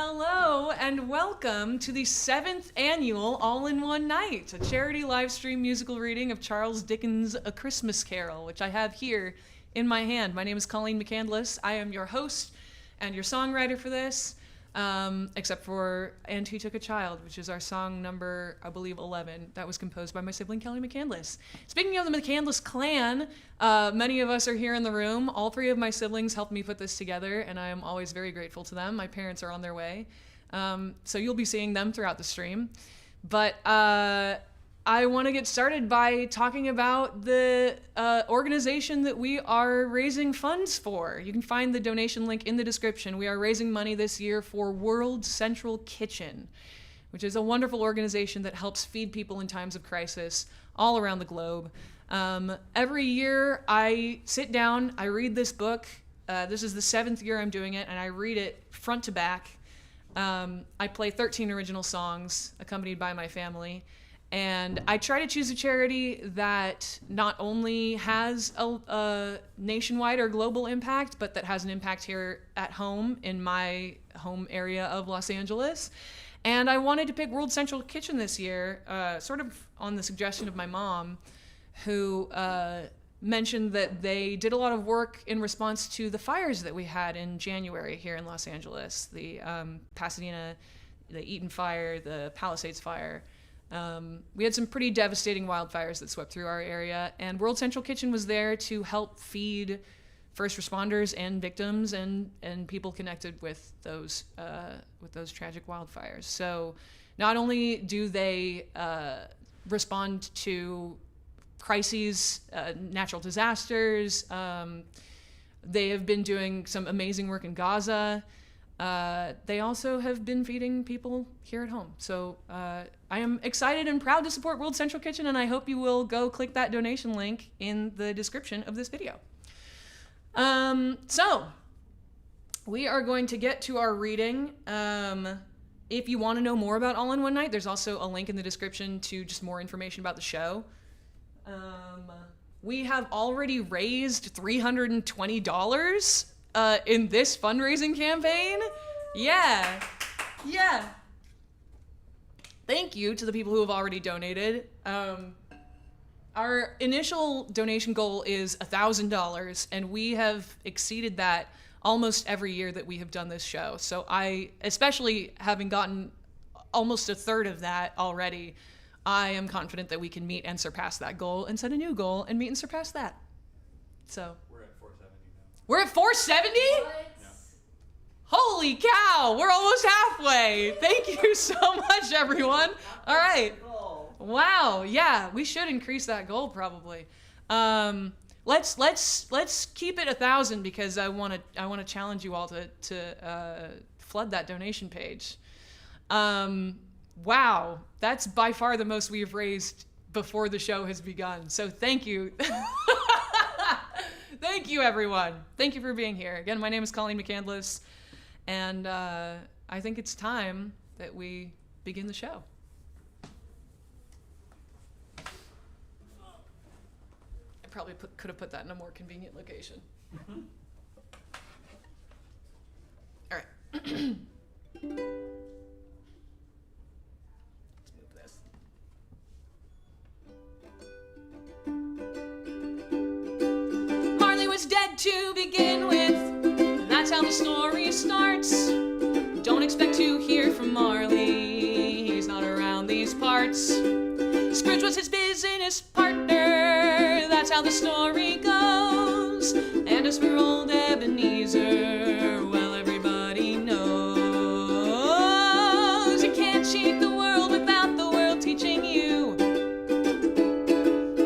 Hello and welcome to the 7th annual All-in-One Night, a charity live stream musical reading of Charles Dickens' A Christmas Carol, which I have here in my hand. My name is Colleen McCandless. I am your host and your songwriter for this, except for And He Took a Child, which is our song number, I believe, 11. That was composed by my sibling, Kelly McCandless. Speaking of the McCandless clan, many of us are here in the room. All three of my siblings helped me put this together, and I am always very grateful to them. My parents are on their way, so you'll be seeing them throughout the stream. But I want to get started by talking about the organization that we are raising funds for. You can find the donation link in the description. We are raising money this year for World Central Kitchen, which is a wonderful organization that helps feed people in times of crisis all around the globe. Every year I sit down, I read this book. This is the 7th year I'm doing it, and I read it front to back. I play 13 original songs accompanied by my family. And I try to choose a charity that not only has a nationwide or global impact, but that has an impact here at home in my home area of Los Angeles. And I wanted to pick World Central Kitchen this year, sort of on the suggestion of my mom, who mentioned that they did a lot of work in response to the fires that we had in January here in Los Angeles. The Pasadena, the Eaton fire, the Palisades fire. We had some pretty devastating wildfires that swept through our area, and World Central Kitchen was there to help feed first responders and victims and people connected with those tragic wildfires. So not only do they respond to crises, natural disasters, they have been doing some amazing work in Gaza. They also have been feeding people here at home. So I am excited and proud to support World Central Kitchen, and I hope you will go click that donation link in the description of this video. So we are going to get to our reading. If you want to know more about All-in-One Night, there's also a link in the description to just more information about the show. We have already raised $320 in this fundraising campaign. Yeah. Thank you to the people who have already donated. Our initial donation goal is $1,000, and we have exceeded that almost every year that we have done this show. So I, especially having gotten almost a third of that already, I am confident that we can meet and surpass that goal and set a new goal and meet and surpass that. So we're at 470? What? Holy cow, we're almost halfway. Thank you so much, everyone. All right. Wow, yeah, we should increase that goal probably. Let's keep it 1,000 because I want to challenge you all to flood that donation page. Wow, that's by far the most we have raised before the show has begun. So thank you. Thank you, everyone. Thank you for being here. Again, my name is Colleen McCandless, and I think it's time that we begin the show. I probably could have put that in a more convenient location. All right. Let's move this. Marley was dead to begin with. That's how the story starts. Don't expect to hear from Marley. He's not around these parts. Scrooge was his business partner. That's how the story goes. And as for old Ebenezer, well, everybody knows you can't cheat the world without the world teaching you.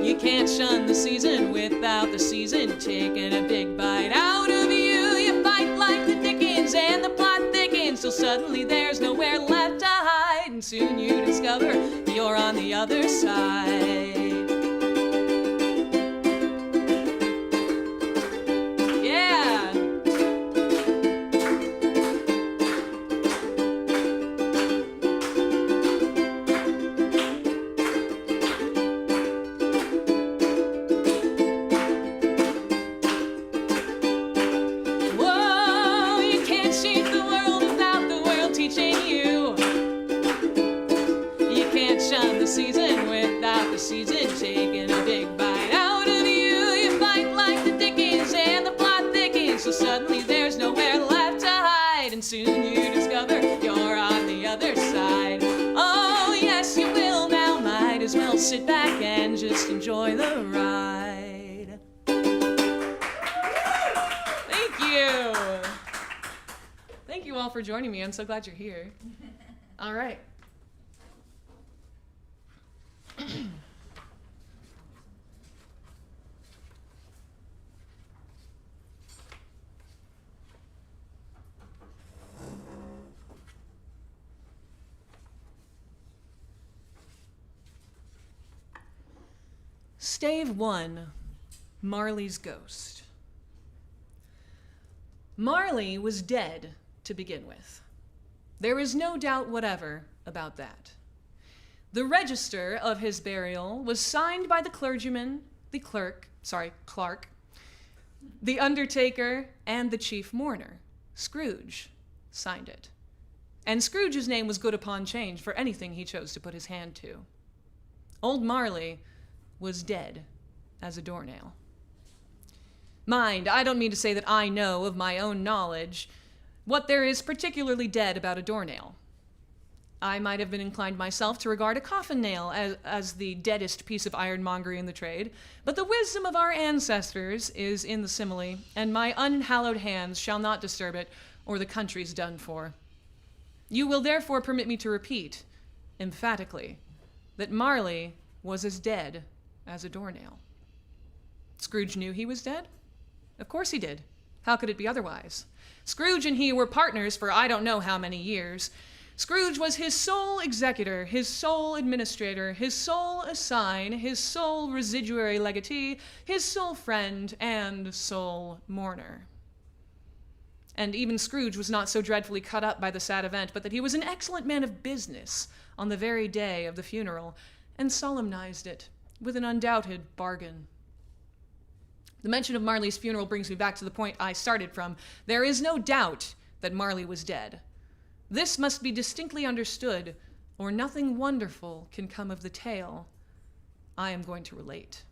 You can't shun the season without the season taking a big bite out of you. You fight like the Dickens and the plot thickens till suddenly there's nowhere left to hide, and soon you discover you're on the other side. Yeah. soon you discover you're on the other side. Oh, yes, you will now. Might as well sit back and just enjoy the ride. Thank you. Thank you all for joining me. I'm so glad you're here. All right. Stave 1, Marley's Ghost. Marley was dead to begin with. There is no doubt whatever about that. The register of his burial was signed by the clergyman, clark, the undertaker, and the chief mourner. Scrooge signed it. And Scrooge's name was good upon change for anything he chose to put his hand to. Old Marley was dead as a doornail. Mind, I don't mean to say that I know of my own knowledge what there is particularly dead about a doornail. I might have been inclined myself to regard a coffin nail as the deadest piece of ironmongery in the trade, but the wisdom of our ancestors is in the simile, and my unhallowed hands shall not disturb it, or the country's done for. You will therefore permit me to repeat, emphatically, that Marley was as dead as a doornail. Scrooge knew he was dead? Of course he did. How could it be otherwise? Scrooge and he were partners for I don't know how many years. Scrooge was his sole executor, his sole administrator, his sole assign, his sole residuary legatee, his sole friend, and sole mourner. And even Scrooge was not so dreadfully cut up by the sad event, but that he was an excellent man of business on the very day of the funeral, and solemnized it with an undoubted bargain. The mention of Marley's funeral brings me back to the point I started from. There is no doubt that Marley was dead. This must be distinctly understood, or nothing wonderful can come of the tale I am going to relate.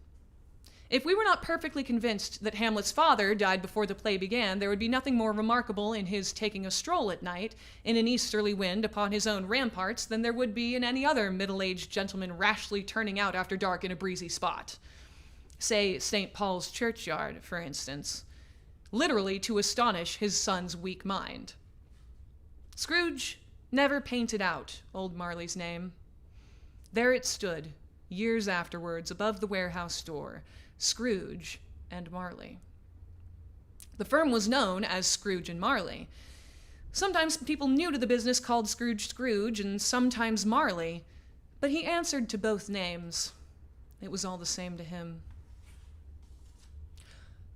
If we were not perfectly convinced that Hamlet's father died before the play began, there would be nothing more remarkable in his taking a stroll at night in an easterly wind upon his own ramparts than there would be in any other middle-aged gentleman rashly turning out after dark in a breezy spot. Say St. Paul's churchyard, for instance, literally to astonish his son's weak mind. Scrooge never painted out old Marley's name. There it stood, years afterwards, above the warehouse door, Scrooge and Marley. The firm was known as Scrooge and Marley. Sometimes people new to the business called Scrooge, and sometimes Marley, but he answered to both names. It was all the same to him.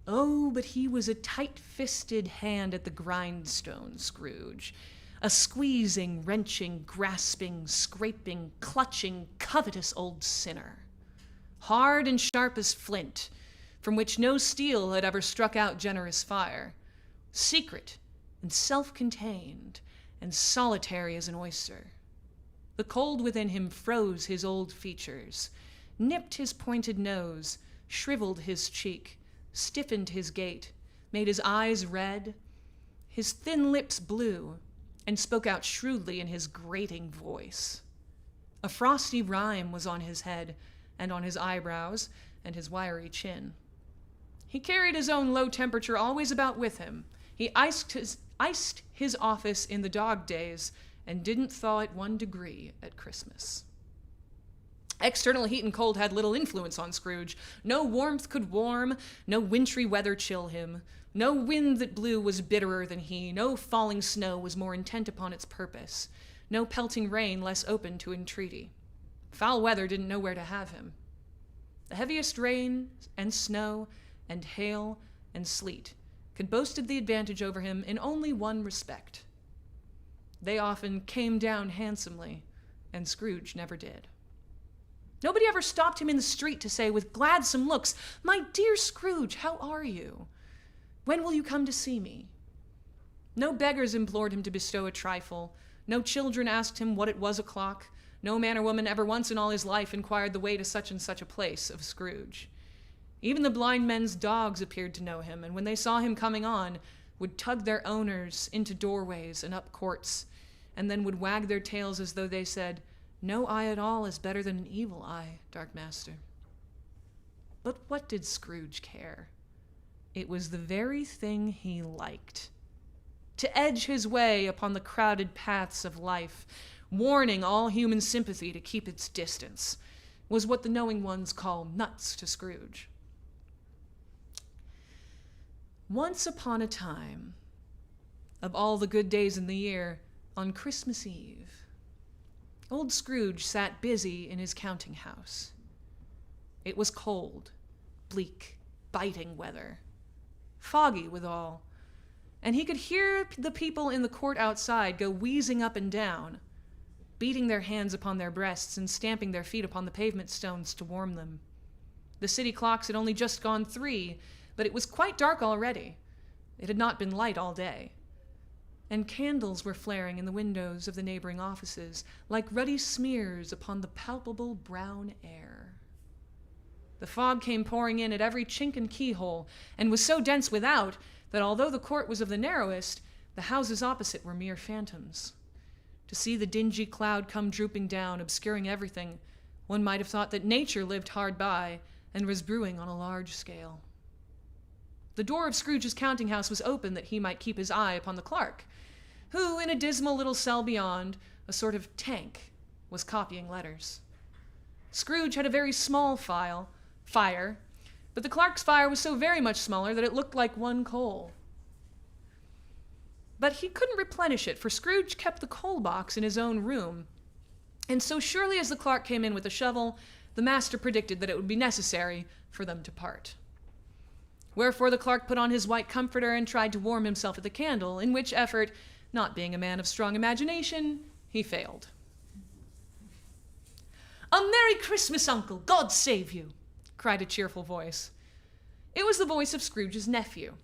Oh, but he was a tight-fisted hand at the grindstone, Scrooge. A squeezing, wrenching, grasping, scraping, clutching, covetous old sinner. Hard and sharp as flint, from which no steel had ever struck out generous fire. Secret and self-contained and solitary as an oyster. The cold within him froze his old features, nipped his pointed nose, shriveled his cheek, stiffened his gait, made his eyes red, his thin lips blue, and spoke out shrewdly in his grating voice. A frosty rime was on his head, and on his eyebrows, and his wiry chin. He carried his own low temperature always about with him. He iced his office in the dog days, and didn't thaw it 1 degree at Christmas. External heat and cold had little influence on Scrooge. No warmth could warm, no wintry weather chill him. No wind that blew was bitterer than he. No falling snow was more intent upon its purpose. No pelting rain less open to entreaty. Foul weather didn't know where to have him. The heaviest rain and snow and hail and sleet could boasted the advantage over him in only one respect. They often came down handsomely, and Scrooge never did. Nobody ever stopped him in the street to say with gladsome looks, "My dear Scrooge, how are you? When will you come to see me?" No beggars implored him to bestow a trifle. No children asked him what it was o'clock. No man or woman ever once in all his life inquired the way to such and such a place of Scrooge. Even the blind men's dogs appeared to know him, and when they saw him coming on, would tug their owners into doorways and up courts, and then would wag their tails as though they said, "No eye at all is better than an evil eye, Dark Master." But what did Scrooge care? It was the very thing he liked. To edge his way upon the crowded paths of life, warning all human sympathy to keep its distance, was what the knowing ones call nuts to Scrooge. Once upon a time, of all the good days in the year, on Christmas Eve, old Scrooge sat busy in his counting house. It was cold, bleak, biting weather, foggy withal, and he could hear the people in the court outside go wheezing up and down, beating their hands upon their breasts and stamping their feet upon the pavement stones to warm them. The city clocks had only just gone 3, but it was quite dark already. It had not been light all day. And candles were flaring in the windows of the neighboring offices, like ruddy smears upon the palpable brown air. The fog came pouring in at every chink and keyhole, and was so dense without that although the court was of the narrowest, the houses opposite were mere phantoms. To see the dingy cloud come drooping down, obscuring everything, one might have thought that nature lived hard by and was brewing on a large scale. The door of Scrooge's counting house was open that he might keep his eye upon the clerk, who, in a dismal little cell beyond, a sort of tank, was copying letters. Scrooge had a very small fire, but the clerk's fire was so very much smaller that it looked like one coal. But he couldn't replenish it, for Scrooge kept the coal box in his own room, and so surely as the clerk came in with a shovel, the master predicted that it would be necessary for them to part. Wherefore the clerk put on his white comforter and tried to warm himself at the candle, in which effort, not being a man of strong imagination, he failed. "A Merry Christmas, Uncle! God save you!" cried a cheerful voice. It was the voice of Scrooge's nephew,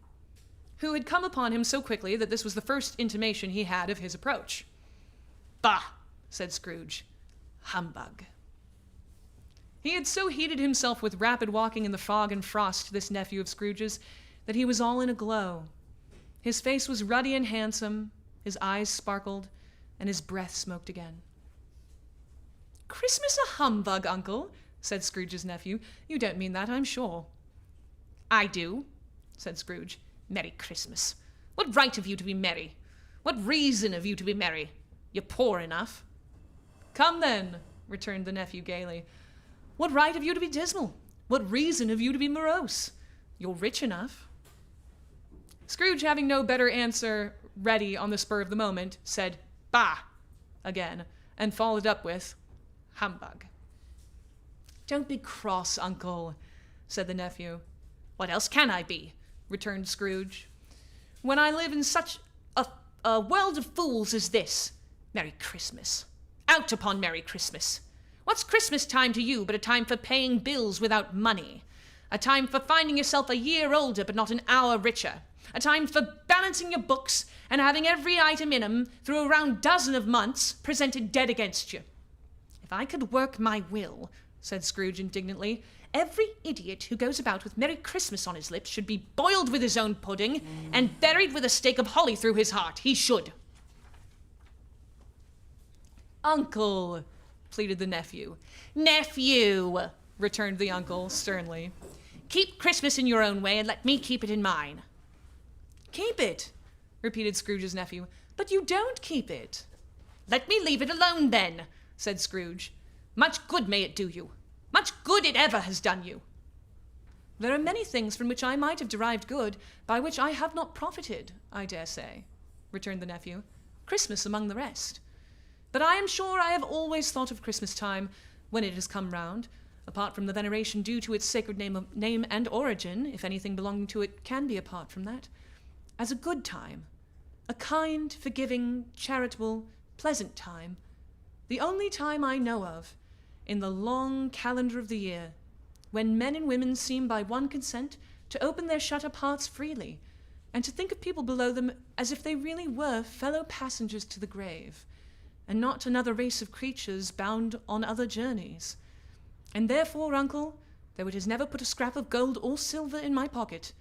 who had come upon him so quickly that this was the first intimation he had of his approach. "Bah!" said Scrooge. "Humbug." He had so heated himself with rapid walking in the fog and frost, this nephew of Scrooge's, that he was all in a glow. His face was ruddy and handsome, his eyes sparkled, and his breath smoked again. "Christmas a humbug, Uncle," said Scrooge's nephew. "You don't mean that, I'm sure." "I do," said Scrooge. "Merry Christmas. What right have you to be merry? What reason have you to be merry? You're poor enough." "Come then," returned the nephew gaily. "What right have you to be dismal? What reason have you to be morose? You're rich enough." Scrooge, having no better answer ready on the spur of the moment, said, "Bah!" again, and followed up with, "Humbug." "Don't be cross, Uncle," said the nephew. "What else can I be?" returned Scrooge. "When I live in such a world of fools as this. Merry Christmas. Out upon Merry Christmas. What's Christmas time to you but a time for paying bills without money? A time for finding yourself a year older but not an hour richer? A time for balancing your books and having every item in 'em through a round dozen of months presented dead against you? If I could work my will," said Scrooge indignantly, "every idiot who goes about with Merry Christmas on his lips should be boiled with his own pudding and buried with a stake of holly through his heart. He should." "Uncle," pleaded the nephew. "Nephew," returned the uncle sternly. "Keep Christmas in your own way and let me keep it in mine." "Keep it," repeated Scrooge's nephew. "But you don't keep it." "Let me leave it alone then," said Scrooge. "Much good may it do you. Much good it ever has done you." "There are many things from which I might have derived good, by which I have not profited, I dare say," returned the nephew. "Christmas among the rest. But I am sure I have always thought of Christmas time, when it has come round, apart from the veneration due to its sacred name and origin, if anything belonging to it can be apart from that, as a good time, a kind, forgiving, charitable, pleasant time, the only time I know of, in the long calendar of the year, when men and women seem by one consent to open their shut-up hearts freely, and to think of people below them as if they really were fellow passengers to the grave, and not another race of creatures bound on other journeys. And therefore, Uncle, though it has never put a scrap of gold or silver in my pocket,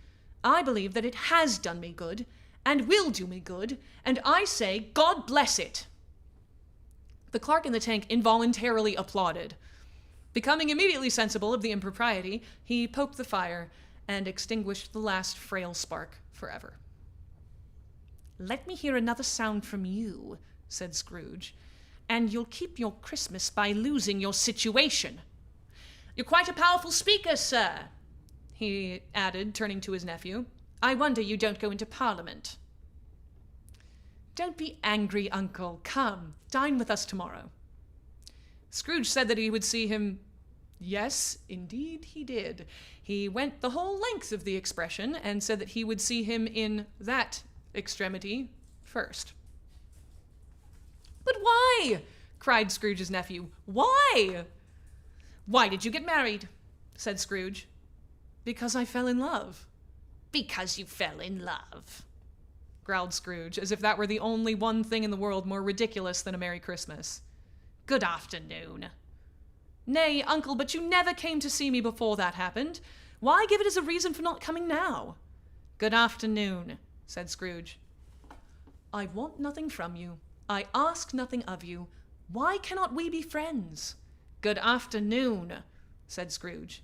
I believe that it has done me good, and will do me good, and I say, God bless it." The clerk in the tank involuntarily applauded. Becoming immediately sensible of the impropriety, he poked the fire and extinguished the last frail spark forever. "Let me hear another sound from you," said Scrooge, "and you'll keep your Christmas by losing your situation. You're quite a powerful speaker, sir," he added, turning to his nephew. "I wonder you don't go into Parliament." "Don't be angry, Uncle. Come, dine with us tomorrow." Scrooge said that he would see him. Yes, indeed he did. He went the whole length of the expression and said that he would see him in that extremity first. "But why?" cried Scrooge's nephew. "Why?" "Why did you get married?" said Scrooge. "Because I fell in love." "Because you fell in love," growled Scrooge, as if that were the only one thing in the world more ridiculous than a Merry Christmas. "Good afternoon." "Nay, Uncle, but you never came to see me before that happened. Why give it as a reason for not coming now?" "Good afternoon," said Scrooge. "I want nothing from you. I ask nothing of you. Why cannot we be friends?" "Good afternoon," said Scrooge.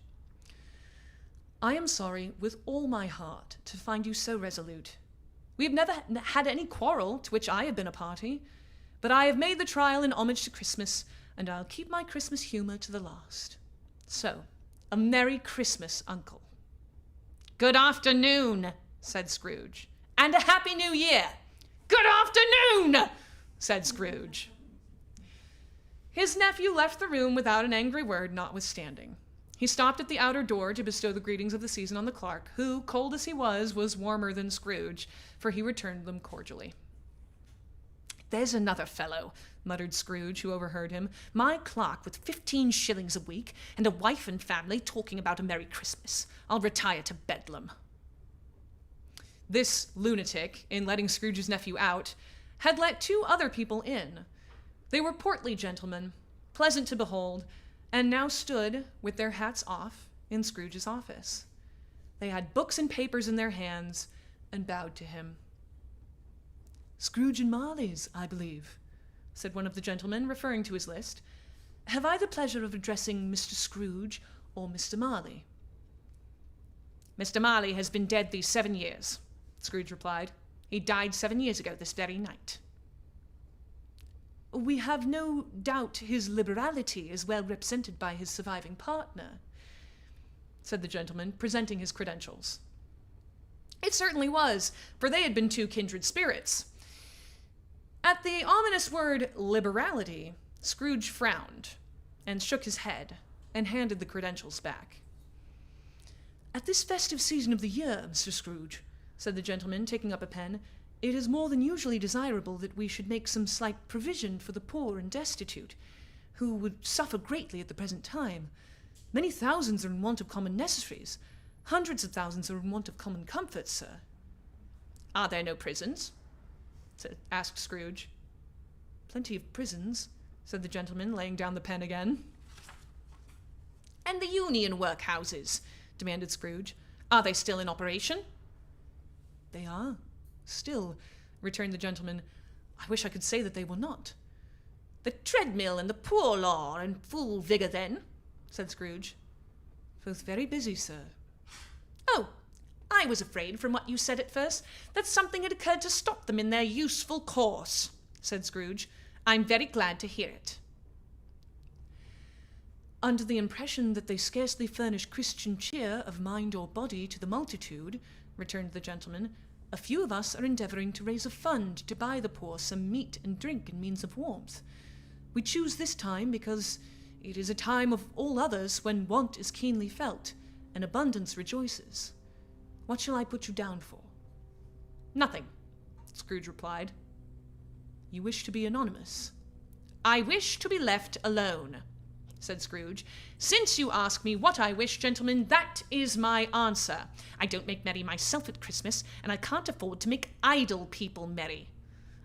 "I am sorry with all my heart to find you so resolute. We have never had any quarrel to which I have been a party, but I have made the trial in homage to Christmas, and I'll keep my Christmas humor to the last. So, a Merry Christmas, Uncle." "Good afternoon," said Scrooge. "And a Happy New Year." "Good afternoon," said Scrooge. His nephew left the room without an angry word notwithstanding. He stopped at the outer door to bestow the greetings of the season on the clerk, who, cold as he was warmer than Scrooge, for he returned them cordially. "There's another fellow," muttered Scrooge, who overheard him. "My clerk with 15 shillings a week, and a wife and family talking about a Merry Christmas. I'll retire to Bedlam." This lunatic, in letting Scrooge's nephew out, had let 2 other people in. They were portly gentlemen, pleasant to behold, and now stood, with their hats off, in Scrooge's office. They had books and papers in their hands, and bowed to him. "Scrooge and Marley's, I believe," said one of the gentlemen, referring to his list. "Have I the pleasure of addressing Mr. Scrooge or Mr. Marley?" "Mr. Marley has been dead these 7 years," Scrooge replied. "He died 7 years ago this very night." "We have no doubt his liberality is well represented by his surviving partner," said the gentleman, presenting his credentials. It certainly was, for they had been 2 kindred spirits. At the ominous word liberality, Scrooge frowned and shook his head and handed the credentials back. "At this festive season of the year, Mr. Scrooge," said the gentleman, taking up a pen, "it is more than usually desirable that we should make some slight provision for the poor and destitute, who would suffer greatly at the present time. Many thousands are in want of common necessaries. Hundreds of thousands are in want of common comforts, sir." "Are there no prisons?" asked Scrooge. "Plenty of prisons," said the gentleman, laying down the pen again. "And the union workhouses?" demanded Scrooge. "Are they still in operation?" "They are, still," returned the gentleman. "I wish I could say that they were not." "The treadmill and the poor law are in full vigor, then?" said Scrooge. "Both very busy, sir." "Oh, I was afraid, from what you said at first, that something had occurred to stop them in their useful course," said Scrooge. "I'm very glad to hear it." "Under the impression that they scarcely furnish Christian cheer of mind or body to the multitude," returned the gentleman, "a few of us are endeavoring to raise a fund to buy the poor some meat and drink and means of warmth. We choose this time because it is a time of all others when want is keenly felt and abundance rejoices. What shall I put you down for?" "Nothing," Scrooge replied. "You wish to be anonymous?" "I wish to be left alone," said Scrooge. "Since you ask me what I wish, gentlemen, that is my answer. I don't make merry myself at Christmas, and I can't afford to make idle people merry.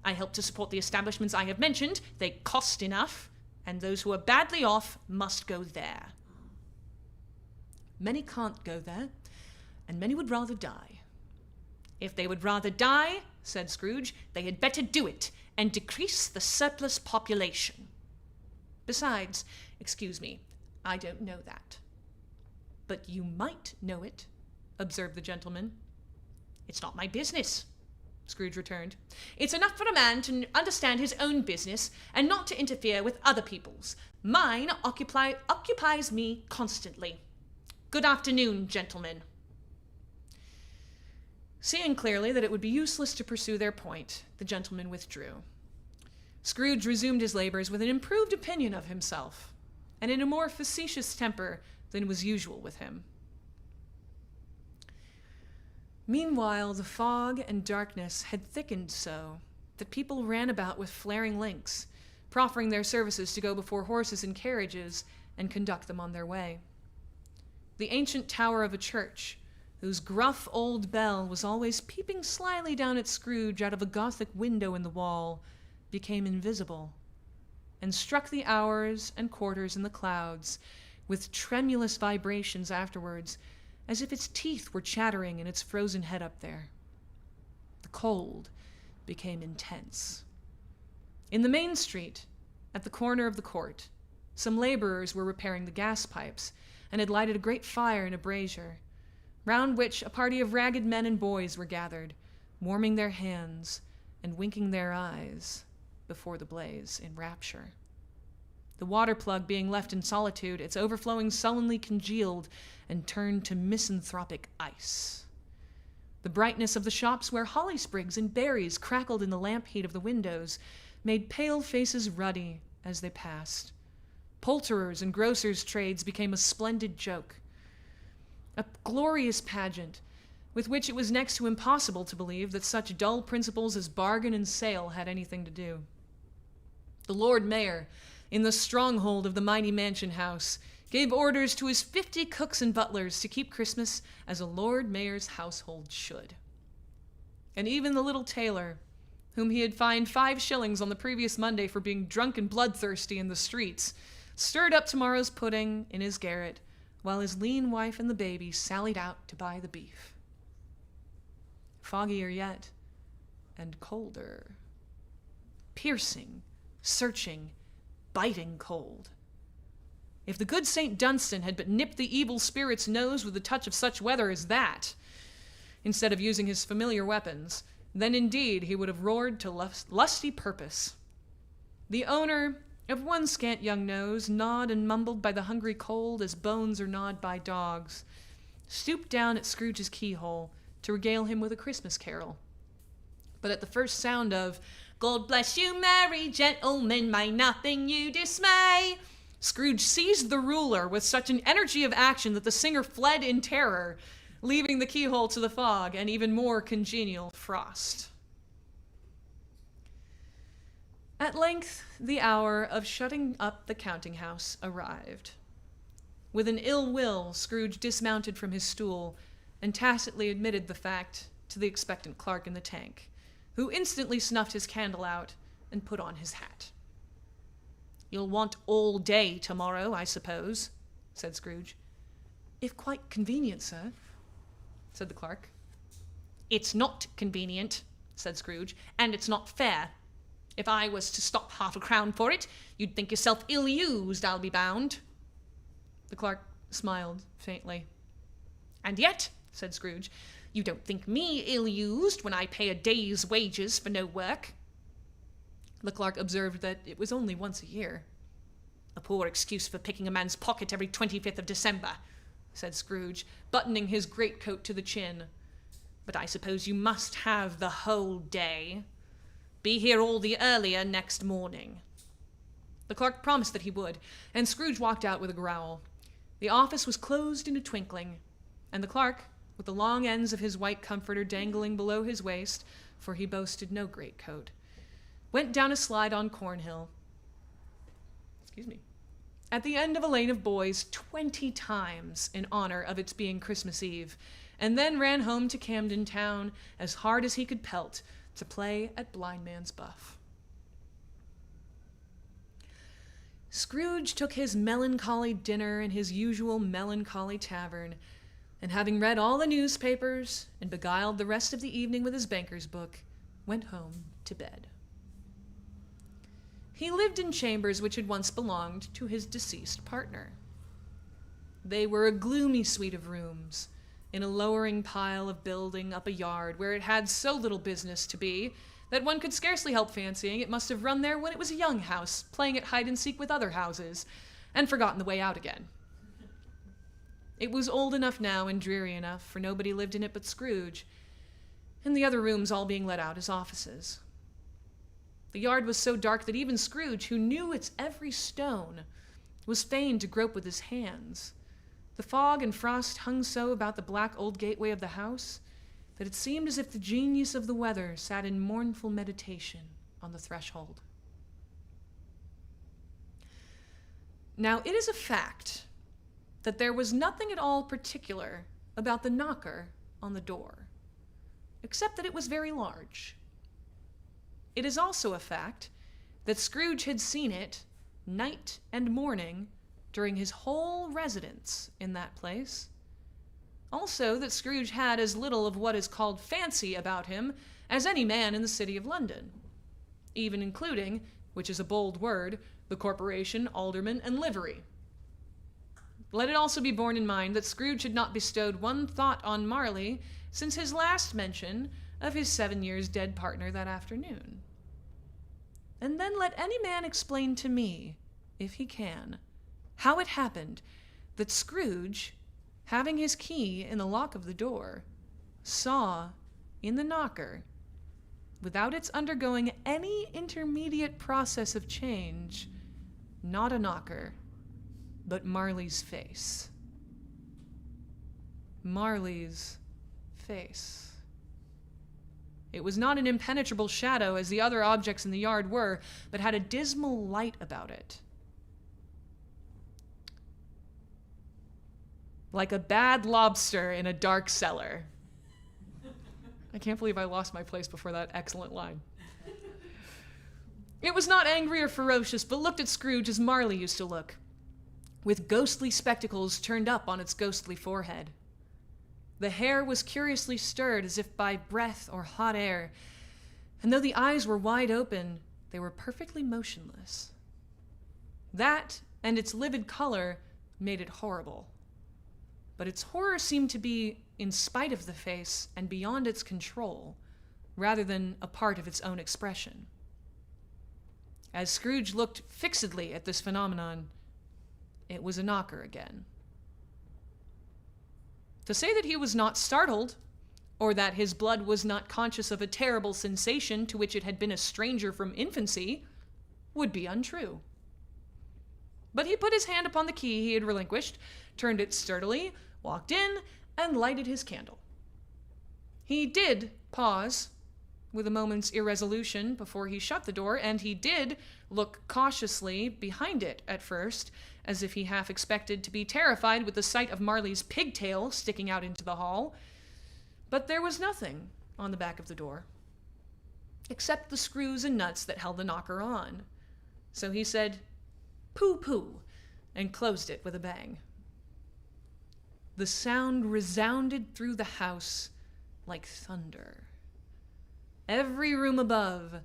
I help to support the establishments I have mentioned. They cost enough, and those who are badly off must go there." "Many can't go there, and many would rather die." "If they would rather die, said Scrooge. "They had better do it, and decrease the surplus population. Besides, excuse me, I don't know that." "But you might know it," observed the gentleman. "It's not my business," Scrooge returned. "It's enough for a man to understand his own business and not to interfere with other people's. Mine occupies me constantly. Good afternoon, gentlemen." Seeing clearly that it would be useless to pursue their point, the gentleman withdrew. Scrooge resumed his labors with an improved opinion of himself, and in a more facetious temper than was usual with him. Meanwhile, the fog and darkness had thickened so that people ran about with flaring links, proffering their services to go before horses and carriages and conduct them on their way. The ancient tower of a church, whose gruff old bell was always peeping slyly down at Scrooge out of a Gothic window in the wall, became invisible, and struck the hours and quarters in the clouds with tremulous vibrations afterwards, as if its teeth were chattering in its frozen head up there. The cold became intense. In the main street, at the corner of the court, some laborers were repairing the gas pipes, and had lighted a great fire in a brazier, round which a party of ragged men and boys were gathered, warming their hands and winking their eyes before the blaze in rapture. The water plug being left in solitude, its overflowing sullenly congealed and turned to misanthropic ice. The brightness of the shops where holly sprigs and berries crackled in the lamp heat of the windows made pale faces ruddy as they passed. Poulterers' and grocers' trades became a splendid joke, a glorious pageant with which it was next to impossible to believe that such dull principles as bargain and sale had anything to do. The Lord Mayor, in the stronghold of the mighty mansion house, gave orders to his 50 cooks and butlers to keep Christmas as a Lord Mayor's household should. And even the little tailor, whom he had fined 5 shillings on the previous Monday for being drunk and bloodthirsty in the streets, stirred up tomorrow's pudding in his garret, while his lean wife and the baby sallied out to buy the beef. Foggier yet, and colder. Piercing, searching, biting cold. If the good St. Dunstan had but nipped the evil spirit's nose with a touch of such weather as that, instead of using his familiar weapons, then indeed he would have roared to lusty purpose. The owner of one scant young nose, gnawed and mumbled by the hungry cold as bones are gnawed by dogs, stooped down at Scrooge's keyhole to regale him with a Christmas carol. But at the first sound of "God bless you, merry gentlemen, may nothing you dismay," Scrooge seized the ruler with such an energy of action that the singer fled in terror, leaving the keyhole to the fog and even more congenial frost. At length, the hour of shutting up the counting-house arrived. With an ill will, Scrooge dismounted from his stool and tacitly admitted the fact to the expectant clerk in the tank, who instantly snuffed his candle out and put on his hat. "You'll want all day tomorrow, I suppose," said Scrooge. "If quite convenient, sir," said the clerk. "It's not convenient," said Scrooge, "and it's not fair. If I was to stop £0.50 for it, you'd think yourself ill-used, I'll be bound." The clerk smiled faintly. "And yet," said Scrooge, "you don't think me ill-used when I pay a day's wages for no work." The clerk observed that it was only once a year. "A poor excuse for picking a man's pocket every 25th of December," said Scrooge, buttoning his greatcoat to the chin. "But I suppose you must have the whole day. Be here all the earlier next morning." The clerk promised that he would, and Scrooge walked out with a growl. The office was closed in a twinkling, and the clerk, with the long ends of his white comforter dangling below his waist, for he boasted no greatcoat, went down a slide on Cornhill. At the end of a lane of boys 20 times in honor of its being Christmas Eve, and then ran home to Camden Town as hard as he could pelt to play at blind man's buff. Scrooge took his melancholy dinner in his usual melancholy tavern, and having read all the newspapers and beguiled the rest of the evening with his banker's book, went home to bed. He lived in chambers which had once belonged to his deceased partner. They were a gloomy suite of rooms, in a lowering pile of building up a yard where it had so little business to be that one could scarcely help fancying it must have run there when it was a young house, playing at hide-and-seek with other houses, and forgotten the way out again. It was old enough now and dreary enough, for nobody lived in it but Scrooge, and the other rooms all being let out as offices. The yard was so dark that even Scrooge, who knew its every stone, was fain to grope with his hands. The fog and frost hung so about the black old gateway of the house that it seemed as if the genius of the weather sat in mournful meditation on the threshold. Now, it is a fact that there was nothing at all particular about the knocker on the door, except that it was very large. It is also a fact that Scrooge had seen it night and morning during his whole residence in that place. Also that Scrooge had as little of what is called fancy about him as any man in the city of London, even including, which is a bold word, the corporation, aldermen, and livery. Let it also be borne in mind that Scrooge had not bestowed one thought on Marley since his last mention of his 7 years dead partner that afternoon. And then let any man explain to me, if he can, how it happened that Scrooge, having his key in the lock of the door, saw in the knocker, without its undergoing any intermediate process of change, not a knocker, but Marley's face. Marley's face. It was not an impenetrable shadow as the other objects in the yard were, but had a dismal light about it. Like a bad lobster in a dark cellar. I can't believe I lost my place before that excellent line. It was not angry or ferocious, but looked at Scrooge as Marley used to look, with ghostly spectacles turned up on its ghostly forehead. The hair was curiously stirred as if by breath or hot air, and though the eyes were wide open, they were perfectly motionless. That and its livid color made it horrible. But its horror seemed to be in spite of the face and beyond its control, rather than a part of its own expression. As Scrooge looked fixedly at this phenomenon, it was a knocker again. To say that he was not startled, or that his blood was not conscious of a terrible sensation to which it had been a stranger from infancy, would be untrue. But he put his hand upon the key he had relinquished, turned it sturdily, walked in, and lighted his candle. He did pause, with a moment's irresolution before he shut the door, and he did look cautiously behind it at first, as if he half expected to be terrified with the sight of Marley's pigtail sticking out into the hall. But there was nothing on the back of the door, except the screws and nuts that held the knocker on. So he said, "Pooh-pooh," and closed it with a bang. The sound resounded through the house like thunder. Every room above,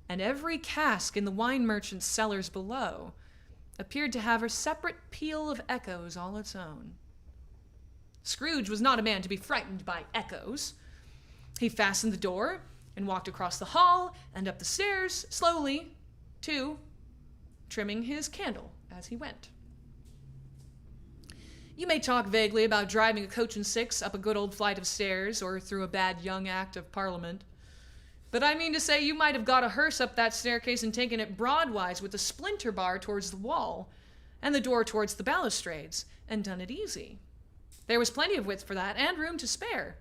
and every cask in the wine merchant's cellars below, appeared to have a separate peal of echoes all its own. Scrooge was not a man to be frightened by echoes. He fastened the door and walked across the hall and up the stairs, slowly, too, trimming his candle as he went. You may talk vaguely about driving a coach and six up a good old flight of stairs or through a bad young act of Parliament. But I mean to say you might have got a hearse up that staircase and taken it broadwise with the splinter bar towards the wall and the door towards the balustrades, and done it easy. There was plenty of width for that, and room to spare,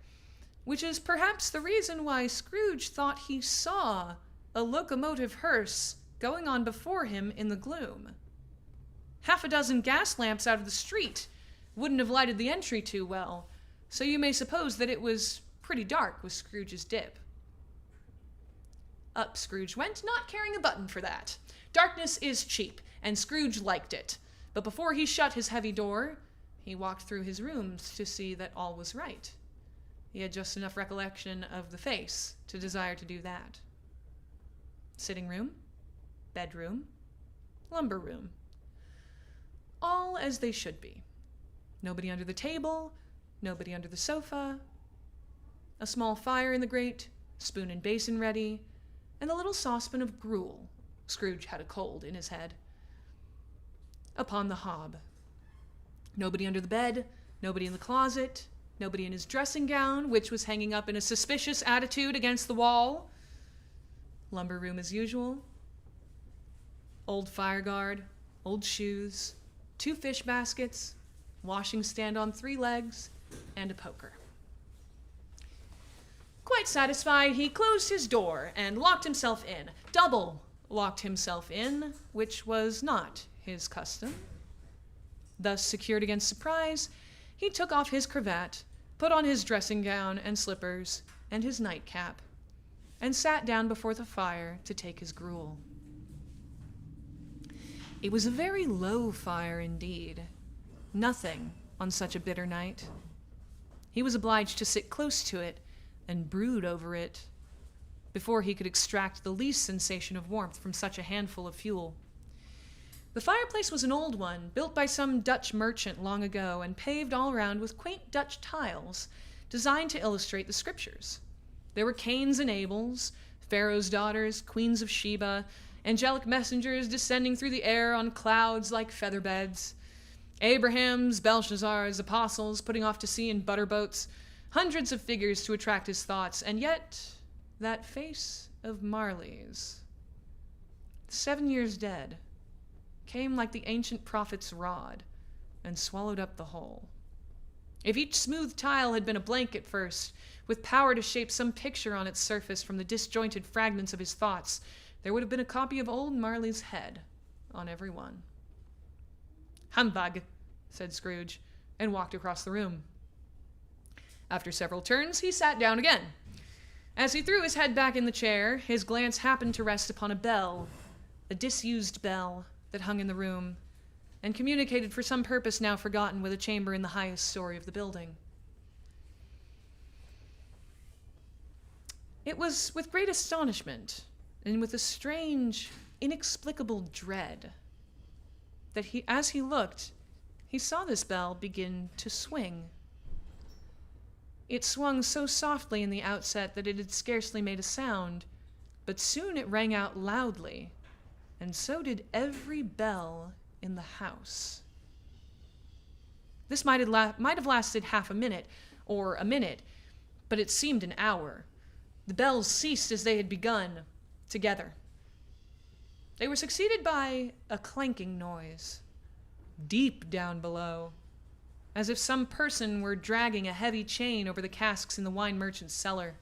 which is perhaps the reason why Scrooge thought he saw a locomotive hearse going on before him in the gloom. Half a dozen gas lamps out of the street wouldn't have lighted the entry too well, so you may suppose that it was pretty dark with Scrooge's dip. Up Scrooge went, not caring a button for that. Darkness is cheap, and Scrooge liked it. But before he shut his heavy door, he walked through his rooms to see that all was right. He had just enough recollection of the face to desire to do that. sitting room, bedroom, lumber room. All as they should be. Nobody under the table, nobody under the sofa, a small fire in the grate, spoon and basin ready, and a little saucepan of gruel. Scrooge had a cold in his head. Upon the hob. Nobody under the bed, nobody in the closet, nobody in his dressing gown, which was hanging up in a suspicious attitude against the wall. Lumber room as usual. Old fire guard, old shoes, 2 fish baskets, washing stand on 3 legs, and a poker. Quite satisfied, he closed his door and locked himself in. Double locked himself in, which was not his custom. Thus secured against surprise, he took off his cravat, put on his dressing gown and slippers and his nightcap, and sat down before the fire to take his gruel. It was a very low fire indeed. Nothing on such a bitter night. He was obliged to sit close to it and brood over it before he could extract the least sensation of warmth from such a handful of fuel. The fireplace was an old one, built by some Dutch merchant long ago and paved all around with quaint Dutch tiles designed to illustrate the scriptures. There were Cains and Abels, Pharaoh's daughters, queens of Sheba, angelic messengers descending through the air on clouds like feather beds, Abraham's, Belshazzar's, apostles putting off to sea in butter boats, hundreds of figures to attract his thoughts, and yet that face of Marley's, 7 years dead, came like the ancient prophet's rod and swallowed up the whole. If each smooth tile had been a blank at first, with power to shape some picture on its surface from the disjointed fragments of his thoughts, there would have been a copy of old Marley's head on every one. "Humbug," said Scrooge, and walked across the room. After several turns, he sat down again. As he threw his head back in the chair, his glance happened to rest upon a bell, a disused bell that hung in the room, and communicated for some purpose now forgotten with a chamber in the highest story of the building. It was with great astonishment, and with a strange, inexplicable dread, that as he looked, he saw this bell begin to swing. It swung so softly in the outset that it had scarcely made a sound, but soon it rang out loudly, and so did every bell in the house. This might have lasted half a minute, or a minute, but it seemed an hour. The bells ceased as they had begun, together. They were succeeded by a clanking noise, deep down below, as if some person were dragging a heavy chain over the casks in the wine merchant's cellar.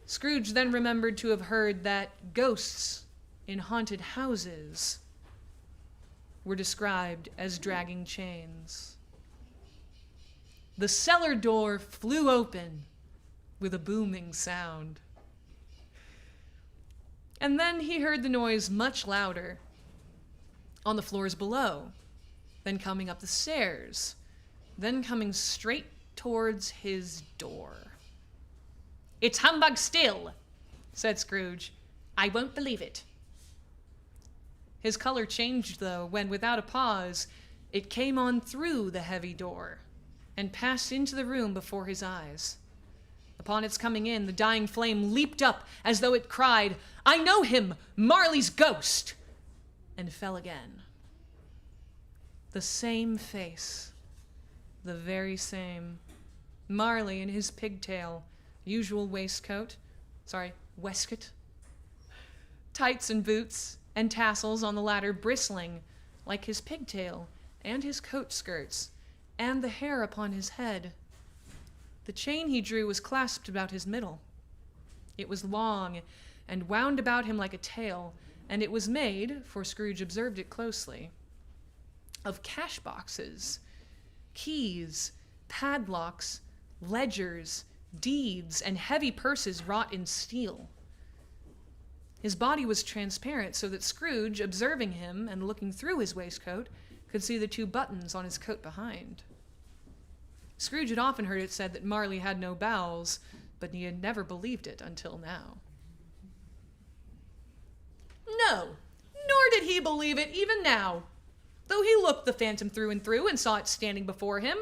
Scrooge then remembered to have heard that ghosts in haunted houses were described as dragging chains. The cellar door flew open with a booming sound. And then he heard the noise much louder on the floors below, then coming up the stairs, then coming straight towards his door. "It's humbug still," said Scrooge. "I won't believe it." His color changed, though, when, without a pause, it came on through the heavy door and passed into the room before his eyes. Upon its coming in, the dying flame leaped up as though it cried, "I know him, Marley's ghost!" and fell again. The same face, the very same. Marley in his pigtail, usual waistcoat, tights and boots, and tassels on the latter bristling like his pigtail and his coat skirts, and the hair upon his head. The chain he drew was clasped about his middle. It was long and wound about him like a tail, and it was made, for Scrooge observed it closely, of cash boxes, keys, padlocks, ledgers, deeds, and heavy purses wrought in steel. His body was transparent, so that Scrooge, observing him and looking through his waistcoat, could see the 2 buttons on his coat behind. Scrooge had often heard it said that Marley had no bowels, but he had never believed it until now. No, nor did he believe it even now. Though he looked the phantom through and through and saw it standing before him,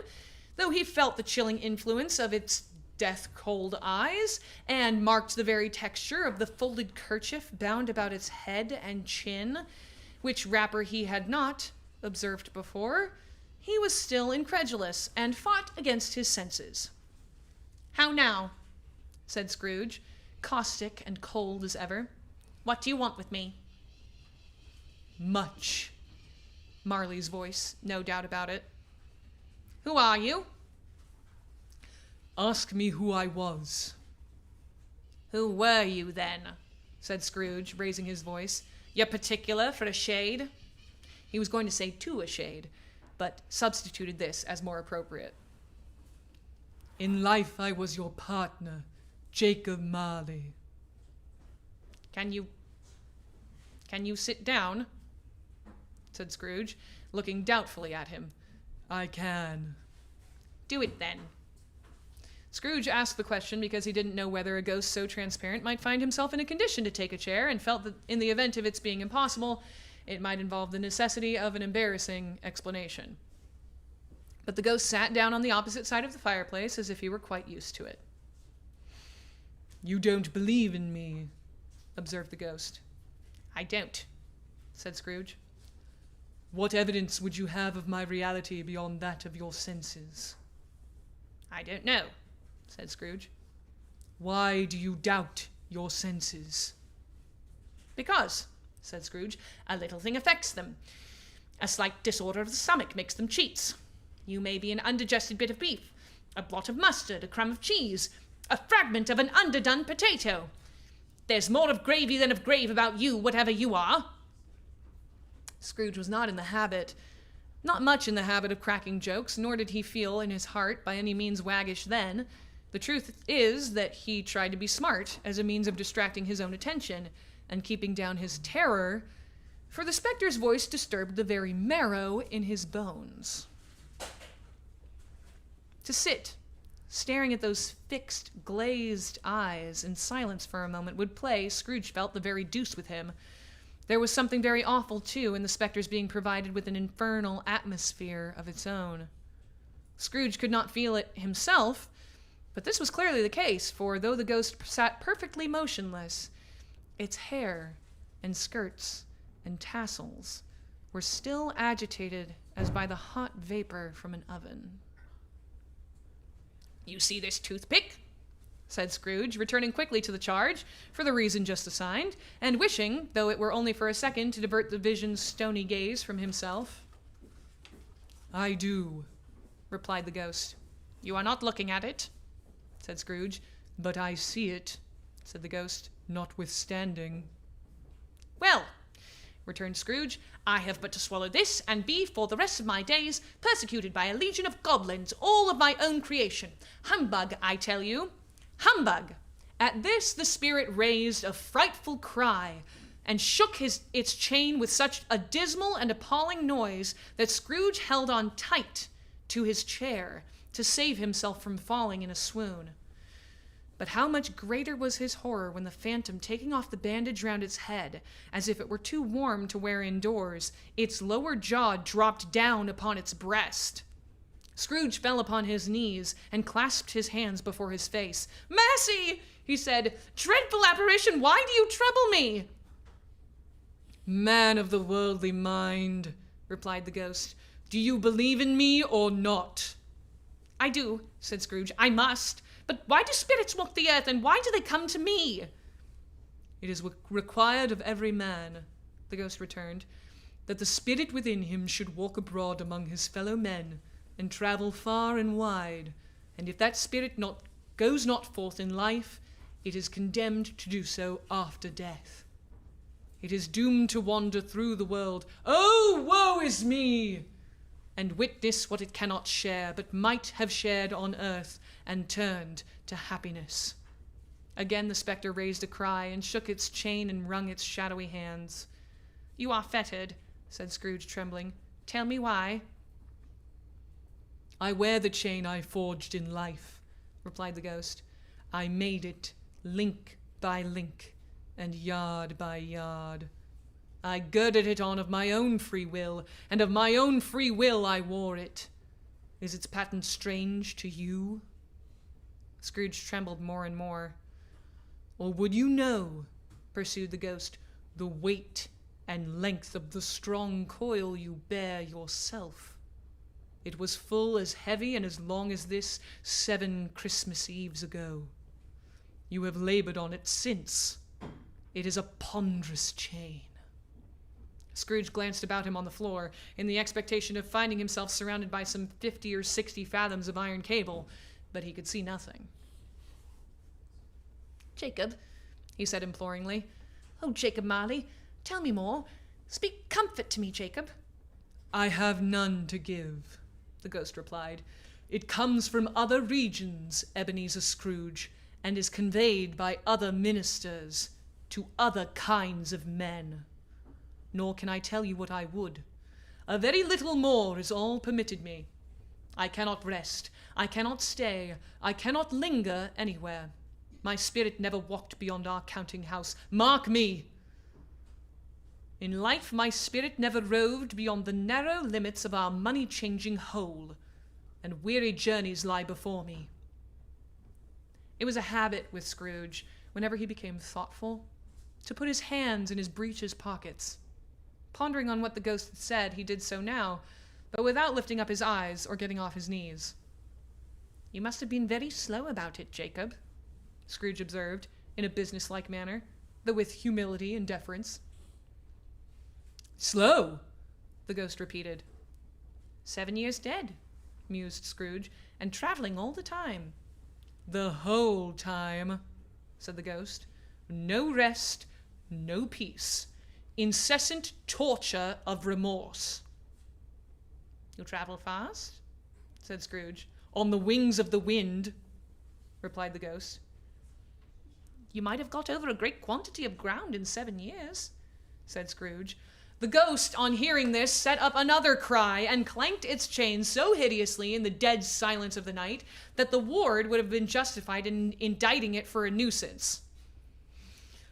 though he felt the chilling influence of its death-cold eyes, and marked the very texture of the folded kerchief bound about its head and chin, which wrapper he had not observed before, he was still incredulous, and fought against his senses. "How now?" said Scrooge, caustic and cold as ever. "What do you want with me?" "Much." Marley's voice, no doubt about it. "Who are you?" "Ask me who I was." "Who were you, then?" said Scrooge, raising his voice. "You're particular for a shade?" He was going to say to a shade, but substituted this as more appropriate. "In life I was your partner, Jacob Marley." Can you sit down?" said Scrooge, looking doubtfully at him. "I can." "Do it, then." Scrooge asked the question because he didn't know whether a ghost so transparent might find himself in a condition to take a chair, and felt that in the event of its being impossible, it might involve the necessity of an embarrassing explanation. But the ghost sat down on the opposite side of the fireplace as if he were quite used to it. "You don't believe in me," observed the ghost. "I don't," said Scrooge. "What evidence would you have of my reality beyond that of your senses?" "I don't know," said Scrooge. "Why do you doubt your senses?" "Because," said Scrooge, "a little thing affects them. A slight disorder of the stomach makes them cheats. You may be an undigested bit of beef, a blot of mustard, a crumb of cheese, a fragment of an underdone potato. There's more of gravy than of grave about you, whatever you are." Scrooge was not much in the habit of cracking jokes, nor did he feel in his heart by any means waggish then. The truth is that he tried to be smart as a means of distracting his own attention and keeping down his terror, for the specter's voice disturbed the very marrow in his bones. To sit, staring at those fixed, glazed eyes in silence for a moment would play, Scrooge felt, the very deuce with him. There was something very awful, too, in the specter's being provided with an infernal atmosphere of its own. Scrooge could not feel it himself, but this was clearly the case, for though the ghost sat perfectly motionless, its hair and skirts and tassels were still agitated as by the hot vapor from an oven. "You see this toothpick?" said Scrooge, returning quickly to the charge, for the reason just assigned, and wishing, though it were only for a second, to divert the vision's stony gaze from himself. "I do," replied the ghost. "You are not looking at it," said Scrooge. "But I see it," said the ghost, "notwithstanding." "Well," returned Scrooge, "I have but to swallow this, and be, for the rest of my days, persecuted by a legion of goblins, all of my own creation. Humbug, I tell you. Humbug!" At this the spirit raised a frightful cry, and shook its chain with such a dismal and appalling noise that Scrooge held on tight to his chair to save himself from falling in a swoon. But how much greater was his horror when the phantom, taking off the bandage round its head, as if it were too warm to wear indoors, its lower jaw dropped down upon its breast. Scrooge fell upon his knees and clasped his hands before his face. "Mercy!" he said. "Dreadful apparition, why do you trouble me?" "Man of the worldly mind," replied the ghost, "do you believe in me or not?" "I do," said Scrooge. "I must. But why do spirits walk the earth, and why do they come to me?" "It is required of every man," the ghost returned, "that the spirit within him should walk abroad among his fellow men, and travel far and wide, and if that spirit goes not forth in life, it is condemned to do so after death. It is doomed to wander through the world, oh, woe is me, and witness what it cannot share, but might have shared on earth, and turned to happiness." Again the spectre raised a cry, and shook its chain and wrung its shadowy hands. "You are fettered," said Scrooge, trembling. "Tell me why." "I wear the chain I forged in life," replied the ghost. "I made it link by link, and yard by yard, I girded it on of my own free will, and of my own free will I wore it. Is its pattern strange to you?" Scrooge trembled more and more. "Or would you know," pursued the ghost, "the weight and length of the strong coil you bear yourself? It was full as heavy and as long as this 7 Christmas Eves ago. You have labored on it since. It is a ponderous chain." Scrooge glanced about him on the floor, in the expectation of finding himself surrounded by some 50 or 60 fathoms of iron cable, but he could see nothing. "Jacob," he said imploringly. "Oh, Jacob Marley, tell me more. Speak comfort to me, Jacob." "I have none to give," the ghost replied. "It comes from other regions, Ebenezer Scrooge, and is conveyed by other ministers to other kinds of men. Nor can I tell you what I would. A very little more is all permitted me. I cannot rest, I cannot stay, I cannot linger anywhere. My spirit never walked beyond our counting house. Mark me! In life, my spirit never roved beyond the narrow limits of our money-changing hole, and weary journeys lie before me." It was a habit with Scrooge, whenever he became thoughtful, to put his hands in his breeches pockets. Pondering on what the ghost had said, he did so now, but without lifting up his eyes or getting off his knees. "You must have been very slow about it, Jacob," Scrooge observed, in a businesslike manner, though with humility and deference. "Slow?" the ghost repeated. 7 years dead," mused Scrooge, "and traveling all the time." "The whole time," said the ghost. "No rest, no peace. Incessant torture of remorse." "You travel fast?" said Scrooge. "On the wings of the wind," replied the ghost. "You might have got over a great quantity of ground in 7 years," said Scrooge. The ghost, on hearing this, set up another cry and clanked its chain so hideously in the dead silence of the night that the ward would have been justified in indicting it for a nuisance.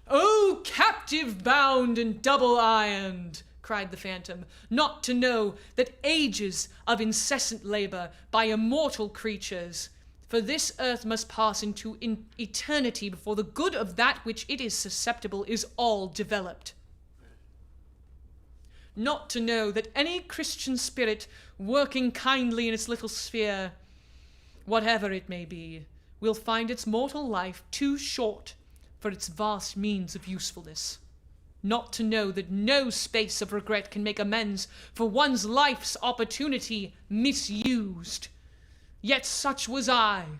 "O captive bound and double-ironed," cried the phantom, "not to know that ages of incessant labor by immortal creatures, for this earth must pass into eternity before the good of that which it is susceptible is all developed. Not to know that any Christian spirit working kindly in its little sphere, whatever it may be, will find its mortal life too short for its vast means of usefulness. Not to know that no space of regret can make amends for one's life's opportunity misused. Yet such was I.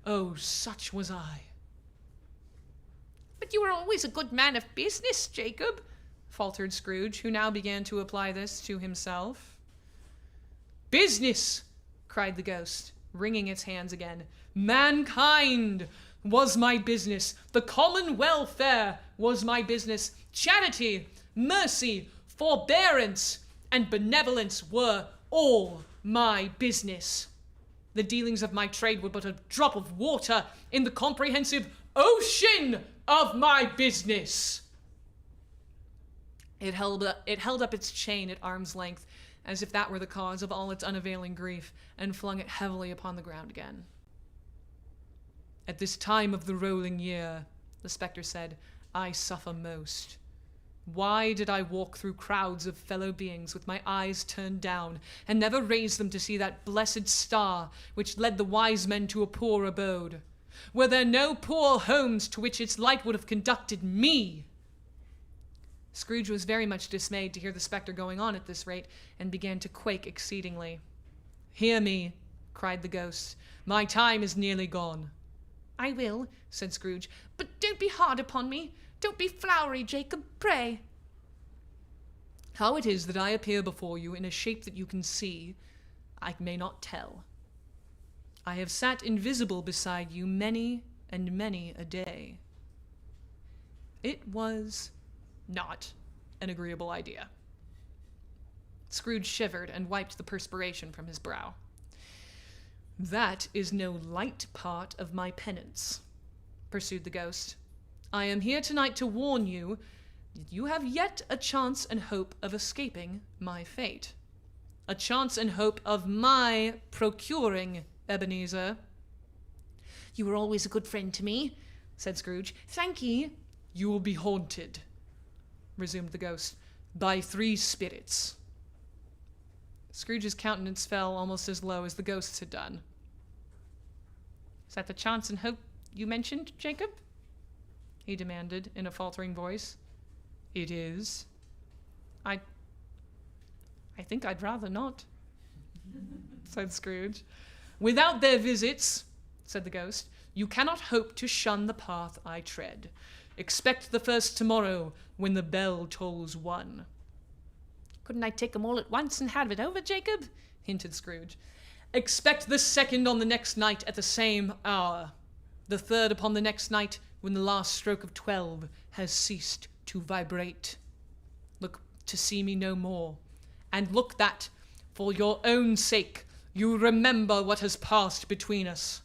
Oh, such was I." "But you were always a good man of business, Jacob," faltered Scrooge, who now began to apply this to himself. "Business!" cried the ghost, wringing its hands again. "Mankind was my business. The common welfare was my business. Charity, mercy, forbearance, and benevolence were all my business. The dealings of my trade were but a drop of water in the comprehensive ocean of my business." It held up its chain at arm's length, as if that were the cause of all its unavailing grief, and flung it heavily upon the ground again. "At this time of the rolling year," the spectre said, "I suffer most. Why did I walk through crowds of fellow beings with my eyes turned down, and never raise them to see that blessed star which led the wise men to a poor abode? Were there no poor homes to which its light would have conducted me?" Scrooge was very much dismayed to hear the spectre going on at this rate, and began to quake exceedingly. "Hear me," cried the ghost. "My time is nearly gone." "I will," said Scrooge, "but don't be hard upon me. Don't be flowery, Jacob, pray." "How it is that I appear before you in a shape that you can see, I may not tell. I have sat invisible beside you many and many a day." It was not an agreeable idea. Scrooge shivered and wiped the perspiration from his brow. "That is no light part of my penance," pursued the ghost. "I am here tonight to warn you You have yet a chance and hope of escaping my fate. A chance and hope of my procuring Ebenezer. You were always a good friend to me, said Scrooge. Thank ye. You will be haunted, resumed the ghost, by 3 spirits. Scrooge's countenance fell almost as low as the ghost's had done. Is that the chance and hope you mentioned, Jacob? He demanded in a faltering voice. It is. I think I'd rather not, said Scrooge. Without their visits, said the ghost, you cannot hope to shun the path I tread. Expect the first tomorrow when the bell tolls 1. Couldn't I take 'em all at once and have it over, Jacob? Hinted Scrooge. Expect the second on the next night at the same hour. The third upon the next night when the last stroke of 12 has ceased to vibrate. Look to see me no more, and look that, for your own sake, you remember what has passed between us.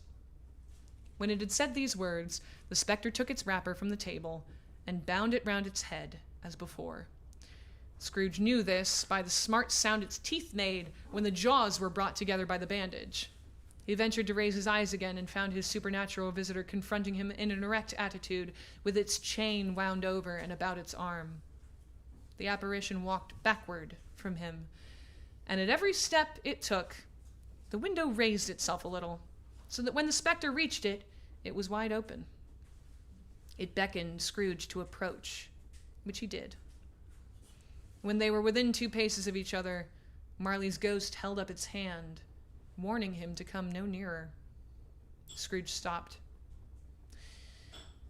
When it had said these words, the spectre took its wrapper from the table and bound it round its head as before. Scrooge knew this by the smart sound its teeth made when the jaws were brought together by the bandage. He ventured to raise his eyes again and found his supernatural visitor confronting him in an erect attitude with its chain wound over and about its arm. The apparition walked backward from him, and at every step it took, the window raised itself a little, so that when the spectre reached it, it was wide open. It beckoned Scrooge to approach, which he did. When they were within 2 paces of each other, Marley's ghost held up its hand, warning him to come no nearer. Scrooge stopped.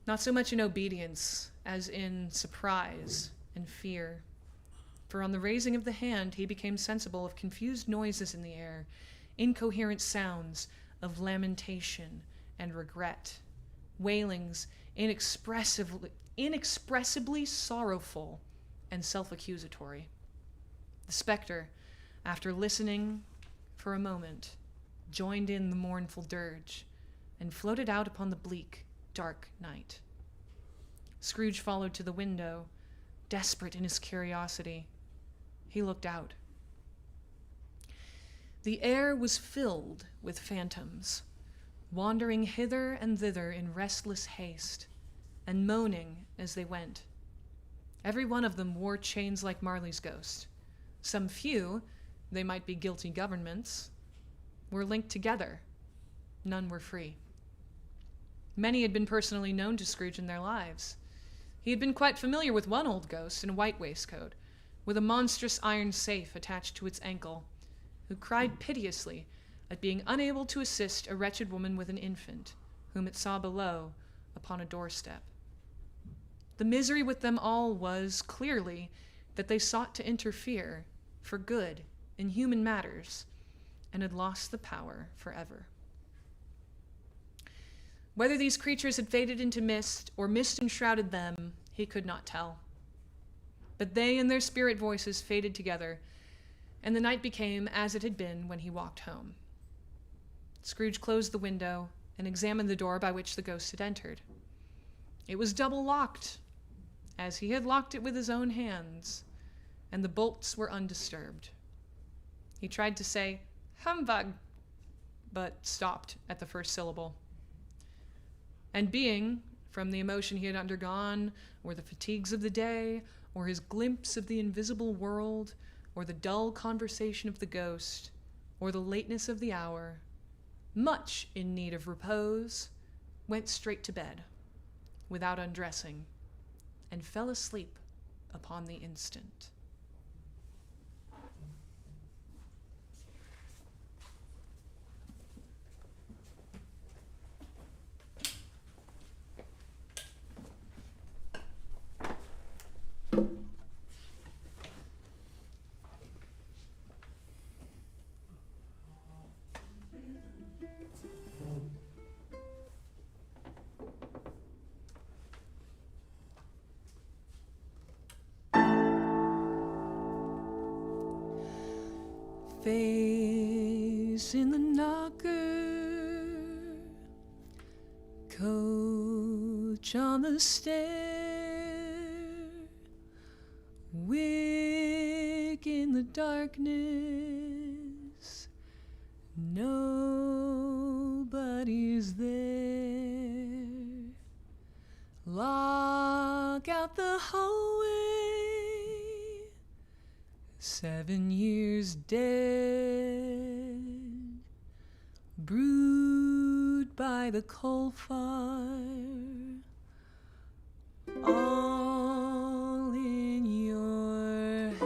Not so much in obedience as in surprise and fear, for on the raising of the hand he became sensible of confused noises in the air, incoherent sounds of lamentation and regret, wailings inexpressibly sorrowful and self-accusatory. The spectre, after listening for a moment, joined in the mournful dirge and floated out upon the bleak, dark night. Scrooge followed to the window, desperate in his curiosity. He looked out. The air was filled with phantoms, wandering hither and thither in restless haste, and moaning as they went. Every one of them wore chains like Marley's ghost. Some few, they might be guilty governments, were linked together. None were free. Many had been personally known to Scrooge in their lives. He had been quite familiar with one old ghost in a white waistcoat, with a monstrous iron safe attached to its ankle, who cried piteously at being unable to assist a wretched woman with an infant, whom it saw below upon a doorstep. The misery with them all was, clearly, that they sought to interfere, for good, in human matters, and had lost the power forever. Whether these creatures had faded into mist, or mist enshrouded them, he could not tell. But they and their spirit voices faded together, and the night became as it had been when he walked home. Scrooge closed the window and examined the door by which the ghost had entered. It was double locked, as he had locked it with his own hands, and the bolts were undisturbed. He tried to say, "Humbug," but stopped at the first syllable. And being, from the emotion he had undergone, or the fatigues of the day, or his glimpse of the invisible world, or the dull conversation of the ghost, or the lateness of the hour, much in need of repose, went straight to bed, without undressing, and fell asleep upon the instant. Face in the knocker, coach on the stair, Wake in the darkness, nobody's there. Lock out the hallway, 7 years dead. Brewed by the coal fire, all in your head.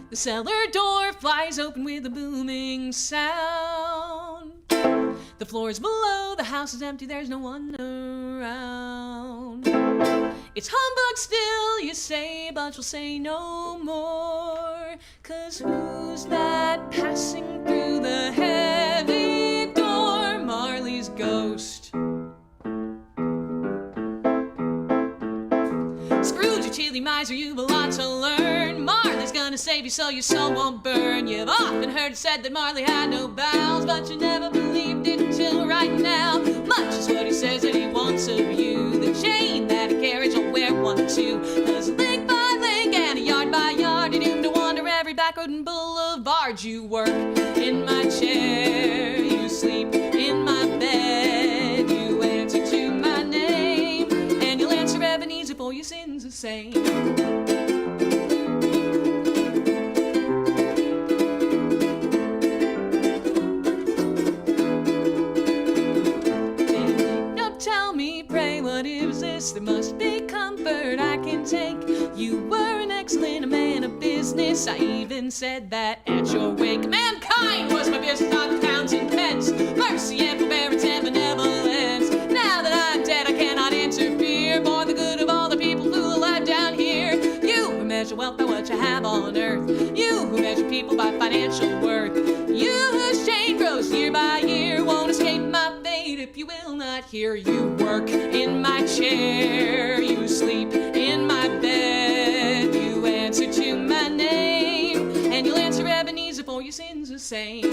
The cellar door flies open with a booming sound. The floor's below, the house is empty, there's no one around. It's humbug still, you say, but you'll say no more. 'Cause who's that passing through the heavy door? Marley's ghost. Scrooge, you chilly miser, you've a lot to learn. Marley's gonna save you so your soul won't burn. You've often heard it said that Marley had no bowels, but you never believed it until right now. Much is what he says that he wants of you. The chain that he carries, you'll wear one too. 'Cause link by link and yard by yard, you're doomed to wander every back road and boulevard. You work in my chair, you sleep in my bed, you answer to my name, and you'll answer Ebenezer for your sins the same. Tell me, pray, what is this? There must be comfort I can take. You were an excellent man of business. I even said that at your wake. Mankind was my business, not pounds and pence. Mercy and forbearance and benevolence. Now that I'm dead, I cannot interfere for the good of all the people who are alive down here. You who measure wealth by what you have on earth. You who measure people by financial worth. You whose chain grows year by year won't escape my fate if you will not hear. You work in my chair, you sleep in my bed, you answer to my name, and you'll answer Ebenezer for your sins the same.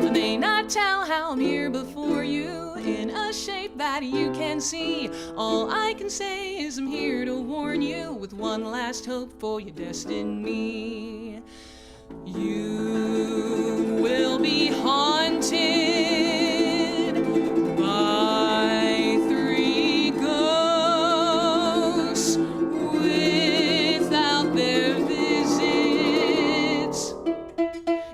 I may not tell how I'm here before you in a shape that you can see. All I can say is I'm here to warn you with one last hope for your destiny. You will be haunted by 3 ghosts without their visits.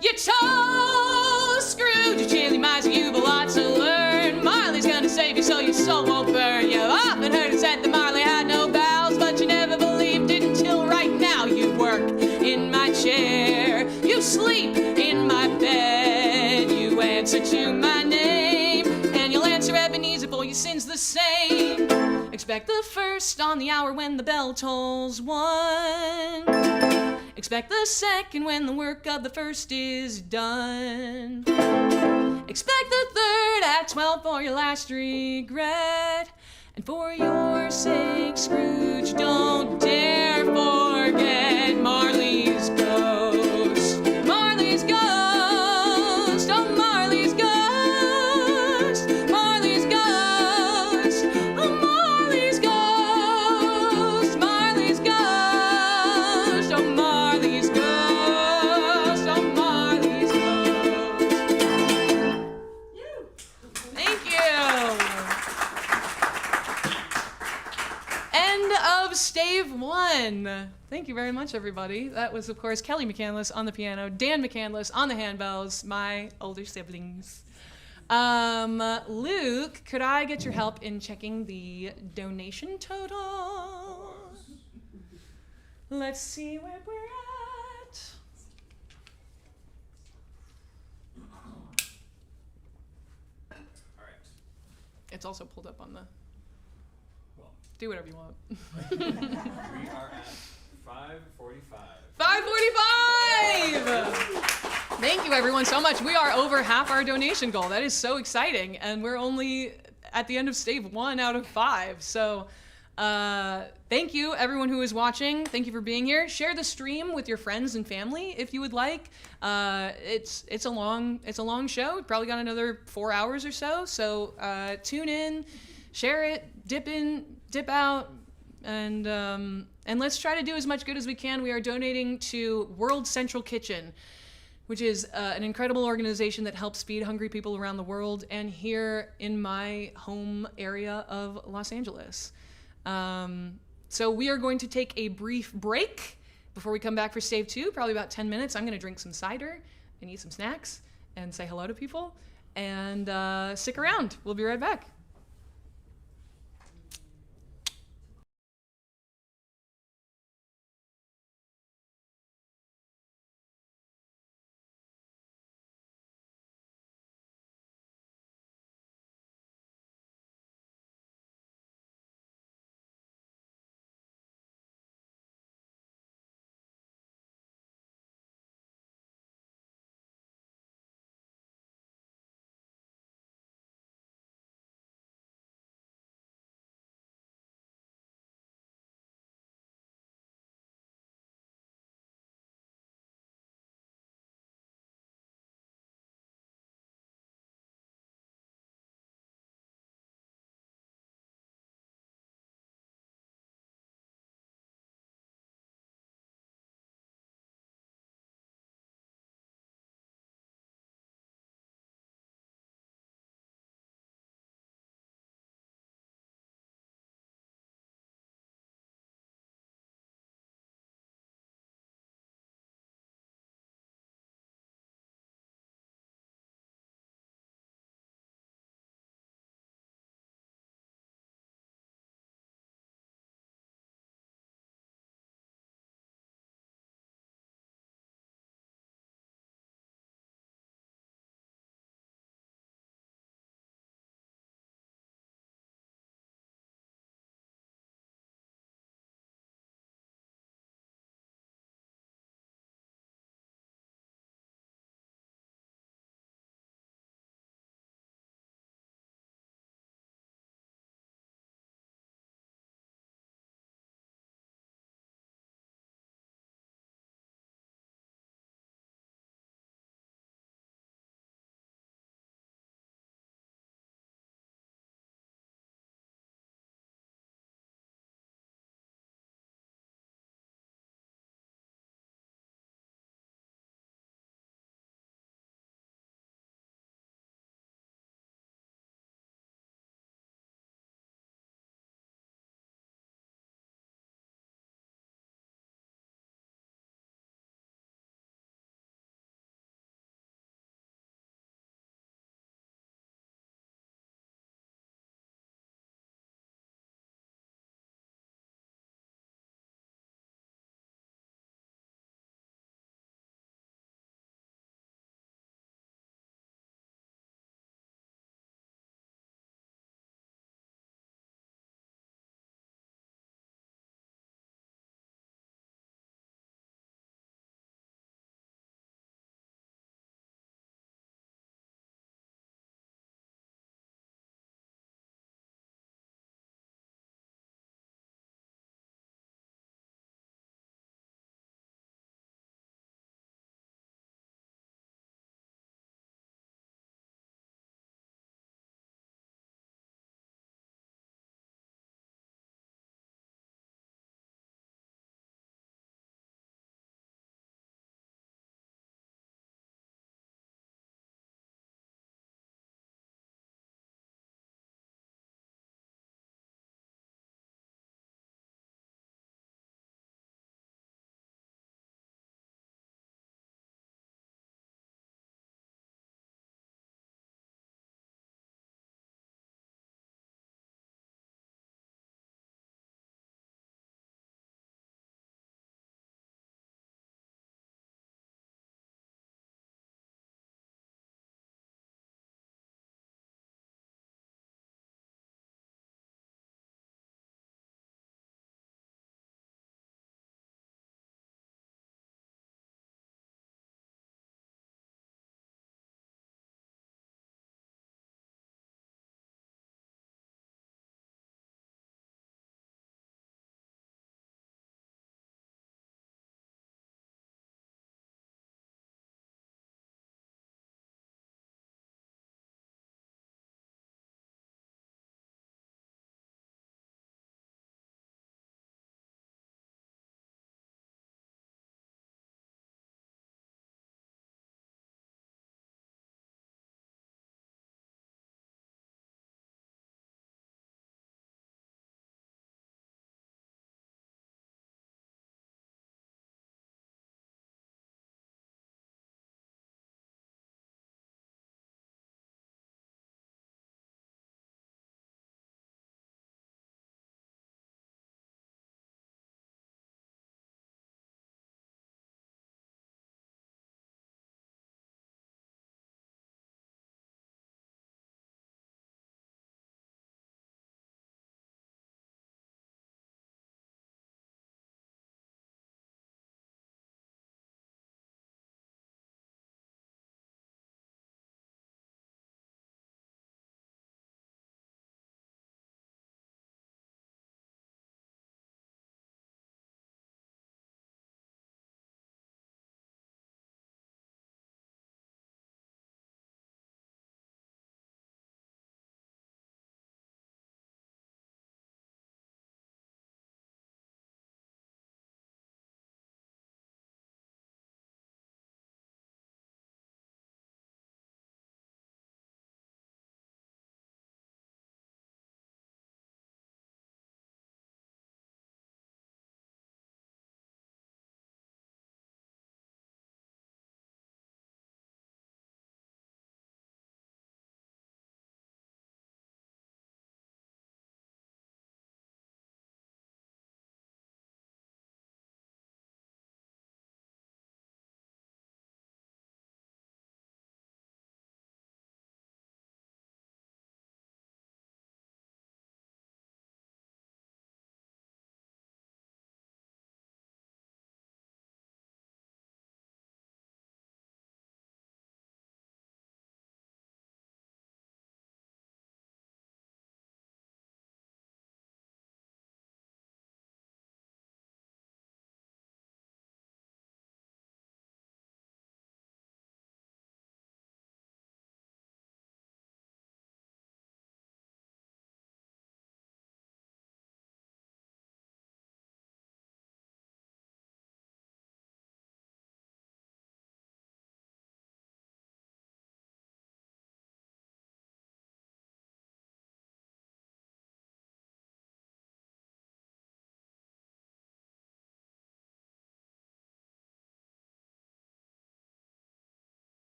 You told Scrooge, you chilly miser, you've a lot to learn. Marley's gonna save you so your soul won't burn. You've often heard it said that Marley had no bowels, but you never believed it until right now. You work in my chair, you sleep in my bed, you answer to my name, and you'll answer Ebenezer for your sins the same. Expect the first on the hour when the bell tolls 1. Expect the second when the work of the first is done. Expect the third at 12 for your last regret. And for your sake, Scrooge, don't dare forget Marley's ghost. Marley's ghost. Oh, Marley's ghost. Marley's ghost. Oh, Marley's ghost. Marley's ghost. Oh, Marley's ghost. Oh, Marley's ghost. Thank you. End of stave 1. Thank you very much, everybody. That was, of course, Kelly McCandless on the piano, Dan McCandless on the handbells, my older siblings. Luke, could I get your help in checking the donation total? Let's see where we're at. All right. It's also pulled up on the... Well, Do whatever you want. we are at 5:45. 5:45! Thank you everyone so much. We are over half our donation goal. That is so exciting. And we're only at the end of stave 1 out of 5. So thank you everyone who is watching. Thank you for being here. Share the stream with your friends and family if you would like. It's a long show. Probably got another 4 hours or so. So tune in, share it, dip in, dip out, and let's try to do as much good as we can. We are donating to World Central Kitchen, which is an incredible organization that helps feed hungry people around the world and here in my home area of Los Angeles. So we are going to take a brief break before we come back for stave 2, probably about 10 minutes. I'm going to drink some cider and eat some snacks and say hello to people. And stick around. We'll be right back.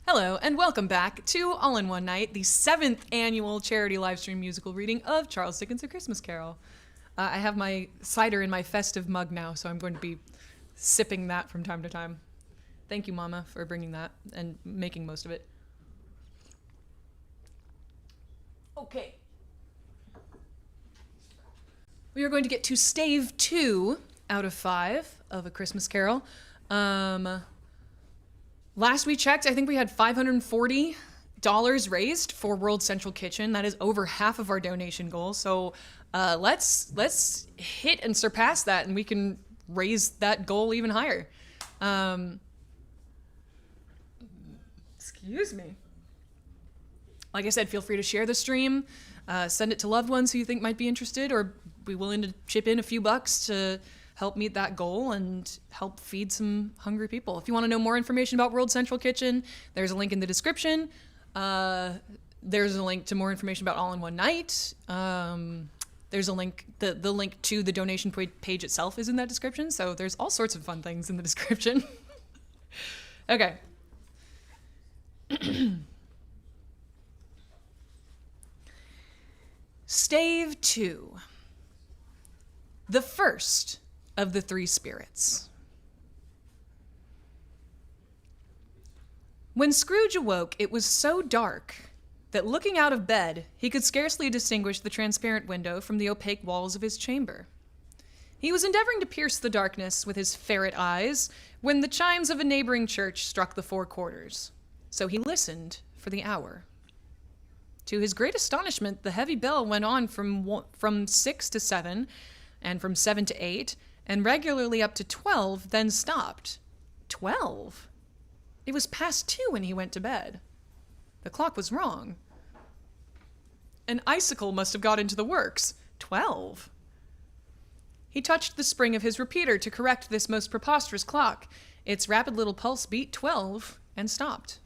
Hello, and welcome back to All in One Night, the 7th annual charity livestream musical reading of Charles Dickens' A Christmas Carol. I have my cider in my festive mug now, so I'm going to be sipping that from time to time. Thank you, Mama, for bringing that and making most of it. Okay. We are going to get to stave 2 out of 5 of A Christmas Carol. Last we checked, I think we had $540 raised for World Central Kitchen. That is over half of our donation goal. So let's hit and surpass that, and we can raise that goal even higher. Excuse me. Like I said, feel free to share the stream, send it to loved ones who you think might be interested, or be willing to chip in a few bucks to help meet that goal and help feed some hungry people. If you want to know more information about World Central Kitchen, there's a link in the description. There's a link to more information about All in One Night. There's a link, the link to the donation page itself is in that description, so there's all sorts of fun things in the description. Okay. Stave 2. The first of the three spirits. When Scrooge awoke, it was so dark that looking out of bed, he could scarcely distinguish the transparent window from the opaque walls of his chamber. He was endeavoring to pierce the darkness with his ferret eyes when the chimes of a neighboring church struck the 4 quarters. So he listened for the hour. To his great astonishment, the heavy bell went on from 6 to 7, and from 7 to 8, and regularly up to 12, then stopped. 12? It was past 2 when he went to bed. The clock was wrong. An icicle must have got into the works. 12. He touched the spring of his repeater to correct this most preposterous clock. Its rapid little pulse beat 12 and stopped.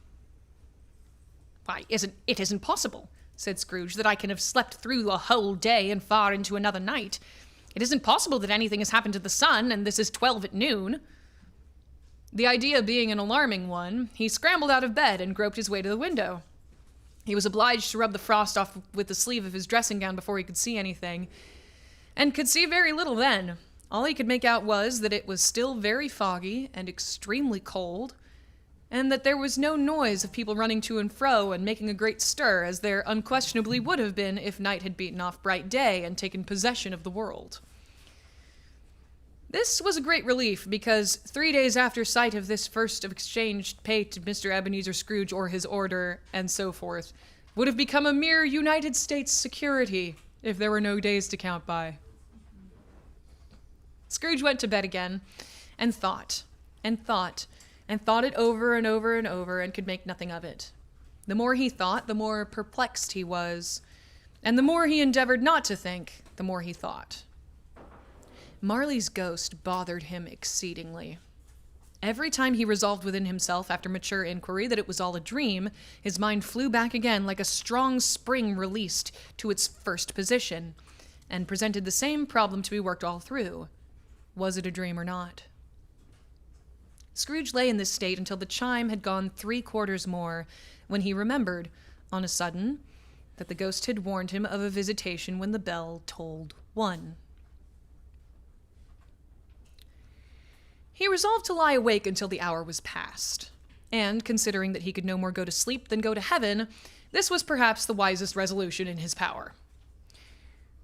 "Why, it isn't possible," said Scrooge, "that I can have slept through a whole day and far into another night. It isn't possible that anything has happened to the sun, and this is 12 at noon." The idea being an alarming one, he scrambled out of bed and groped his way to the window. He was obliged to rub the frost off with the sleeve of his dressing gown before he could see anything, and could see very little then. All he could make out was that it was still very foggy and extremely cold, and that there was no noise of people running to and fro and making a great stir, as there unquestionably would have been if night had beaten off bright day and taken possession of the world. This was a great relief, because 3 days after sight of this first of exchange paid to Mr. Ebenezer Scrooge or his order, and so forth, would have become a mere United States security if there were no days to count by. Scrooge went to bed again, and thought, and thought, and thought it over and over and over, and could make nothing of it. The more he thought, the more perplexed he was, and the more he endeavored not to think, the more he thought. Marley's ghost bothered him exceedingly. Every time he resolved within himself, after mature inquiry, that it was all a dream, his mind flew back again like a strong spring released to its first position, and presented the same problem to be worked all through. Was it a dream or not? Scrooge lay in this state until the chime had gone 3 quarters more, when he remembered, on a sudden, that the ghost had warned him of a visitation when the bell tolled 1. He resolved to lie awake until the hour was past, and, considering that he could no more go to sleep than go to heaven, this was perhaps the wisest resolution in his power.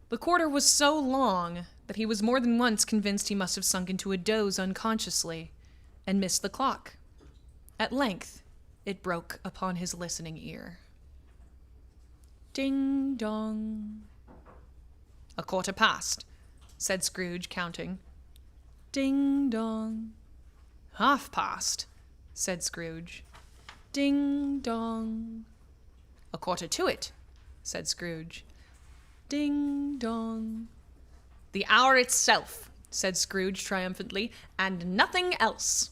The quarter was so long that he was more than once convinced he must have sunk into a doze unconsciously, and missed the clock. At length, it broke upon his listening ear. Ding dong. 1/4 past, said Scrooge, counting. Ding dong. 1/2 past, said Scrooge. Ding dong. 1/4 to it, said Scrooge. Ding dong. The hour itself, said Scrooge triumphantly, and nothing else.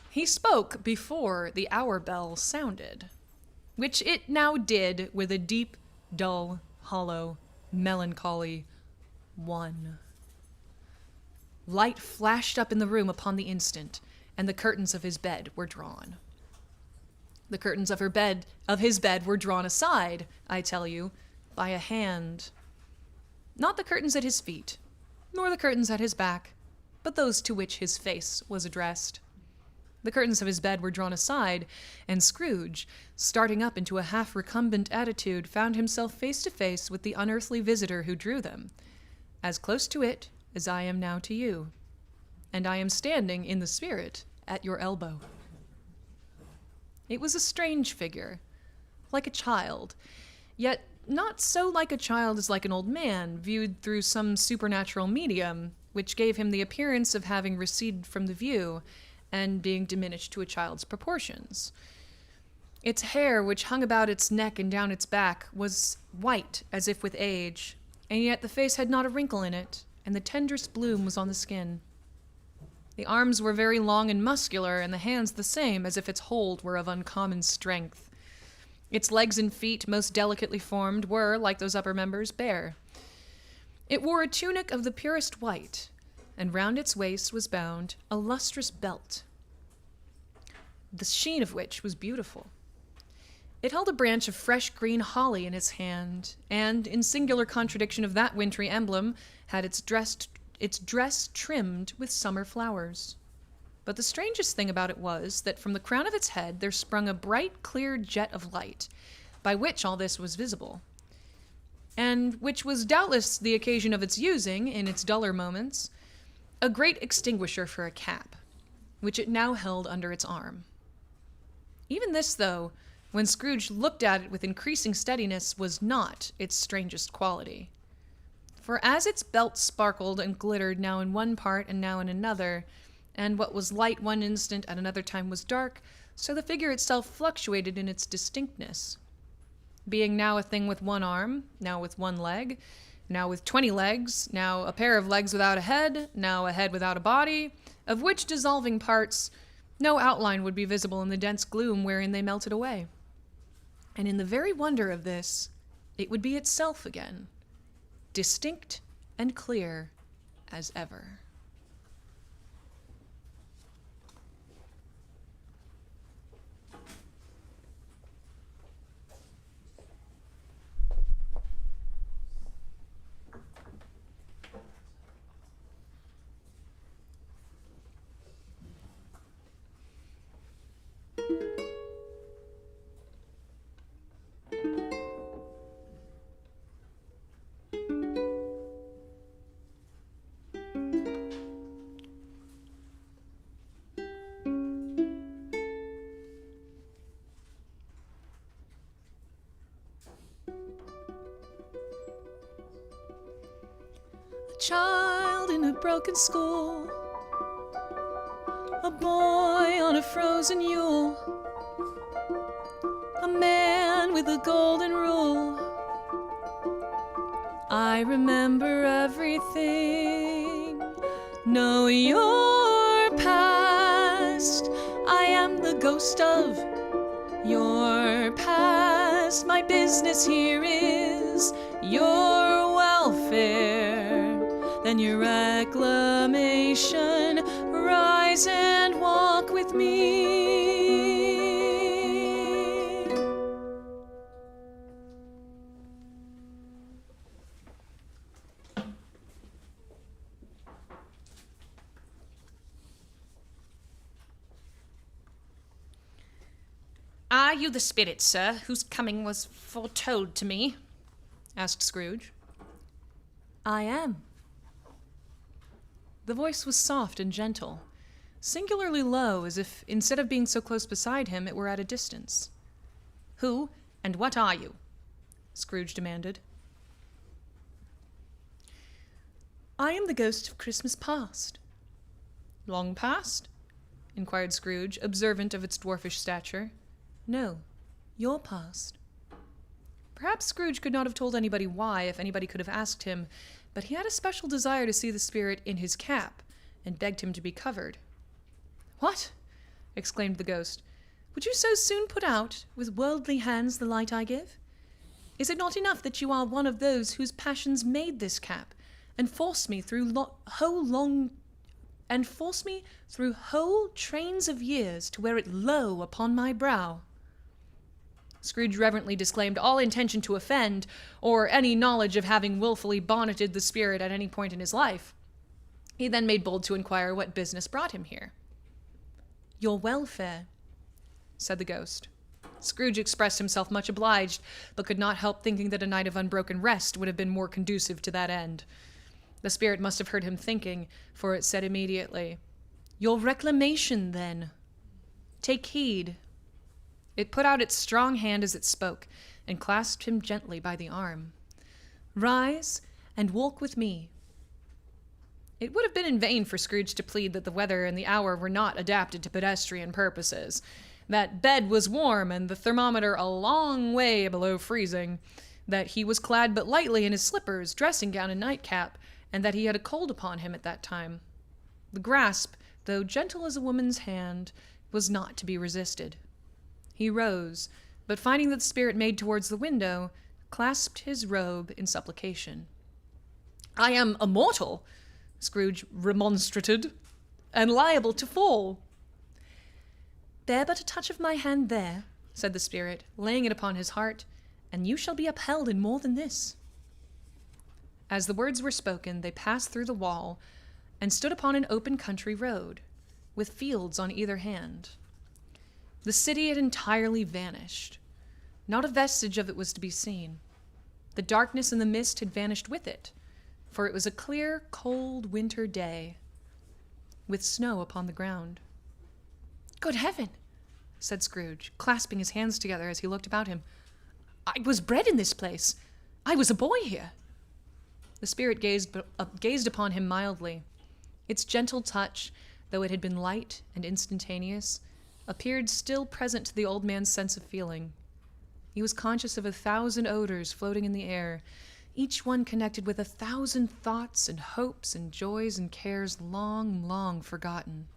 He spoke before the hour bell sounded, which it now did with a deep, dull, hollow, melancholy 1. Light flashed up in the room upon the instant, and the curtains of his bed were drawn. The curtains of his bed were drawn aside, I tell you, by a hand. Not the curtains at his feet, nor the curtains at his back, but those to which his face was addressed. The curtains of his bed were drawn aside, and Scrooge, starting up into a half-recumbent attitude, found himself face to face with the unearthly visitor who drew them, as close to it as I am now to you, and I am standing in the spirit at your elbow. It was a strange figure, like a child, yet not so like a child as like an old man, viewed through some supernatural medium, which gave him the appearance of having receded from the view and being diminished to a child's proportions. Its hair, which hung about its neck and down its back, was white as if with age, and yet the face had not a wrinkle in it, and the tenderest bloom was on the skin. The arms were very long and muscular, and the hands the same, as if its hold were of uncommon strength. Its legs and feet, most delicately formed, were, like those upper members, bare. It wore a tunic of the purest white, and round its waist was bound a lustrous belt, the sheen of which was beautiful. It held a branch of fresh green holly in its hand, and, in singular contradiction of that wintry emblem, had its dress trimmed with summer flowers. But the strangest thing about it was that from the crown of its head there sprung a bright, clear jet of light, by which all this was visible, and which was doubtless the occasion of its using, in its duller moments, a great extinguisher for a cap, which it now held under its arm. Even this, though, when Scrooge looked at it with increasing steadiness, was not its strangest quality. For as its belt sparkled and glittered now in one part and now in another, and what was light one instant at another time was dark, so the figure itself fluctuated in its distinctness, being now a thing with one arm, now with one leg, now with 20 legs, now a pair of legs without a head, now a head without a body, of which dissolving parts no outline would be visible in the dense gloom wherein they melted away. And in the very wonder of this, it would be itself again, distinct and clear as ever. Child in a broken school, a boy on a frozen Yule, a man with a golden rule. I remember everything, know your past. I am the ghost of your past. My business here is your welfare. Then your acclamation, rise and walk with me. Are you the spirit, sir, whose coming was foretold to me? Asked Scrooge. I am. The voice was soft and gentle, singularly low, as if, instead of being so close beside him, it were at a distance. Who and what are you? Scrooge demanded. I am the ghost of Christmas past. Long past? Inquired Scrooge, observant of its dwarfish stature. No, your past. Perhaps Scrooge could not have told anybody why, if anybody could have asked him, but he had a special desire to see the spirit in his cap, and begged him to be covered. What? Exclaimed the ghost. Would you so soon put out, with worldly hands, the light I give? Is it not enough that you are one of those whose passions made this cap, and forced me through and force me through whole trains of years to wear it low upon my brow." Scrooge reverently disclaimed all intention to offend, or any knowledge of having wilfully bonneted the spirit at any point in his life. He then made bold to inquire what business brought him here. "Your welfare," said the ghost. Scrooge expressed himself much obliged, but could not help thinking that a night of unbroken rest would have been more conducive to that end. The spirit must have heard him thinking, for it said immediately, "Your reclamation, then. Take heed." It put out its strong hand as it spoke, and clasped him gently by the arm. "Rise, and walk with me." It would have been in vain for Scrooge to plead that the weather and the hour were not adapted to pedestrian purposes, that bed was warm and the thermometer a long way below freezing, that he was clad but lightly in his slippers, dressing gown, and nightcap, and that he had a cold upon him at that time. The grasp, though gentle as a woman's hand, was not to be resisted. He rose, but finding that the spirit made towards the window, clasped his robe in supplication. "I am a mortal," Scrooge remonstrated, "and liable to fall." "Bear but a touch of my hand there," said the spirit, laying it upon his heart, "and you shall be upheld in more than this." As the words were spoken, they passed through the wall and stood upon an open country road, with fields on either hand. The city had entirely vanished. Not a vestige of it was to be seen. The darkness and the mist had vanished with it, for it was a clear, cold winter day, with snow upon the ground. "Good heaven!" said Scrooge, clasping his hands together as he looked about him. "I was bred in this place. I was a boy here." The spirit gazed upon him mildly. Its gentle touch, though it had been light and instantaneous, appeared still present to the old man's sense of feeling. He was conscious of 1,000 odors floating in the air, each one connected with 1,000 thoughts and hopes and joys and cares long, long forgotten.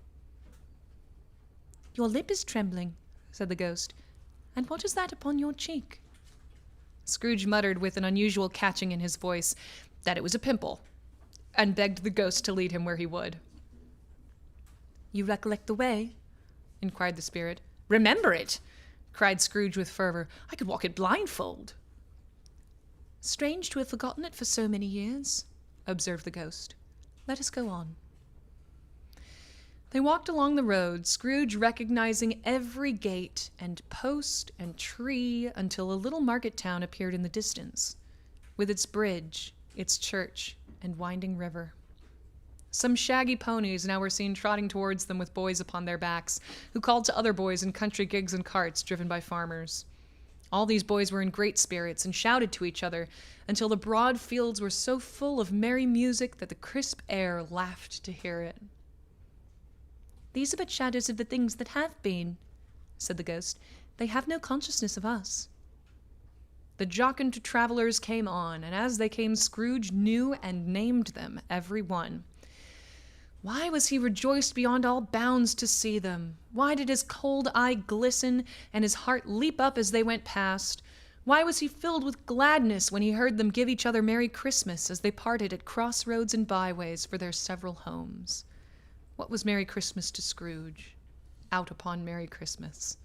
"Your lip is trembling," said the ghost. "And what is that upon your cheek?" Scrooge muttered with an unusual catching in his voice that it was a pimple, and begged the ghost to lead him where he would. "You recollect the way?" inquired the spirit. "Remember it!" cried Scrooge with fervor. "I could walk it blindfold." "Strange to have forgotten it for so many years," observed the ghost. "Let us go on." They walked along the road, Scrooge recognizing every gate and post and tree, until a little market town appeared in the distance, with its bridge, its church, and winding river. Some shaggy ponies now were seen trotting towards them with boys upon their backs, who called to other boys in country gigs and carts driven by farmers. All these boys were in great spirits and shouted to each other until the broad fields were so full of merry music that the crisp air laughed to hear it. "These are but shadows of the things that have been," said the ghost. "They have no consciousness of us." The jocund travelers came on, and as they came, Scrooge knew and named them, every one. Why was he rejoiced beyond all bounds to see them? Why did his cold eye glisten and his heart leap up as they went past? Why was he filled with gladness when he heard them give each other Merry Christmas as they parted at crossroads and byways for their several homes? What was Merry Christmas to Scrooge? Out upon Merry Christmas.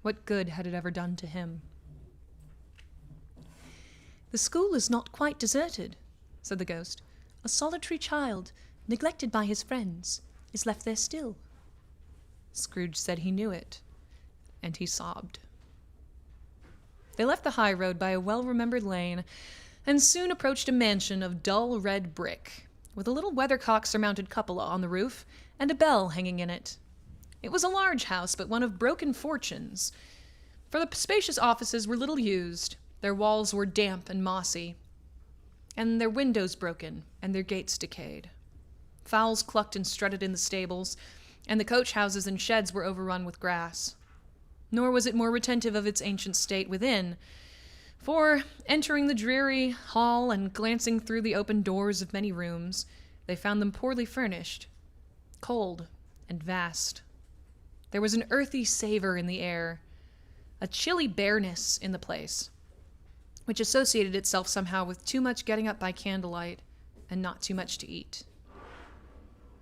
What good had it ever done to him? "The school is not quite deserted," said the ghost. "A solitary child, neglected by his friends, is left there still." Scrooge said he knew it, and he sobbed. They left the high road by a well-remembered lane, and soon approached a mansion of dull red brick, with a little weathercock-surmounted cupola on the roof, and a bell hanging in it. It was a large house, but one of broken fortunes, for the spacious offices were little used, their walls were damp and mossy, and their windows broken, and their gates decayed. Fowls clucked and strutted in the stables, and the coach-houses and sheds were overrun with grass. Nor was it more retentive of its ancient state within, for, entering the dreary hall and glancing through the open doors of many rooms, they found them poorly furnished, cold, and vast. There was an earthy savor in the air, a chilly bareness in the place, which associated itself somehow with too much getting up by candlelight and not too much to eat.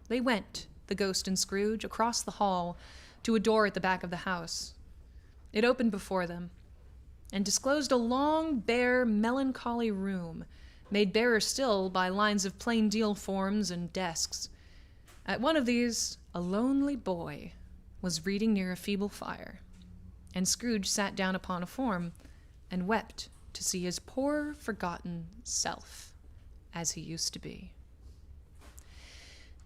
They went, the ghost and Scrooge, across the hall to a door at the back of the house. It opened before them and disclosed a long, bare, melancholy room, made barer still by lines of plain deal forms and desks. At one of these, a lonely boy was reading near a feeble fire, and Scrooge sat down upon a form and wept to see his poor, forgotten self as he used to be.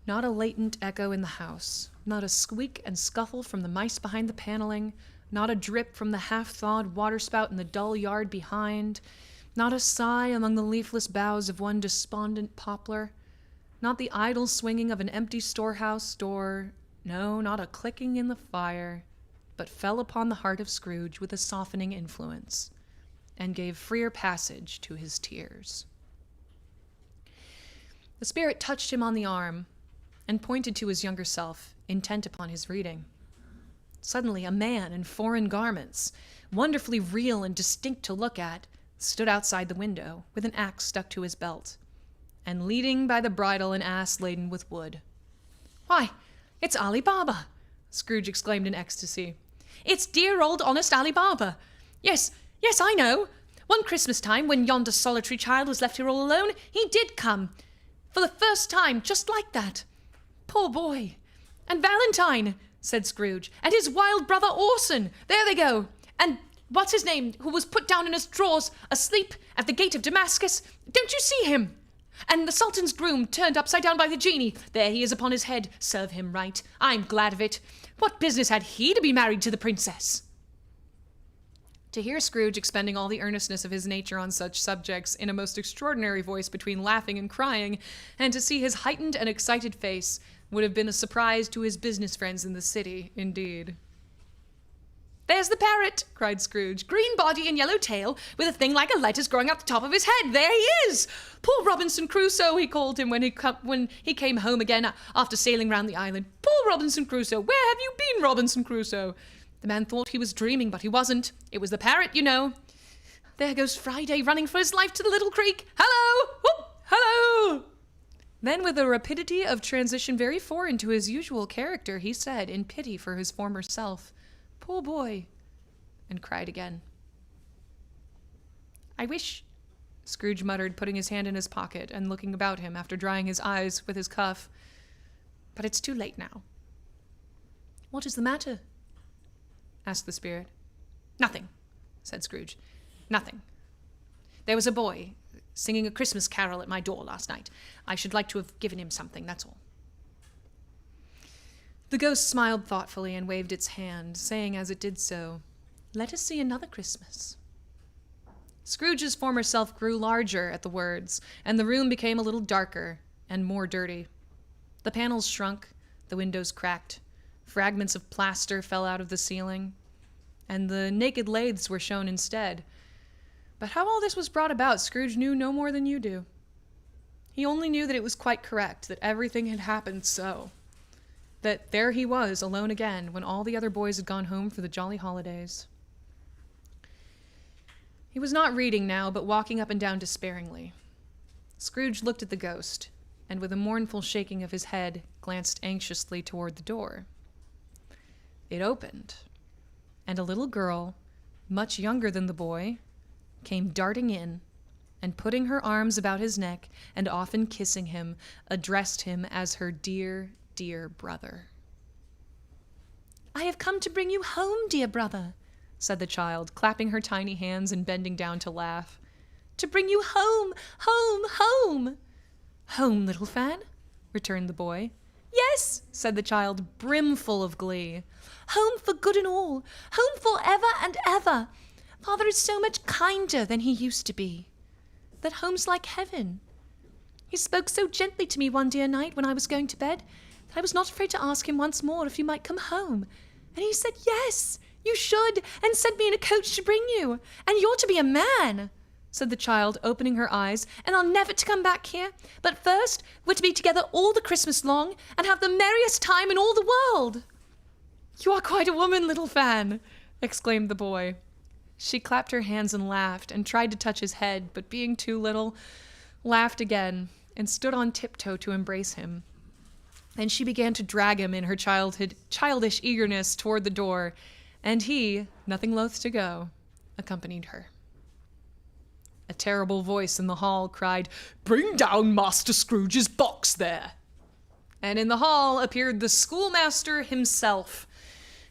Not a latent echo in the house, not a squeak and scuffle from the mice behind the paneling, not a drip from the half-thawed waterspout in the dull yard behind, not a sigh among the leafless boughs of one despondent poplar, not the idle swinging of an empty storehouse door, no, not a clicking in the fire, but fell upon the heart of Scrooge with a softening influence, and gave freer passage to his tears. The spirit touched him on the arm, and pointed to his younger self, intent upon his reading. Suddenly, a man in foreign garments, wonderfully real and distinct to look at, stood outside the window, with an axe stuck to his belt, and leading by the bridle an ass laden with wood. "Why, it's Ali Baba!" Scrooge exclaimed in ecstasy. "It's dear old honest Ali Baba! Yes, I know! One Christmas time, when yonder solitary child was left here all alone, he did come. For the first time, just like that. Poor boy! And Valentine!" said Scrooge. "And his wild brother Orson! There they go! And what's his name, who was put down in his drawers, asleep at the gate of Damascus? Don't you see him? And the Sultan's groom turned upside down by the genie. There he is upon his head. Serve him right. I'm glad of it. What business had he to be married to the princess?" To hear Scrooge expending all the earnestness of his nature on such subjects in a most extraordinary voice between laughing and crying, and to see his heightened and excited face, would have been a surprise to his business friends in the city, indeed. "There's the parrot!" cried Scrooge. "Green body and yellow tail, with a thing like a lettuce growing up the top of his head. There he is! Poor Robinson Crusoe, he called him when he came home again after sailing round the island. Poor Robinson Crusoe! Where have you been, Robinson Crusoe?" The man thought he was dreaming, but he wasn't. It was the parrot, you know. There goes Friday, running for his life to the little creek. "Hello! Whoop! Hello!" Then, with a rapidity of transition very foreign to his usual character, he said, in pity for his former self, "Poor boy," and cried again. "I wish," Scrooge muttered, putting his hand in his pocket and looking about him after drying his eyes with his cuff. "But it's too late now." "What is the matter?" asked the spirit. "Nothing," said Scrooge. "Nothing. There was a boy singing a Christmas carol at my door last night. I should like to have given him something, that's all." The ghost smiled thoughtfully and waved its hand, saying as it did so, "Let us see another Christmas." Scrooge's former self grew larger at the words, and the room became a little darker and more dirty. The panels shrunk, the windows cracked, fragments of plaster fell out of the ceiling, and the naked lathes were shown instead. But how all this was brought about, Scrooge knew no more than you do. He only knew that it was quite correct, that everything had happened so. That there he was, alone again, when all the other boys had gone home for the jolly holidays. He was not reading now, but walking up and down despairingly. Scrooge looked at the ghost, and with a mournful shaking of his head, glanced anxiously toward the door. It opened, and a little girl, much younger than the boy, came darting in, and putting her arms about his neck and often kissing him, addressed him as her dear, dear brother. "I have come to bring you home, dear brother," said the child, clapping her tiny hands and bending down to laugh. "To bring you home, home, home." "Home, little Fan?" returned the boy. "Yes," said the child, brimful of glee. "Home for good and all, home for ever and ever. Father is so much kinder than he used to be. That home's like heaven. He spoke so gently to me one dear night when I was going to bed that I was not afraid to ask him once more if you might come home. And he said, yes, you should, and sent me in a coach to bring you. And you're to be a man," said the child, opening her eyes, "and are never to come back here. But first, we're to be together all the Christmas long and have the merriest time in all the world." "You are quite a woman, little Fan," exclaimed the boy. She clapped her hands and laughed, and tried to touch his head, but being too little, laughed again, and stood on tiptoe to embrace him. and she began to drag him in her childish eagerness toward the door, and he, nothing loath to go, accompanied her. A terrible voice in the hall cried, "Bring down Master Scrooge's box there!" And in the hall appeared the schoolmaster himself,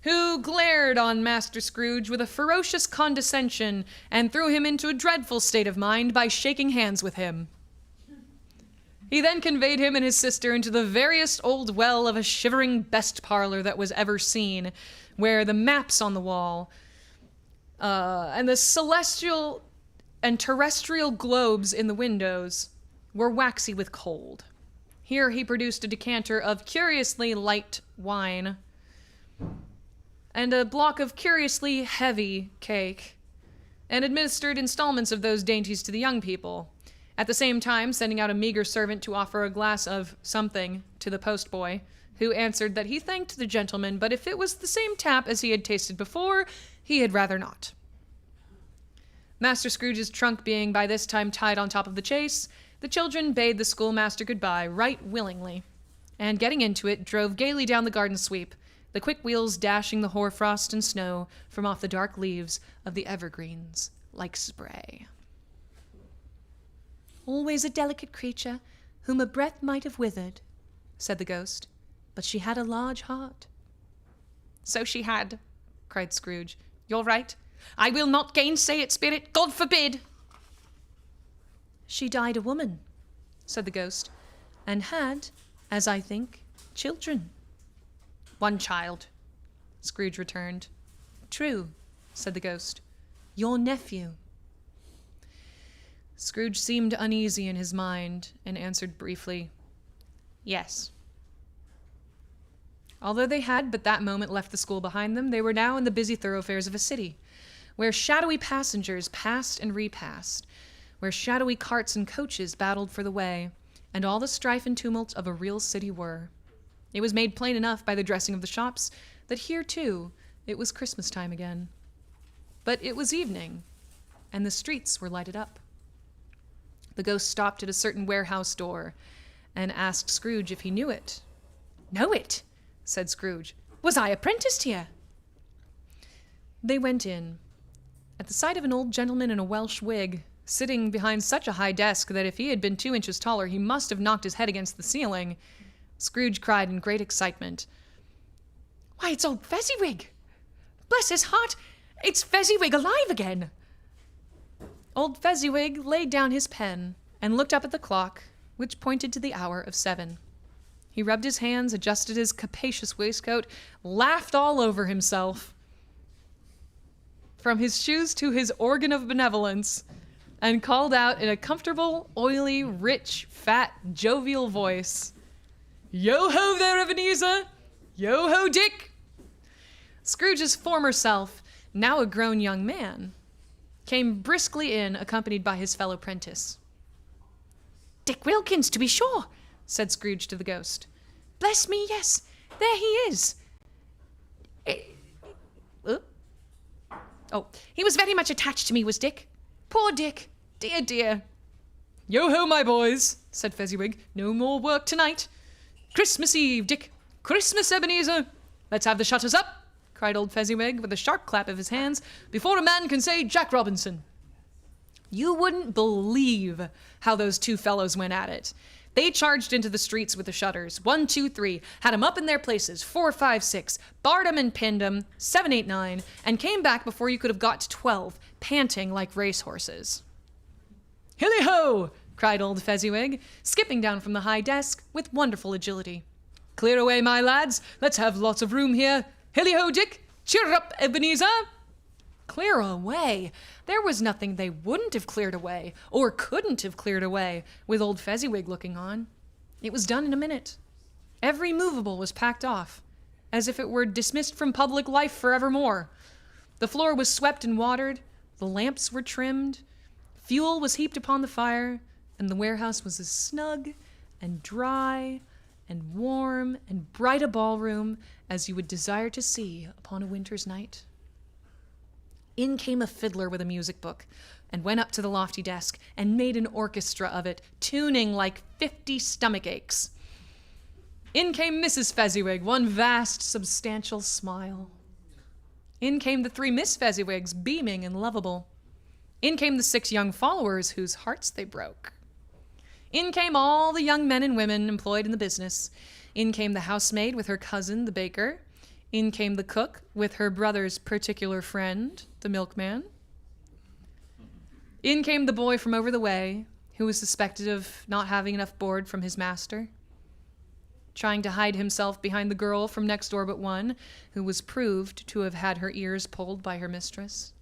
who glared on Master Scrooge with a ferocious condescension and threw him into a dreadful state of mind by shaking hands with him. He then conveyed him and his sister into the veriest old well of a shivering best parlor that was ever seen, where the maps on the wall and the celestial and terrestrial globes in the windows were waxy with cold. Here he produced a decanter of curiously light wine and a block of curiously heavy cake, and administered installments of those dainties to the young people, at the same time sending out a meager servant to offer a glass of something to the postboy, who answered that he thanked the gentleman, but if it was the same tap as he had tasted before, he had rather not. Master Scrooge's trunk being by this time tied on top of the chaise, the children bade the schoolmaster goodbye right willingly, and getting into it, drove gaily down the garden sweep, the quick wheels dashing the hoarfrost and snow from off the dark leaves of the evergreens like spray. "Always a delicate creature, whom a breath might have withered," said the ghost, "but she had a large heart." "So she had," cried Scrooge. "You're right. I will not gainsay it, spirit. God forbid!" "She died a woman," said the ghost, "and had, as I think, children." "One child," Scrooge returned. "True," said the ghost. "Your nephew." Scrooge seemed uneasy in his mind and answered briefly, "Yes." Although they had but that moment left the school behind them, they were now in the busy thoroughfares of a city, where shadowy passengers passed and repassed, where shadowy carts and coaches battled for the way, and all the strife and tumult of a real city were. It was made plain enough by the dressing of the shops that here, too, it was Christmas time again. But it was evening, and the streets were lighted up. The ghost stopped at a certain warehouse door and asked Scrooge if he knew it. "Know it?" said Scrooge. "Was I apprenticed here?" They went in. At the sight of an old gentleman in a Welsh wig, sitting behind such a high desk that if he had been 2 inches taller he must have knocked his head against the ceiling, Scrooge cried in great excitement, "Why, it's old Fezziwig! Bless his heart, it's Fezziwig alive again!" Old Fezziwig laid down his pen and looked up at the clock, which pointed to the hour of 7. He rubbed his hands, adjusted his capacious waistcoat, laughed all over himself, from his shoes to his organ of benevolence, and called out in a comfortable, oily, rich, fat, jovial voice, "Yo-ho there, Ebenezer! Yo-ho, Dick!" Scrooge's former self, now a grown young man, came briskly in, accompanied by his fellow prentice. "Dick Wilkins, to be sure," said Scrooge to the ghost. "Bless me, yes, there he is. He was very much attached to me, was Dick. Poor Dick, dear, dear." "Yo-ho, my boys," said Fezziwig. "No more work tonight. Christmas Eve, Dick. Christmas, Ebenezer. Let's have the shutters up," cried old Fezziwig with a sharp clap of his hands, "before a man can say Jack Robinson." You wouldn't believe how those two fellows went at it. They charged into the streets with the shutters. 1, 2, 3, had 'em up in their places. 4, 5, 6, barred 'em and pinned 'em. 7, 8, 9, and came back before you could have got to 12, panting like racehorses. "Hilly-ho!" cried old Fezziwig, skipping down from the high desk with wonderful agility. "Clear away, my lads. Let's have lots of room here. Hilly-ho, Dick! Cheer up, Ebenezer!" Clear away? There was nothing they wouldn't have cleared away, or couldn't have cleared away, with old Fezziwig looking on. It was done in a minute. Every movable was packed off, as if it were dismissed from public life forevermore. The floor was swept and watered, the lamps were trimmed, fuel was heaped upon the fire, and the warehouse was as snug and dry and warm and bright a ballroom as you would desire to see upon a winter's night. In came a fiddler with a music book, and went up to the lofty desk, and made an orchestra of it, tuning like 50 stomach aches. In came Mrs. Fezziwig, one vast, substantial smile. In came the 3 Miss Fezziwigs, beaming and lovable. In came the 6 young followers whose hearts they broke. In came all the young men and women employed in the business. In came the housemaid with her cousin, the baker. In came the cook with her brother's particular friend, the milkman. In came the boy from over the way, who was suspected of not having enough board from his master, trying to hide himself behind the girl from next door but one, who was proved to have had her ears pulled by her mistress.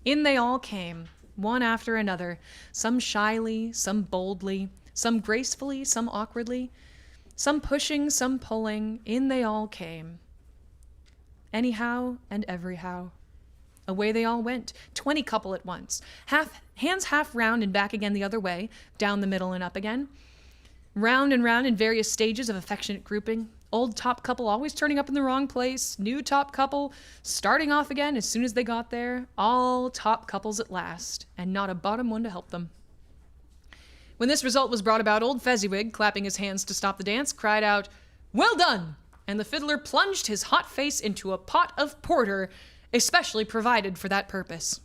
In they all came, one after another, some shyly, some boldly, some gracefully, some awkwardly, some pushing, some pulling. In they all came. Anyhow and everyhow. Away they all went, 20 couple at once, hands half round and back again the other way, down the middle and up again, round and round in various stages of affectionate grouping. Old top couple always turning up in the wrong place, new top couple starting off again as soon as they got there, all top couples at last, and not a bottom one to help them. When this result was brought about, old Fezziwig, clapping his hands to stop the dance, cried out, "Well done!" And the fiddler plunged his hot face into a pot of porter, especially provided for that purpose.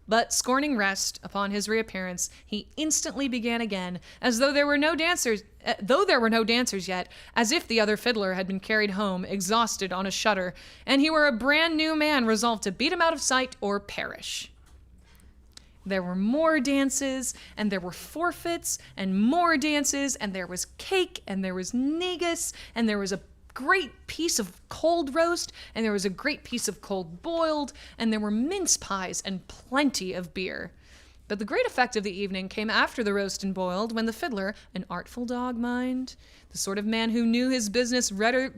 But scorning rest, upon his reappearance, he instantly began again, as though there were no dancers yet, as if the other fiddler had been carried home, exhausted on a shutter, and he were a brand new man resolved to beat him out of sight or perish. There were more dances, and there were forfeits, and more dances, and there was cake, and there was negus, and there was a great piece of cold roast, and there was a great piece of cold boiled, and there were mince pies and plenty of beer. But the great effect of the evening came after the roast and boiled, when the fiddler, an artful dog, mind, the sort of man who knew his business better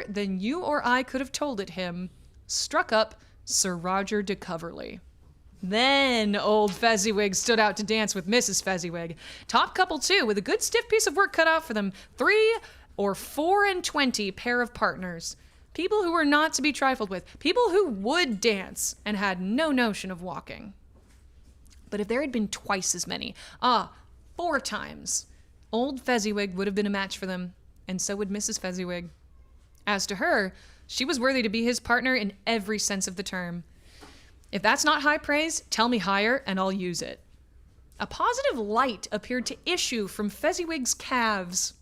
than you or I could have told it him, struck up Sir Roger de Coverley. Then old Fezziwig stood out to dance with Mrs. Fezziwig. Top couple, too, with a good stiff piece of work cut out for them. 3 or 24 pair of partners. People who were not to be trifled with. People who would dance and had no notion of walking. But if there had been twice as many, 4 times, old Fezziwig would have been a match for them, and so would Mrs. Fezziwig. As to her, she was worthy to be his partner in every sense of the term. If that's not high praise, tell me higher, and I'll use it. A positive light appeared to issue from Fezziwig's calves.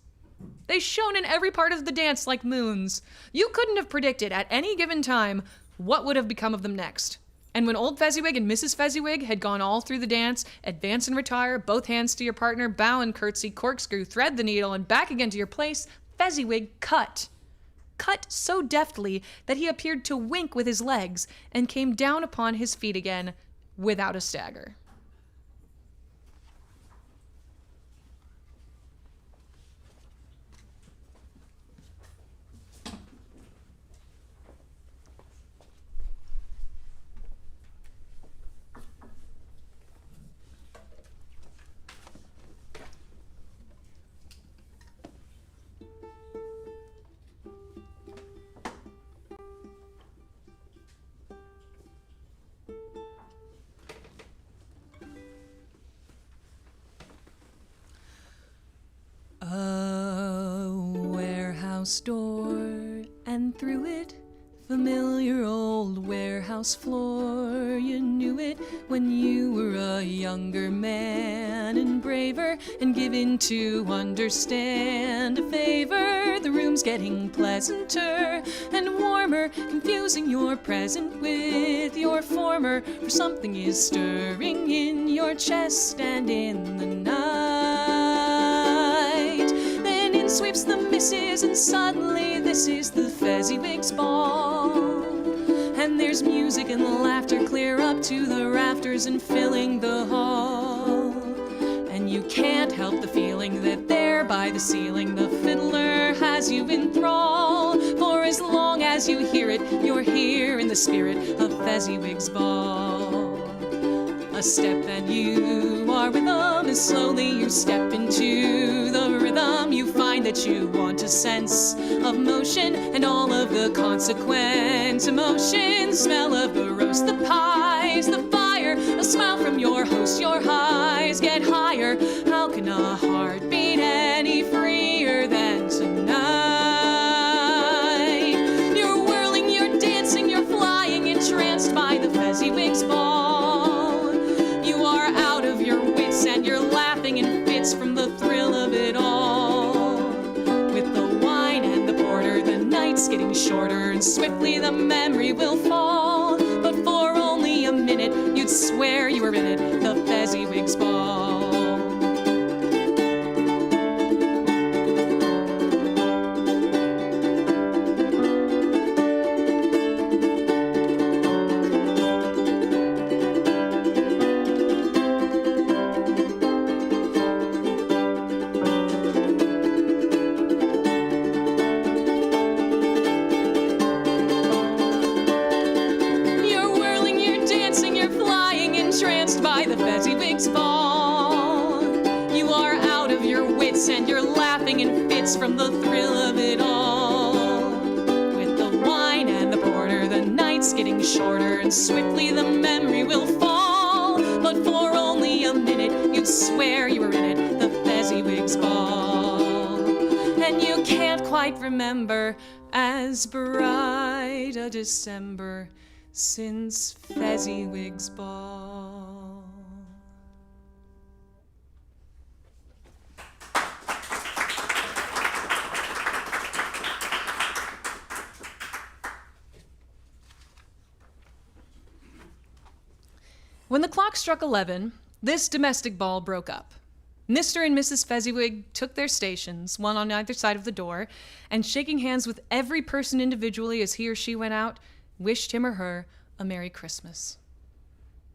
They shone in every part of the dance like moons. You couldn't have predicted at any given time what would have become of them next. And when old Fezziwig and Mrs. Fezziwig had gone all through the dance, advance and retire, both hands to your partner, bow and curtsy, corkscrew, thread the needle, and back again to your place, Fezziwig cut so deftly that he appeared to wink with his legs and came down upon his feet again without a stagger. A warehouse door, and through it, familiar old warehouse floor. You knew it when you were a younger man, and braver, and given to understand a favor. The room's getting pleasanter and warmer, confusing your present with your former, for something is stirring in your chest and in the night. Then in sweeps the missus, and suddenly this is the Fezziwigs Ball. And there's music and laughter clear up to the rafters and filling the hall. And you can't help the feeling that there by the ceiling the fiddler has you in thrall. For as long as you hear it, you're here in the spirit of Fezziwigs Ball. A step and you are with them, as slowly you step into the rhythm. You find that you want a sense of motion and all of the consequent emotions. Smell of the roast, the pies, the fire, a smile from your host, your highs get higher. How can a heart beat any freer swiftly the memory will fall. But for only a minute, you'd swear you were in it, the Fezziwigs Ball. Fezziwigs Ball. You are out of your wits and you're laughing in fits from the thrill of it all. With the wine and the porter, the night's getting shorter and swiftly the memory will fall. But for only a minute, you'd swear you were in it, the Fezziwigs Ball. And you can't quite remember as bright a December since Fezziwigs Ball. When the clock struck 11, this domestic ball broke up. Mr. and Mrs. Fezziwig took their stations, one on either side of the door, and shaking hands with every person individually as he or she went out, wished him or her a Merry Christmas.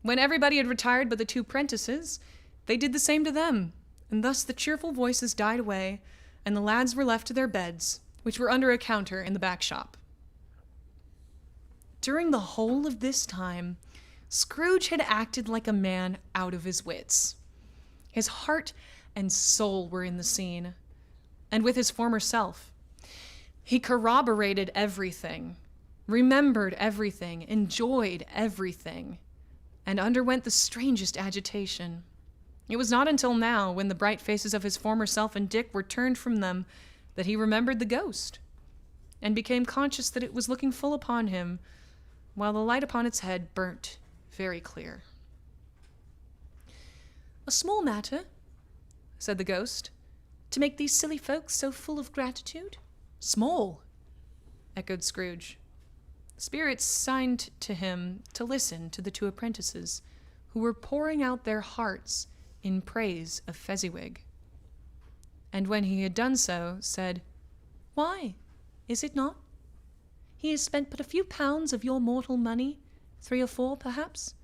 When everybody had retired but the two prentices, they did the same to them, and thus the cheerful voices died away, and the lads were left to their beds, which were under a counter in the back shop. During the whole of this time, Scrooge had acted like a man out of his wits. His heart and soul were in the scene, and with his former self. He corroborated everything, remembered everything, enjoyed everything, and underwent the strangest agitation. It was not until now, when the bright faces of his former self and Dick were turned from them, that he remembered the ghost, and became conscious that it was looking full upon him, while the light upon its head burnt very clear. "A small matter," said the ghost, "to make these silly folks so full of gratitude." "Small," echoed Scrooge. Spirits signed to him to listen to the two apprentices, who were pouring out their hearts in praise of Fezziwig. And when he had done so, said, "Why, is it not? He has spent but a few pounds of your mortal money, 3 or 4, perhaps.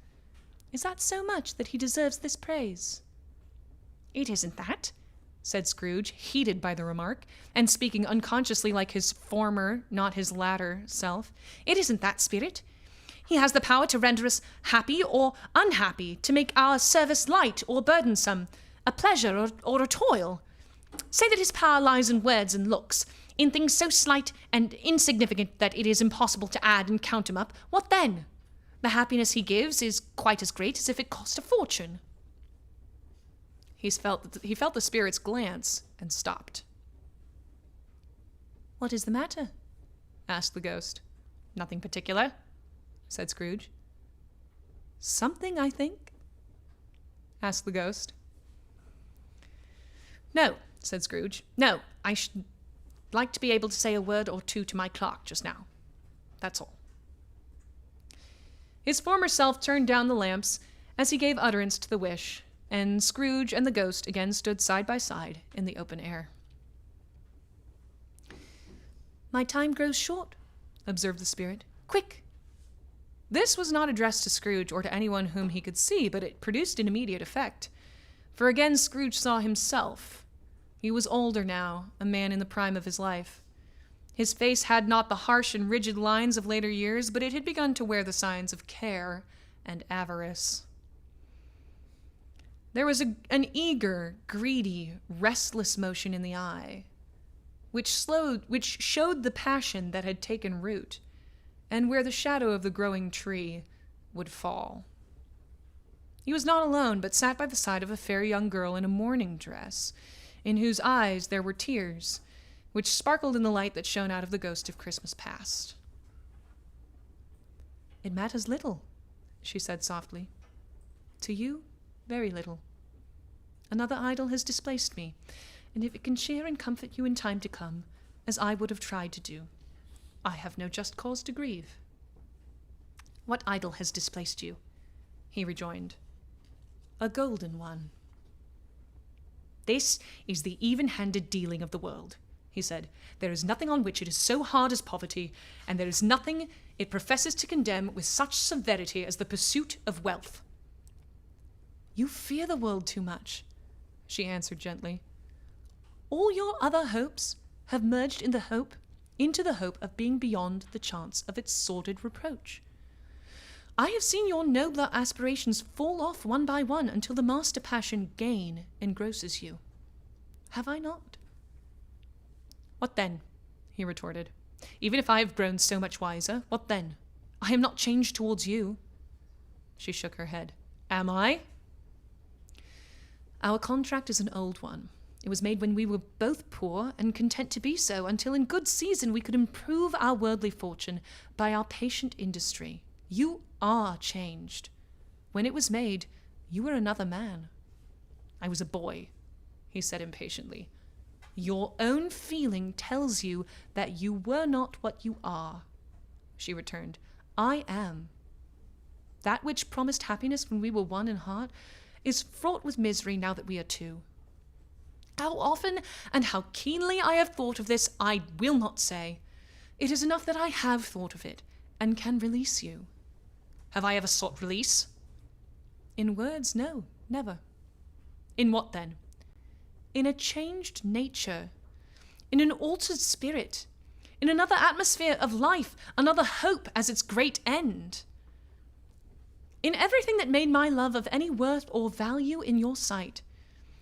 Is that so much that he deserves this praise?" "It isn't that," said Scrooge, heated by the remark, and speaking unconsciously like his former, not his latter, self. "It isn't that, Spirit. He has the power to render us happy or unhappy, to make our service light or burdensome, a pleasure or a toil. Say that his power lies in words and looks, in things so slight and insignificant that it is impossible to add and count him up. What then? The happiness he gives is quite as great as if it cost a fortune." He felt the spirit's glance and stopped. "What is the matter?" asked the ghost. "Nothing particular," said Scrooge. "Something, I think?" asked the ghost. "No," said Scrooge. "No, I should like to be able to say a word or two to my clerk just now. That's all." His former self turned down the lamps as he gave utterance to the wish, and Scrooge and the ghost again stood side by side in the open air. "My time grows short," observed the spirit. "Quick!" This was not addressed to Scrooge or to anyone whom he could see, but it produced an immediate effect. For again Scrooge saw himself. He was older now, a man in the prime of his life. His face had not the harsh and rigid lines of later years, but it had begun to wear the signs of care and avarice. There was an eager, greedy, restless motion in the eye, which showed the passion that had taken root, and where the shadow of the growing tree would fall. He was not alone, but sat by the side of a fair young girl in a mourning dress, in whose eyes there were tears, which sparkled in the light that shone out of the ghost of Christmas past. "It matters little," she said softly. "To you, very little. Another idol has displaced me, and if it can cheer and comfort you in time to come, as I would have tried to do, I have no just cause to grieve. What idol has displaced you? He rejoined. A golden one. This is the even-handed dealing of the world, he said. There is nothing on which it is so hard as poverty, and there is nothing it professes to condemn with such severity as the pursuit of wealth. You fear the world too much, she answered gently. All your other hopes have merged into the hope of being beyond the chance of its sordid reproach. I have seen your nobler aspirations fall off one by one until the master passion, gain, engrosses you. Have I not? What then? He retorted. Even if I have grown so much wiser, what then? I am not changed towards you. She shook her head. Am I? Our contract is an old one. It was made when we were both poor and content to be so, until in good season we could improve our worldly fortune by our patient industry. You are changed. When it was made, you were another man. I was a boy, he said impatiently. Your own feeling tells you that you were not what you are, she returned. I am. That which promised happiness when we were one in heart is fraught with misery now that we are two. How often and how keenly I have thought of this, I will not say. It is enough that I have thought of it and can release you. Have I ever sought release? In words, no, never. In what then? In a changed nature, in an altered spirit, in another atmosphere of life, another hope as its great end. In everything that made my love of any worth or value in your sight.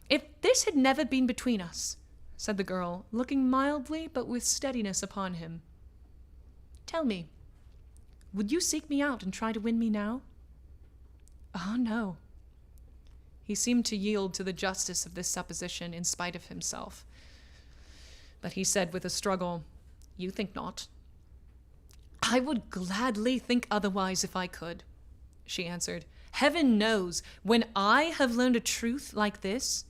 If this had never been between us, said the girl, looking mildly but with steadiness upon him, tell me, would you seek me out and try to win me now? Ah, no. He seemed to yield to the justice of this supposition in spite of himself. But he said with a struggle, You think not? I would gladly think otherwise if I could, she answered. Heaven knows, when I have learned a truth like this,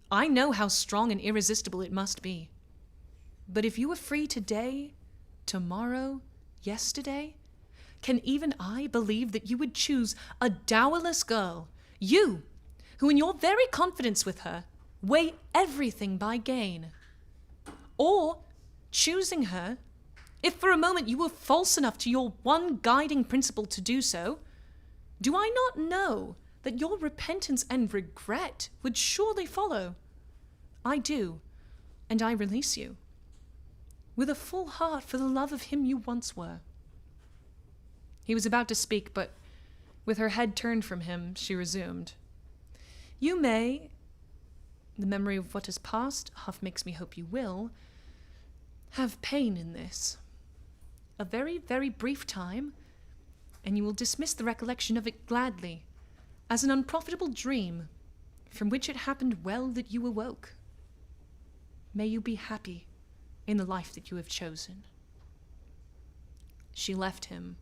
I know how strong and irresistible it must be. But if you were free today, tomorrow, yesterday, can even I believe that you would choose a dowerless girl, you, who in your very confidence with her, weigh everything by gain? Or, choosing her, if for a moment you were false enough to your one guiding principle to do so, do I not know that your repentance and regret would surely follow? I do, and I release you, with a full heart for the love of him you once were. He was about to speak, but with her head turned from him, she resumed. You may, the memory of what has passed half makes me hope you will, have pain in this. A very, very brief time, and you will dismiss the recollection of it gladly, as an unprofitable dream, from which it happened well that you awoke. May you be happy in the life that you have chosen. She left him,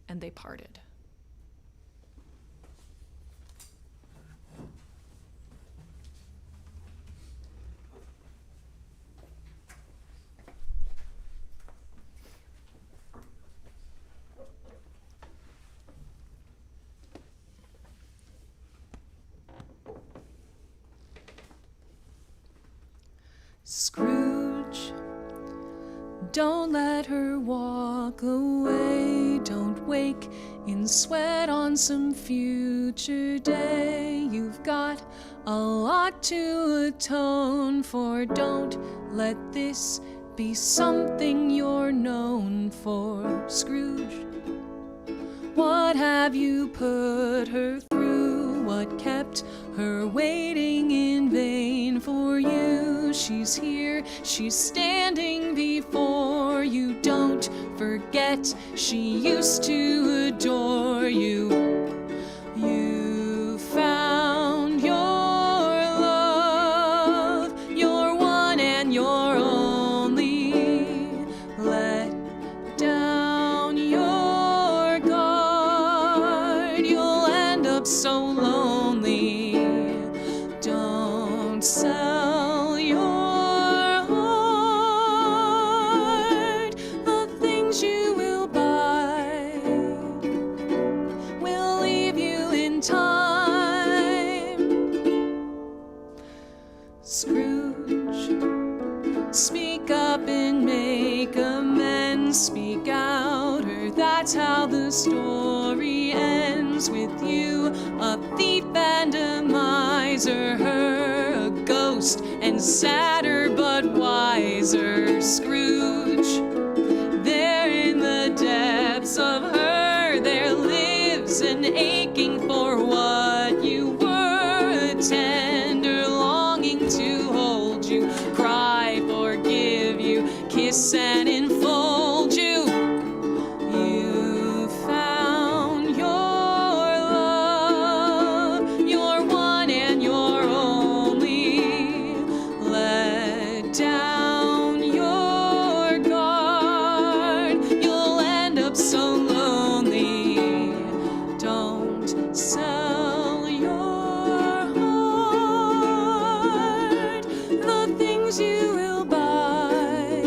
and they parted. Scrooge, don't let her walk away. Don't wake in sweat on some future day. You've got a lot to atone for. Don't let this be something you're known for. Scrooge, what have you put her through? What kept her waiting in vain for you? She's here, she's standing before you. Don't forget, she used to adore you. You found your love, your one and your only. Let down your guard, you'll end up so lonely. Don't sell your heart. The things how the story ends with you, a thief and a miser, her a ghost and sadder but wiser Scrooge. There in the depths of her there lives an aching for what you were, a tender longing to hold you, cry, forgive you, kiss and enfold you. You found your love, your one and your only. Let down your guard, you'll end up so lonely. Don't sell your heart, the things you will buy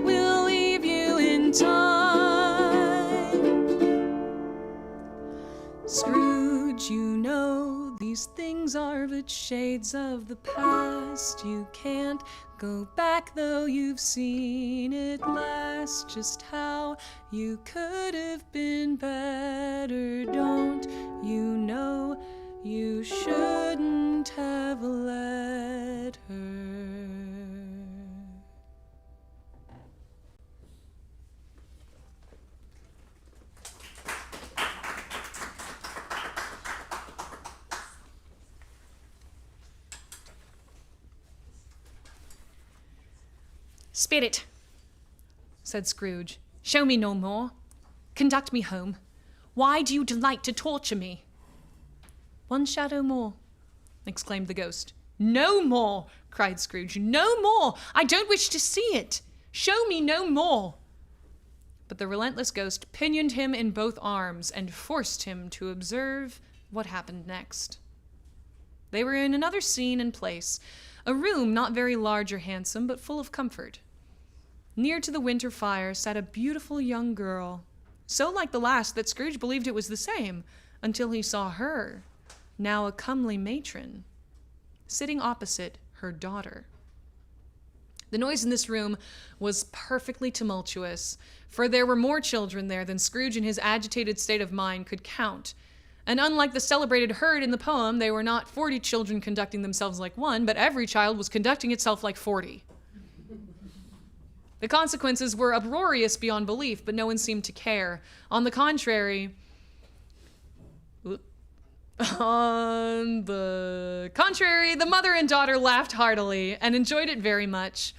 will leave you in time. Scrooge, you know these things are but shades of the past. You can't go back though you've seen it last. Just how you could have been better, don't you know you shouldn't have let her. Spirit, said Scrooge, show me no more. Conduct me home. Why do you delight to torture me? One shadow more, exclaimed the ghost. No more, cried Scrooge. No more. I don't wish to see it. Show me no more. But the relentless ghost pinioned him in both arms and forced him to observe what happened next. They were in another scene and place, a room not very large or handsome, but full of comfort. Near to the winter fire sat a beautiful young girl, so like the last that Scrooge believed it was the same, until he saw her, now a comely matron, sitting opposite her daughter. The noise in this room was perfectly tumultuous, for there were more children there than Scrooge in his agitated state of mind could count. And unlike the celebrated herd in the poem, they were not 40 children conducting themselves like one, but every child was conducting itself like 40. The consequences were uproarious beyond belief, but no one seemed to care. On the contrary, the mother and daughter laughed heartily and enjoyed it very much.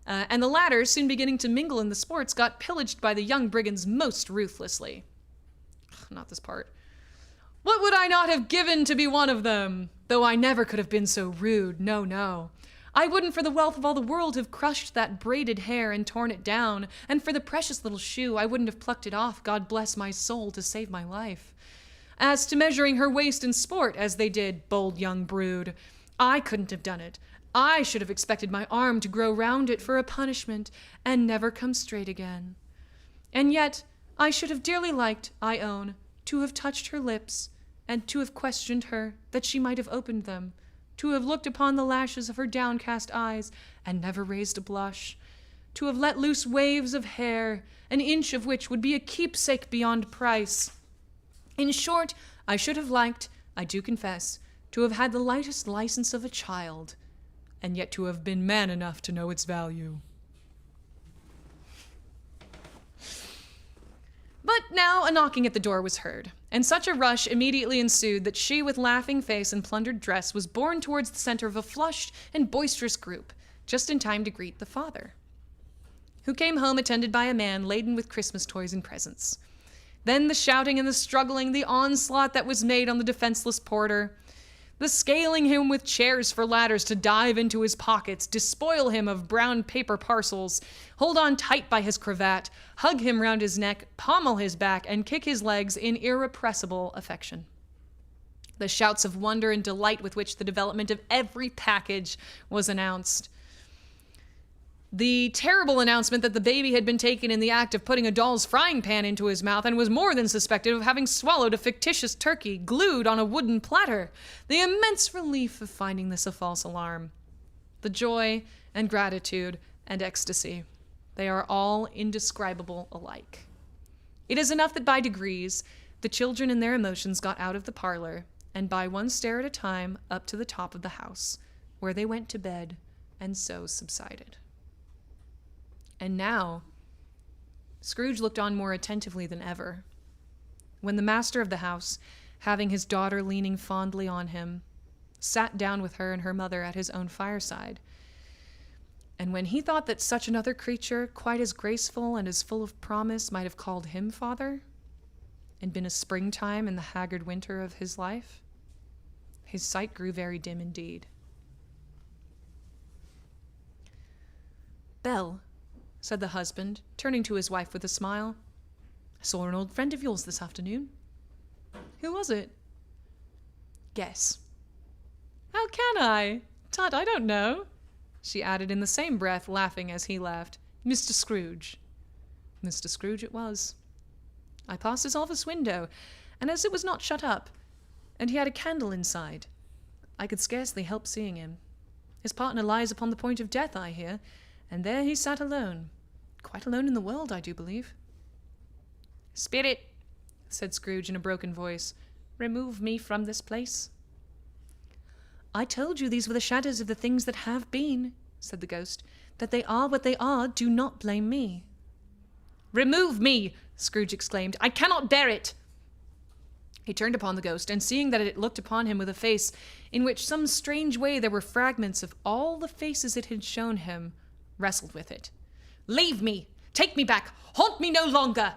And the latter, soon beginning to mingle in the sports, got pillaged by the young brigands most ruthlessly. Not this part. What would I not have given to be one of them? Though I never could have been so rude, no, no. I wouldn't for the wealth of all the world have crushed that braided hair and torn it down, and for the precious little shoe I wouldn't have plucked it off, God bless my soul, to save my life. As to measuring her waist in sport, as they did, bold young brood, I couldn't have done it. I should have expected my arm to grow round it for a punishment, and never come straight again. And yet I should have dearly liked, I own, to have touched her lips, and to have questioned her, that she might have opened them, to have looked upon the lashes of her downcast eyes, and never raised a blush, to have let loose waves of hair, an inch of which would be a keepsake beyond price. In short, I should have liked, I do confess, to have had the lightest license of a child, and yet to have been man enough to know its value. But now a knocking at the door was heard, and such a rush immediately ensued that she, with laughing face and plundered dress, was borne towards the center of a flushed and boisterous group, just in time to greet the father, who came home attended by a man laden with Christmas toys and presents. Then the shouting and the struggling, the onslaught that was made on the defenseless porter, the scaling him with chairs for ladders to dive into his pockets, despoil him of brown paper parcels, hold on tight by his cravat, hug him round his neck, pommel his back, and kick his legs in irrepressible affection. The shouts of wonder and delight with which the development of every package was announced. The terrible announcement that the baby had been taken in the act of putting a doll's frying pan into his mouth and was more than suspected of having swallowed a fictitious turkey glued on a wooden platter. The immense relief of finding this a false alarm. The joy and gratitude and ecstasy. They are all indescribable alike. It is enough that by degrees, the children and their emotions got out of the parlor, and by one stair at a time up to the top of the house, where they went to bed, and so subsided. And now, Scrooge looked on more attentively than ever, when the master of the house, having his daughter leaning fondly on him, sat down with her and her mother at his own fireside. And when he thought that such another creature, quite as graceful and as full of promise, might have called him father, and been a springtime in the haggard winter of his life, his sight grew very dim indeed. "Belle," said the husband, turning to his wife with a smile, "I saw an old friend of yours this afternoon." Who was it? "Guess." How can I? Tut, I don't know. She added in the same breath, laughing as he laughed. Mr. Scrooge. Mr. Scrooge it was. I passed his office window, and as it was not shut up, and he had a candle inside, I could scarcely help seeing him. His partner lies upon the point of death, I hear, and there he sat alone. Quite alone in the world, I do believe. "Spirit," said Scrooge in a broken voice, "remove me from this place." "I told you these were the shadows of the things that have been," said the ghost. "That they are what they are, do not blame me." "Remove me!" Scrooge exclaimed. "I cannot bear it!" He turned upon the ghost, and seeing that it looked upon him with a face in which some strange way there were fragments of all the faces it had shown him, wrestled with it. "Leave me! Take me back! Haunt me no longer!"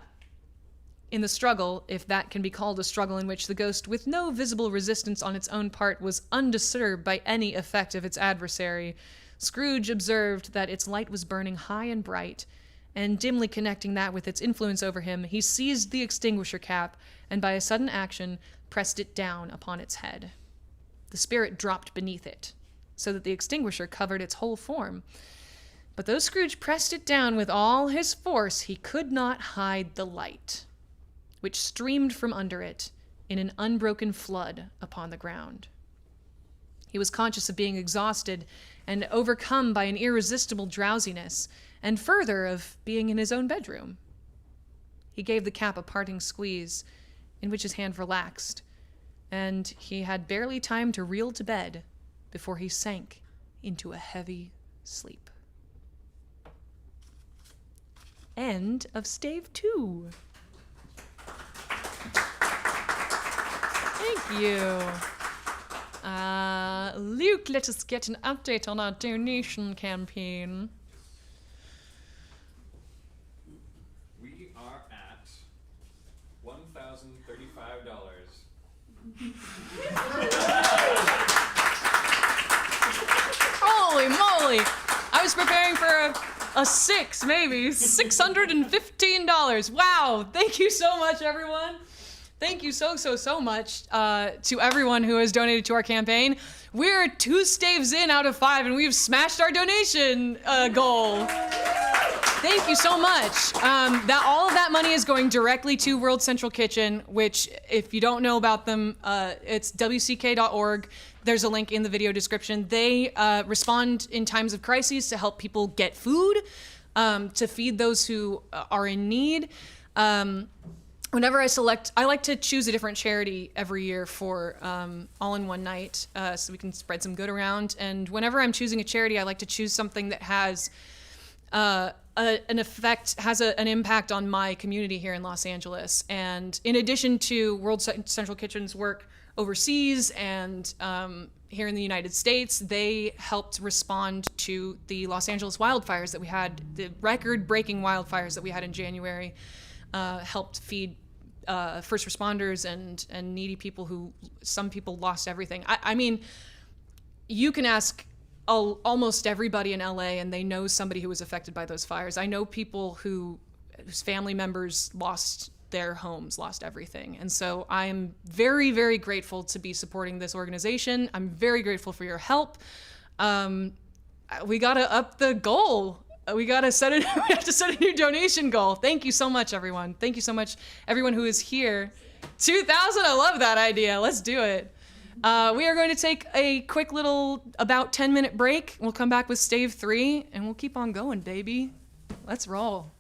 In the struggle, if that can be called a struggle in which the ghost, with no visible resistance on its own part, was undisturbed by any effect of its adversary, Scrooge observed that its light was burning high and bright, and dimly connecting that with its influence over him, he seized the extinguisher cap, and by a sudden action, pressed it down upon its head. The spirit dropped beneath it, so that the extinguisher covered its whole form. But though Scrooge pressed it down with all his force, he could not hide the light, which streamed from under it in an unbroken flood upon the ground. He was conscious of being exhausted and overcome by an irresistible drowsiness, and further of being in his own bedroom. He gave the cap a parting squeeze, in which his hand relaxed, and he had barely time to reel to bed before he sank into a heavy sleep. End of stave 2. Thank you. Luke, let us get an update on our donation campaign. We are at $1,035. Holy moly! I was preparing for a 6, maybe. $615. Wow! Thank you so much, everyone. Thank you so much to everyone who has donated to our campaign. We're 2 staves in out of 5, and we've smashed our donation goal. Thank you so much. All of that money is going directly to World Central Kitchen, which, if you don't know about them, it's wck.org. There's a link in the video description. They respond in times of crises to help people get food, to feed those who are in need. Whenever I like to choose a different charity every year for All in One Night, so we can spread some good around. And whenever I'm choosing a charity, I like to choose something that has an impact on my community here in Los Angeles. And in addition to World Central Kitchen's work overseas and here in the United States, they helped respond to the Los Angeles wildfires that we had, the record-breaking wildfires that we had in January. Helped feed first responders and needy people who, some people lost everything. I mean, you can ask almost everybody in LA and they know somebody who was affected by those fires. I know people whose family members lost their homes, lost everything. And so I'm very, very grateful to be supporting this organization. I'm very grateful for your help. We gotta up the goal. We have to set a new donation goal. Thank you so much, everyone. Thank you so much, everyone who is here. 2,000, I love that idea. Let's do it. We are going to take a quick little, about 10-minute break. We'll come back with stave 3, and we'll keep on going, baby. Let's roll.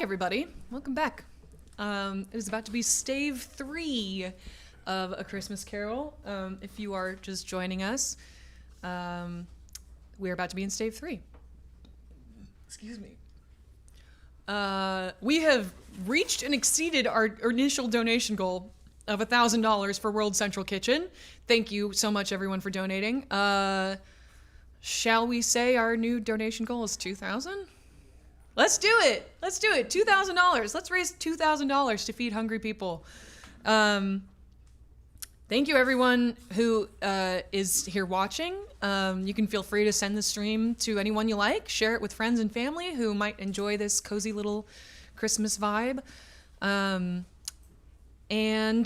back, everybody. Welcome back. It is about to be stave 3 of A Christmas Carol. If you are just joining us, we're about to be in stave 3. Excuse me. We have reached and exceeded our initial donation goal of $1,000 for World Central Kitchen. Thank you so much, everyone, for donating. Shall we say our new donation goal is $2,000? Let's do it. Let's do it. $2,000. Let's raise $2,000 to feed hungry people. Thank you, everyone who is here watching. You can feel free to send the stream to anyone you like. Share it with friends and family who might enjoy this cozy little Christmas vibe. And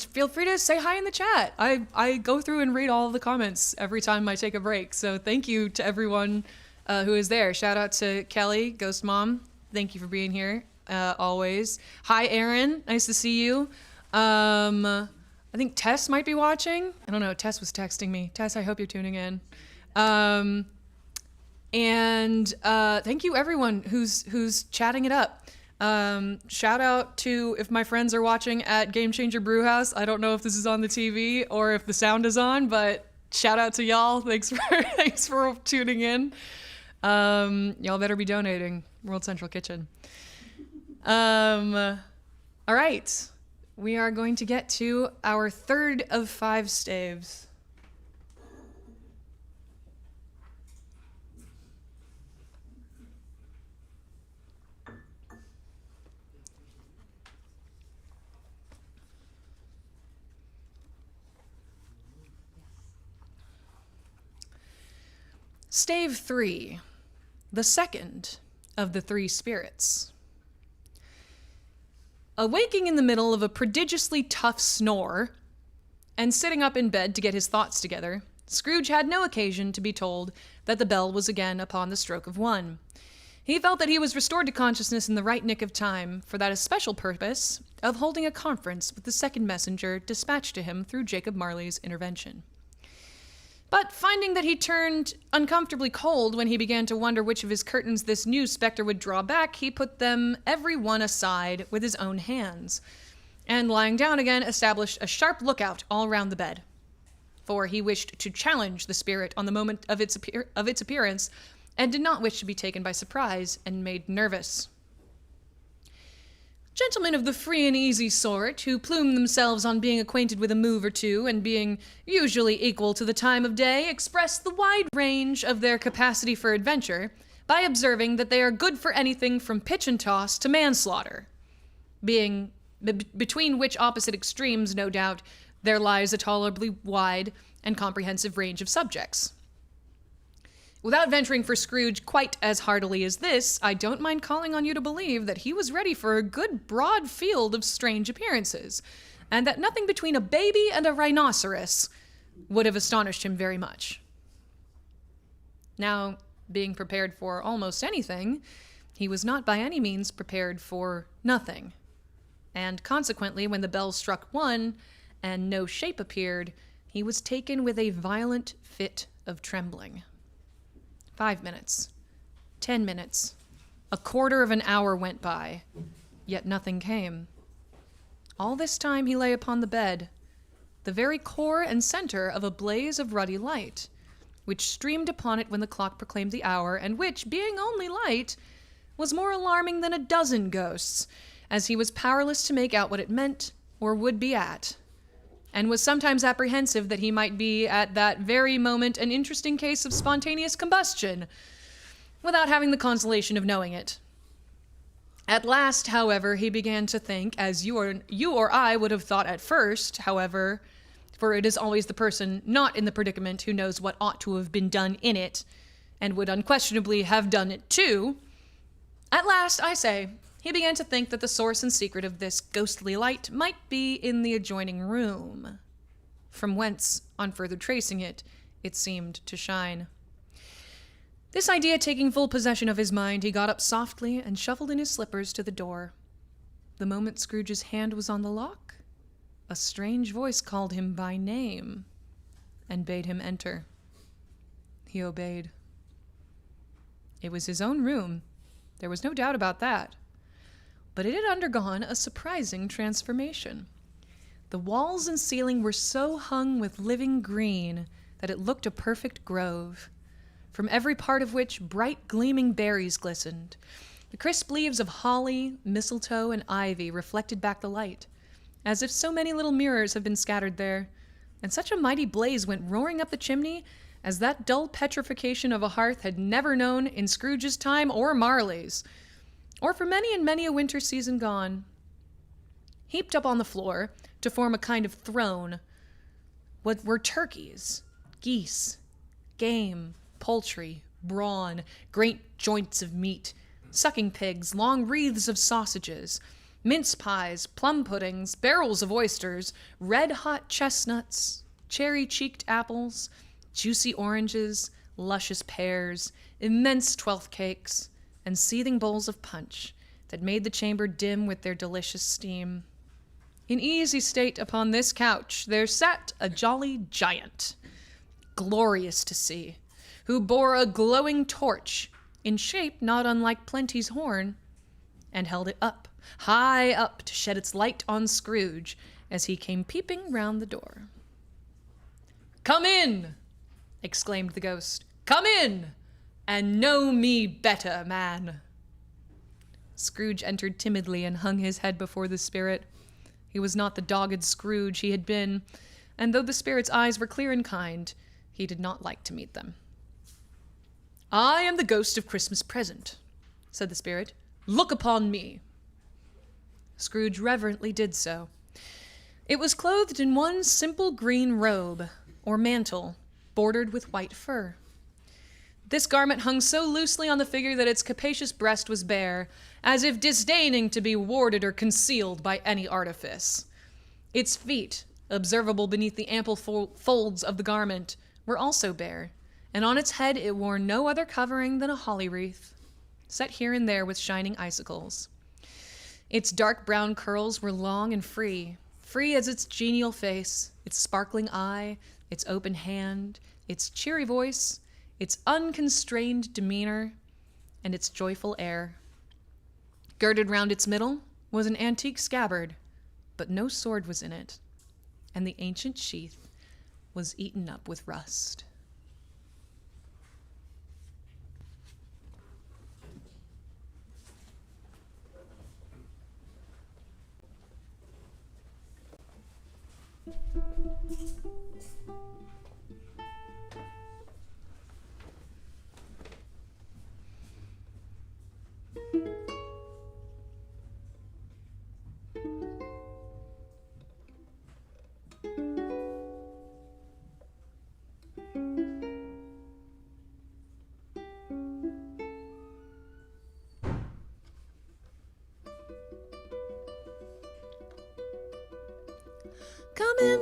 feel free to say hi in the chat. I go through and read all of the comments every time I take a break. So thank you to everyone who is there. Shout out to Kelly, Ghost Mom. Thank you for being here, always. Hi, Aaron. Nice to see you. I think Tess might be watching. I don't know. Tess was texting me. Tess, I hope you're tuning in. And thank you, everyone who's chatting it up. Shout out to if my friends are watching at Game Changer Brewhouse. I don't know if this is on the TV or if the sound is on, but shout out to y'all. Thanks for tuning in. Y'all better be donating. World Central Kitchen. All right. We are going to get to our third of 5 staves. Stave 3, the second of the 3 spirits. Awaking in the middle of a prodigiously tough snore and sitting up in bed to get his thoughts together, Scrooge had no occasion to be told that the bell was again upon the stroke of 1. He felt that he was restored to consciousness in the right nick of time for that especial purpose of holding a conference with the second messenger dispatched to him through Jacob Marley's intervention. But finding that he turned uncomfortably cold when he began to wonder which of his curtains this new specter would draw back, he put them every one aside with his own hands, and lying down again, established a sharp lookout all round the bed. For he wished to challenge the spirit on the moment of its appearance, and did not wish to be taken by surprise and made nervous. Gentlemen of the free and easy sort, who plume themselves on being acquainted with a move or two, and being usually equal to the time of day, express the wide range of their capacity for adventure by observing that they are good for anything from pitch and toss to manslaughter, being between which opposite extremes, no doubt, there lies a tolerably wide and comprehensive range of subjects. Without venturing for Scrooge quite as heartily as this, I don't mind calling on you to believe that he was ready for a good broad field of strange appearances, and that nothing between a baby and a rhinoceros would have astonished him very much. Now, being prepared for almost anything, he was not by any means prepared for nothing, and consequently, when the bell struck 1 and no shape appeared, he was taken with a violent fit of trembling. 5 minutes, 10 minutes, a quarter of an hour went by, yet nothing came. All this time he lay upon the bed, the very core and center of a blaze of ruddy light, which streamed upon it when the clock proclaimed the hour, and which, being only light, was more alarming than a dozen ghosts, as he was powerless to make out what it meant or would be at, and was sometimes apprehensive that he might be at that very moment an interesting case of spontaneous combustion, without having the consolation of knowing it. At last, however, he began to think, as you or I would have thought at first, however, for it is always the person not in the predicament who knows what ought to have been done in it, and would unquestionably have done it too. At last, I say, he began to think that the source and secret of this ghostly light might be in the adjoining room, from whence, on further tracing it, it seemed to shine. This idea taking full possession of his mind, he got up softly and shuffled in his slippers to the door. The moment Scrooge's hand was on the lock, a strange voice called him by name and bade him enter. He obeyed. It was his own room. There was no doubt about that. But it had undergone a surprising transformation. The walls and ceiling were so hung with living green that it looked a perfect grove, from every part of which bright gleaming berries glistened. The crisp leaves of holly, mistletoe, and ivy reflected back the light, as if so many little mirrors had been scattered there, and such a mighty blaze went roaring up the chimney as that dull petrification of a hearth had never known in Scrooge's time or Marley's, or for many and many a winter season gone. Heaped up on the floor, to form a kind of throne, were turkeys, geese, game, poultry, brawn, great joints of meat, sucking pigs, long wreaths of sausages, mince pies, plum puddings, barrels of oysters, red-hot chestnuts, cherry-cheeked apples, juicy oranges, luscious pears, immense twelfth cakes, and seething bowls of punch that made the chamber dim with their delicious steam. In easy state upon this couch there sat a jolly giant, glorious to see, who bore a glowing torch, in shape not unlike Plenty's horn, and held it up, high up, to shed its light on Scrooge as he came peeping round the door. "Come in!" exclaimed the ghost. "Come in, and know me better, man." Scrooge entered timidly and hung his head before the spirit. He was not the dogged Scrooge he had been, and though the spirit's eyes were clear and kind, he did not like to meet them. "I am the ghost of Christmas Present," said the spirit. "Look upon me." Scrooge reverently did so. It was clothed in one simple green robe, or mantle, bordered with white fur. This garment hung so loosely on the figure that its capacious breast was bare, as if disdaining to be warded or concealed by any artifice. Its feet, observable beneath the ample folds of the garment, were also bare, and on its head it wore no other covering than a holly wreath, set here and there with shining icicles. Its dark brown curls were long and free as its genial face, its sparkling eye, its open hand, its cheery voice, its unconstrained demeanor, and its joyful air. Girded round its middle was an antique scabbard, but no sword was in it, and the ancient sheath was eaten up with rust.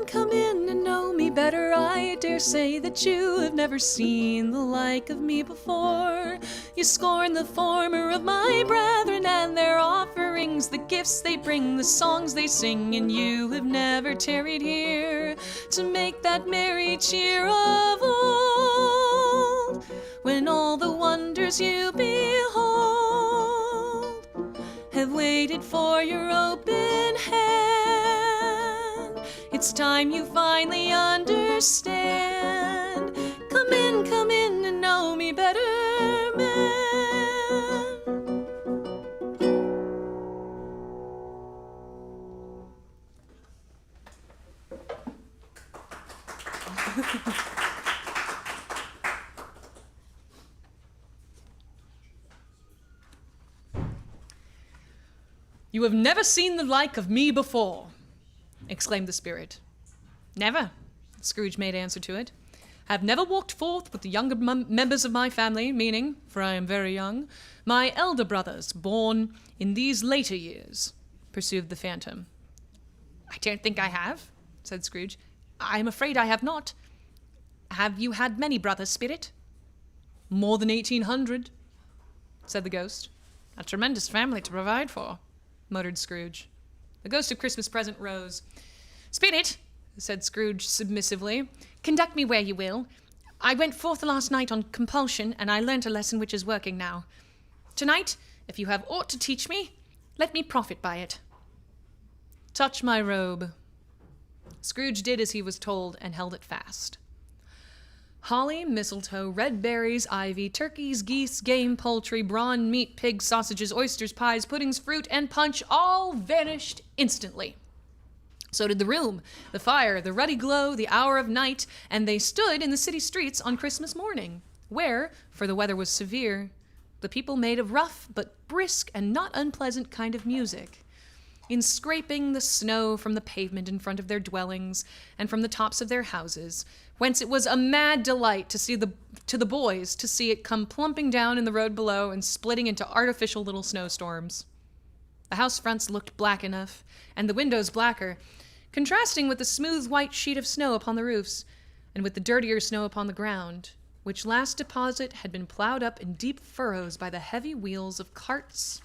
Come in and know me better. I dare say that you have never seen the like of me before. You scorn the former of my brethren and their offerings, the gifts they bring, the songs they sing, and you have never tarried here to make that merry cheer of old, when all the wonders you behold have waited for your open hand. It's time you finally understand. Come in and know me better, man. "You have never seen the like of me before," exclaimed the spirit. "Never," Scrooge made answer to it. "Have never walked forth with the younger members of my family, meaning, for I am very young, my elder brothers, born in these later years," pursued the phantom. "I don't think I have," said Scrooge. "I'm afraid I have not. Have you had many brothers, spirit?" "More than 1,800, said the ghost. "A tremendous family to provide for," muttered Scrooge. The ghost of Christmas Present rose. "Spirit," said Scrooge submissively, "conduct me where you will. I went forth last night on compulsion, and I learnt a lesson which is working now. Tonight, if you have aught to teach me, Let me profit by it. Touch my robe. Scrooge did as he was told and held it fast. Holly, mistletoe, red berries, ivy, turkeys, geese, game, poultry, brawn, meat, pigs, sausages, oysters, pies, puddings, fruit, and punch all vanished instantly. So did the room, the fire, the ruddy glow, the hour of night, and they stood in the city streets on Christmas morning, where, for the weather was severe, the people made a rough but brisk and not unpleasant kind of music, in scraping the snow from the pavement in front of their dwellings and from the tops of their houses, whence it was a mad delight to the boys to see it come plumping down in the road below and splitting into artificial little snowstorms. The house fronts looked black enough, and the windows blacker, contrasting with the smooth white sheet of snow upon the roofs, and with the dirtier snow upon the ground, which last deposit had been plowed up in deep furrows by the heavy wheels of carts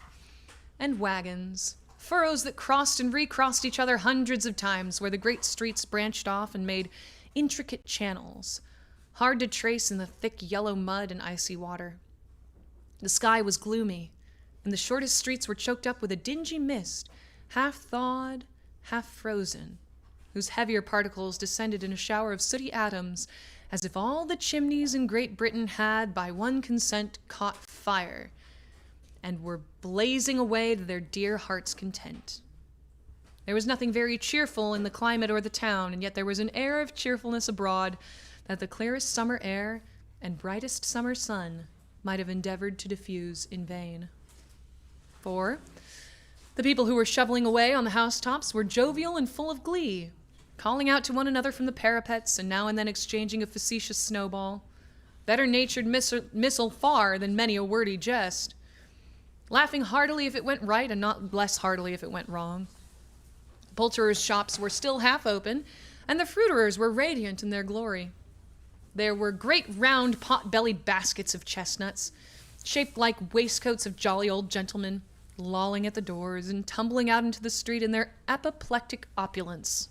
and wagons, furrows that crossed and recrossed each other hundreds of times, where the great streets branched off and made intricate channels, hard to trace in the thick yellow mud and icy water. The sky was gloomy, and the shortest streets were choked up with a dingy mist, half thawed, half frozen, whose heavier particles descended in a shower of sooty atoms, as if all the chimneys in Great Britain had, by one consent, caught fire, and were blazing away to their dear heart's content. There was nothing very cheerful in the climate or the town, and yet there was an air of cheerfulness abroad that the clearest summer air and brightest summer sun might have endeavored to diffuse in vain. For the people who were shoveling away on the housetops were jovial and full of glee, calling out to one another from the parapets and now and then exchanging a facetious snowball, better-natured missile far than many a wordy jest, laughing heartily if it went right and not less heartily if it went wrong. The poulterers' shops were still half open, and the fruiterers were radiant in their glory. There were great round pot-bellied baskets of chestnuts, shaped like waistcoats of jolly old gentlemen, lolling at the doors and tumbling out into the street in their apoplectic opulence.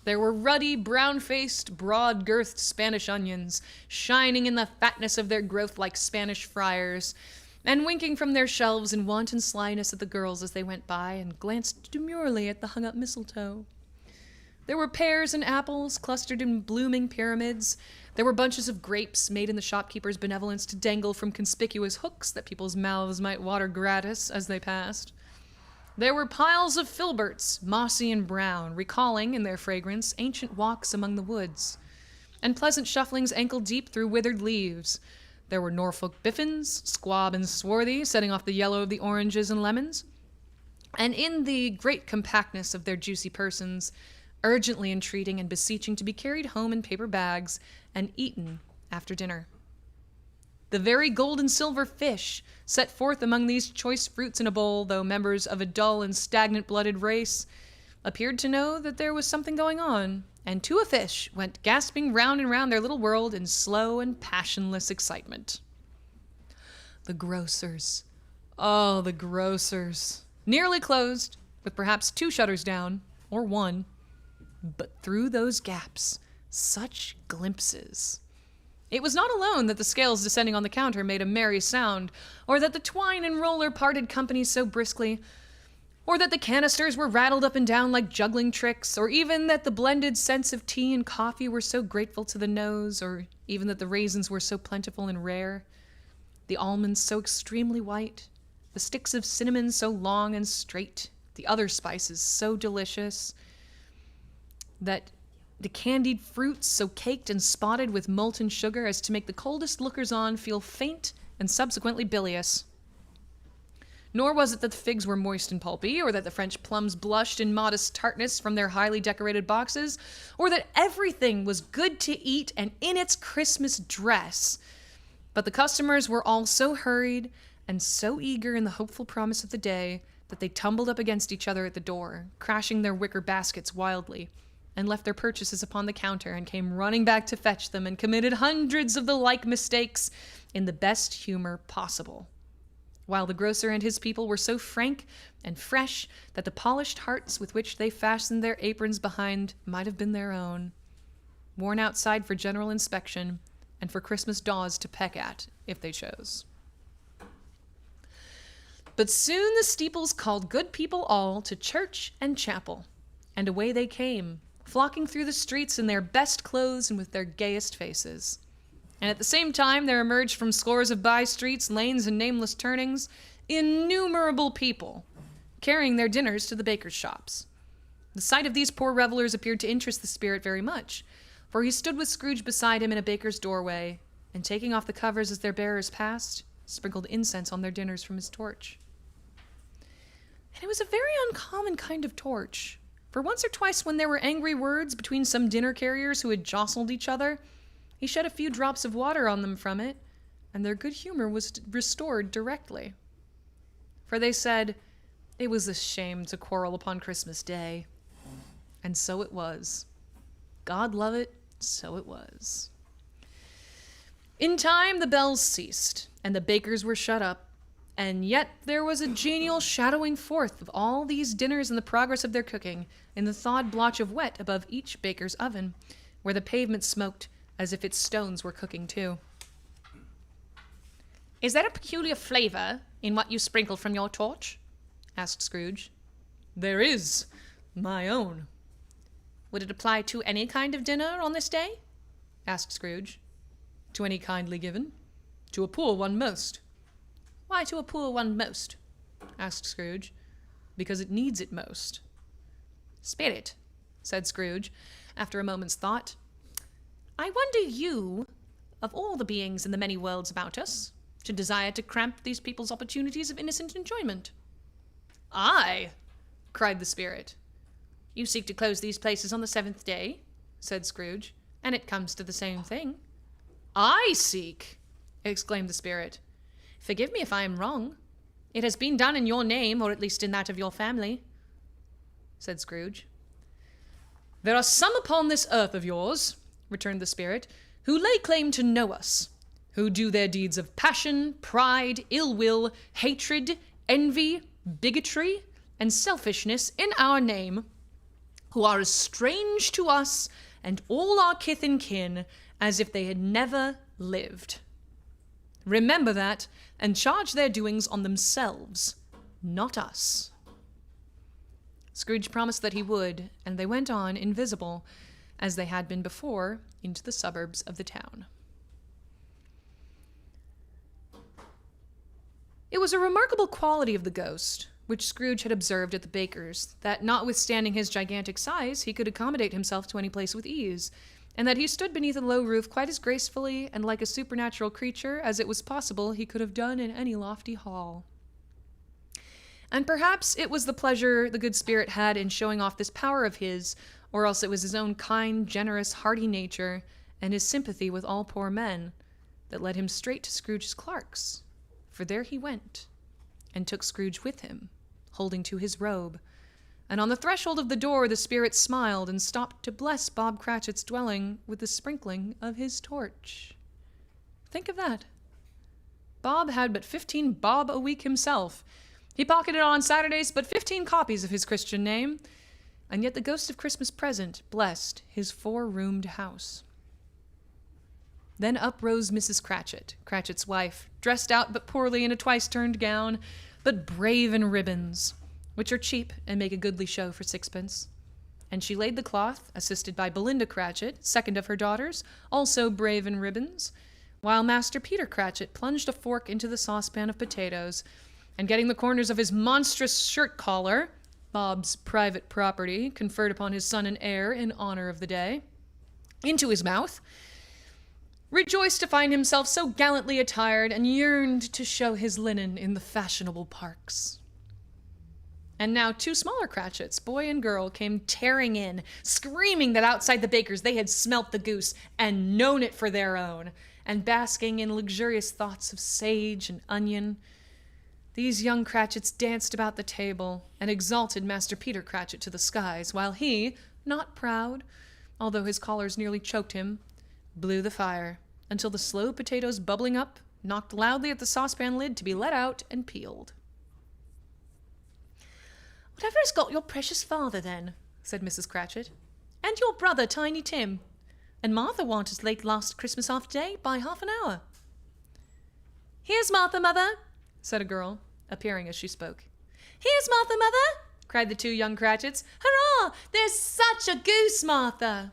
There were ruddy, brown-faced, broad-girthed Spanish onions, shining in the fatness of their growth like Spanish friars, and winking from their shelves in wanton slyness at the girls as they went by and glanced demurely at the hung-up mistletoe. There were pears and apples clustered in blooming pyramids. There were bunches of grapes made in the shopkeeper's benevolence to dangle from conspicuous hooks that people's mouths might water gratis as they passed. There were piles of filberts, mossy and brown, recalling, in their fragrance, ancient walks among the woods, and pleasant shufflings ankle-deep through withered leaves. There were Norfolk biffins, squab and swarthy, setting off the yellow of the oranges and lemons, and in the great compactness of their juicy persons, urgently entreating and beseeching to be carried home in paper bags and eaten after dinner. The very gold and silver fish, set forth among these choice fruits in a bowl, though members of a dull and stagnant-blooded race, appeared to know that there was something going on, and to a fish went gasping round and round their little world in slow and passionless excitement. The grocers. Oh, the grocers. Nearly closed, with perhaps 2 shutters down, or 1. But through those gaps, such glimpses. It was not alone that the scales descending on the counter made a merry sound, or that the twine and roller parted company so briskly, or that the canisters were rattled up and down like juggling tricks, or even that the blended scents of tea and coffee were so grateful to the nose, or even that the raisins were so plentiful and rare, the almonds so extremely white, the sticks of cinnamon so long and straight, the other spices so delicious, that the candied fruits so caked and spotted with molten sugar as to make the coldest lookers-on feel faint and subsequently bilious. Nor was it that the figs were moist and pulpy, or that the French plums blushed in modest tartness from their highly decorated boxes, or that everything was good to eat and in its Christmas dress. But the customers were all so hurried and so eager in the hopeful promise of the day that they tumbled up against each other at the door, crashing their wicker baskets wildly, and left their purchases upon the counter and came running back to fetch them and committed hundreds of the like mistakes in the best humor possible, while the grocer and his people were so frank and fresh that the polished hearts with which they fastened their aprons behind might have been their own, worn outside for general inspection and for Christmas daws to peck at if they chose. But soon the steeples called good people all to church and chapel, and away they came, flocking through the streets in their best clothes and with their gayest faces. And at the same time there emerged from scores of by-streets, lanes, and nameless turnings innumerable people, carrying their dinners to the bakers' shops. The sight of these poor revelers appeared to interest the spirit very much, for he stood with Scrooge beside him in a baker's doorway, and taking off the covers as their bearers passed, sprinkled incense on their dinners from his torch. And it was a very uncommon kind of torch, for once or twice when there were angry words between some dinner carriers who had jostled each other, he shed a few drops of water on them from it, and their good humor was restored directly. For they said, it was a shame to quarrel upon Christmas Day. And so it was. God love it, so it was. In time the bells ceased, and the bakers were shut up, and yet there was a genial shadowing forth of all these dinners and the progress of their cooking in the thawed blotch of wet above each baker's oven, where the pavement smoked as if its stones were cooking too. "Is there a peculiar flavor in what you sprinkle from your torch?" asked Scrooge. "There is. My own." "Would it apply to any kind of dinner on this day?" asked Scrooge. "To any kindly given. To a poor one most." "Why to a poor one most?" asked Scrooge. "Because it needs it most." "Spirit," said Scrooge, after a moment's thought, "I wonder you, of all the beings in the many worlds about us, should desire to cramp these people's opportunities of innocent enjoyment." "I!" cried the spirit. "You seek to close these places on the 7th day," said Scrooge, "and it comes to the same thing." "I seek!" exclaimed the spirit. "Forgive me if I am wrong. It has been done in your name, or at least in that of your family," said Scrooge. "There are some upon this earth of yours," returned the spirit, "who lay claim to know us, who do their deeds of passion, pride, ill will, hatred, envy, bigotry, and selfishness in our name, who are as strange to us and all our kith and kin as if they had never lived. Remember that, and charge their doings on themselves, not us." Scrooge promised that he would, and they went on, invisible, as they had been before, into the suburbs of the town. It was a remarkable quality of the ghost, which Scrooge had observed at the baker's, that notwithstanding his gigantic size, he could accommodate himself to any place with ease, and that he stood beneath a low roof quite as gracefully and like a supernatural creature as it was possible he could have done in any lofty hall. And perhaps it was the pleasure the good spirit had in showing off this power of his, or else it was his own kind, generous, hearty nature, and his sympathy with all poor men, that led him straight to Scrooge's clerk's, for there he went, and took Scrooge with him, holding to his robe, and on the threshold of the door the spirit smiled and stopped to bless Bob Cratchit's dwelling with the sprinkling of his torch. Think of that. Bob had but 15 bob a week himself. He pocketed on Saturdays but 15 copies of his Christian name, and yet the ghost of Christmas present blessed his 4-roomed house. Then up rose Mrs. Cratchit, Cratchit's wife, dressed out but poorly in a twice-turned gown, but brave in ribbons, which are cheap and make a goodly show for 6pence. And she laid the cloth, assisted by Belinda Cratchit, second of her daughters, also brave in ribbons, while Master Peter Cratchit plunged a fork into the saucepan of potatoes, and getting the corners of his monstrous shirt collar, Bob's private property, conferred upon his son and heir in honor of the day, into his mouth, rejoiced to find himself so gallantly attired, and yearned to show his linen in the fashionable parks. And now 2 smaller Cratchits, boy and girl, came tearing in, screaming that outside the baker's they had smelt the goose and known it for their own, and basking in luxurious thoughts of sage and onion. These young Cratchits danced about the table and exalted Master Peter Cratchit to the skies, while he, not proud, although his collars nearly choked him, blew the fire, until the slow potatoes bubbling up knocked loudly at the saucepan lid to be let out and peeled. "Whatever has got your precious father, then?" said Mrs. Cratchit. "And your brother, Tiny Tim? And Martha warn't as late last Christmas afterday by half an hour." "Here's Martha, mother," said a girl. appearing as she spoke. "Here's Martha, Mother!" cried the two young Cratchits. "Hurrah! There's such a goose, Martha!"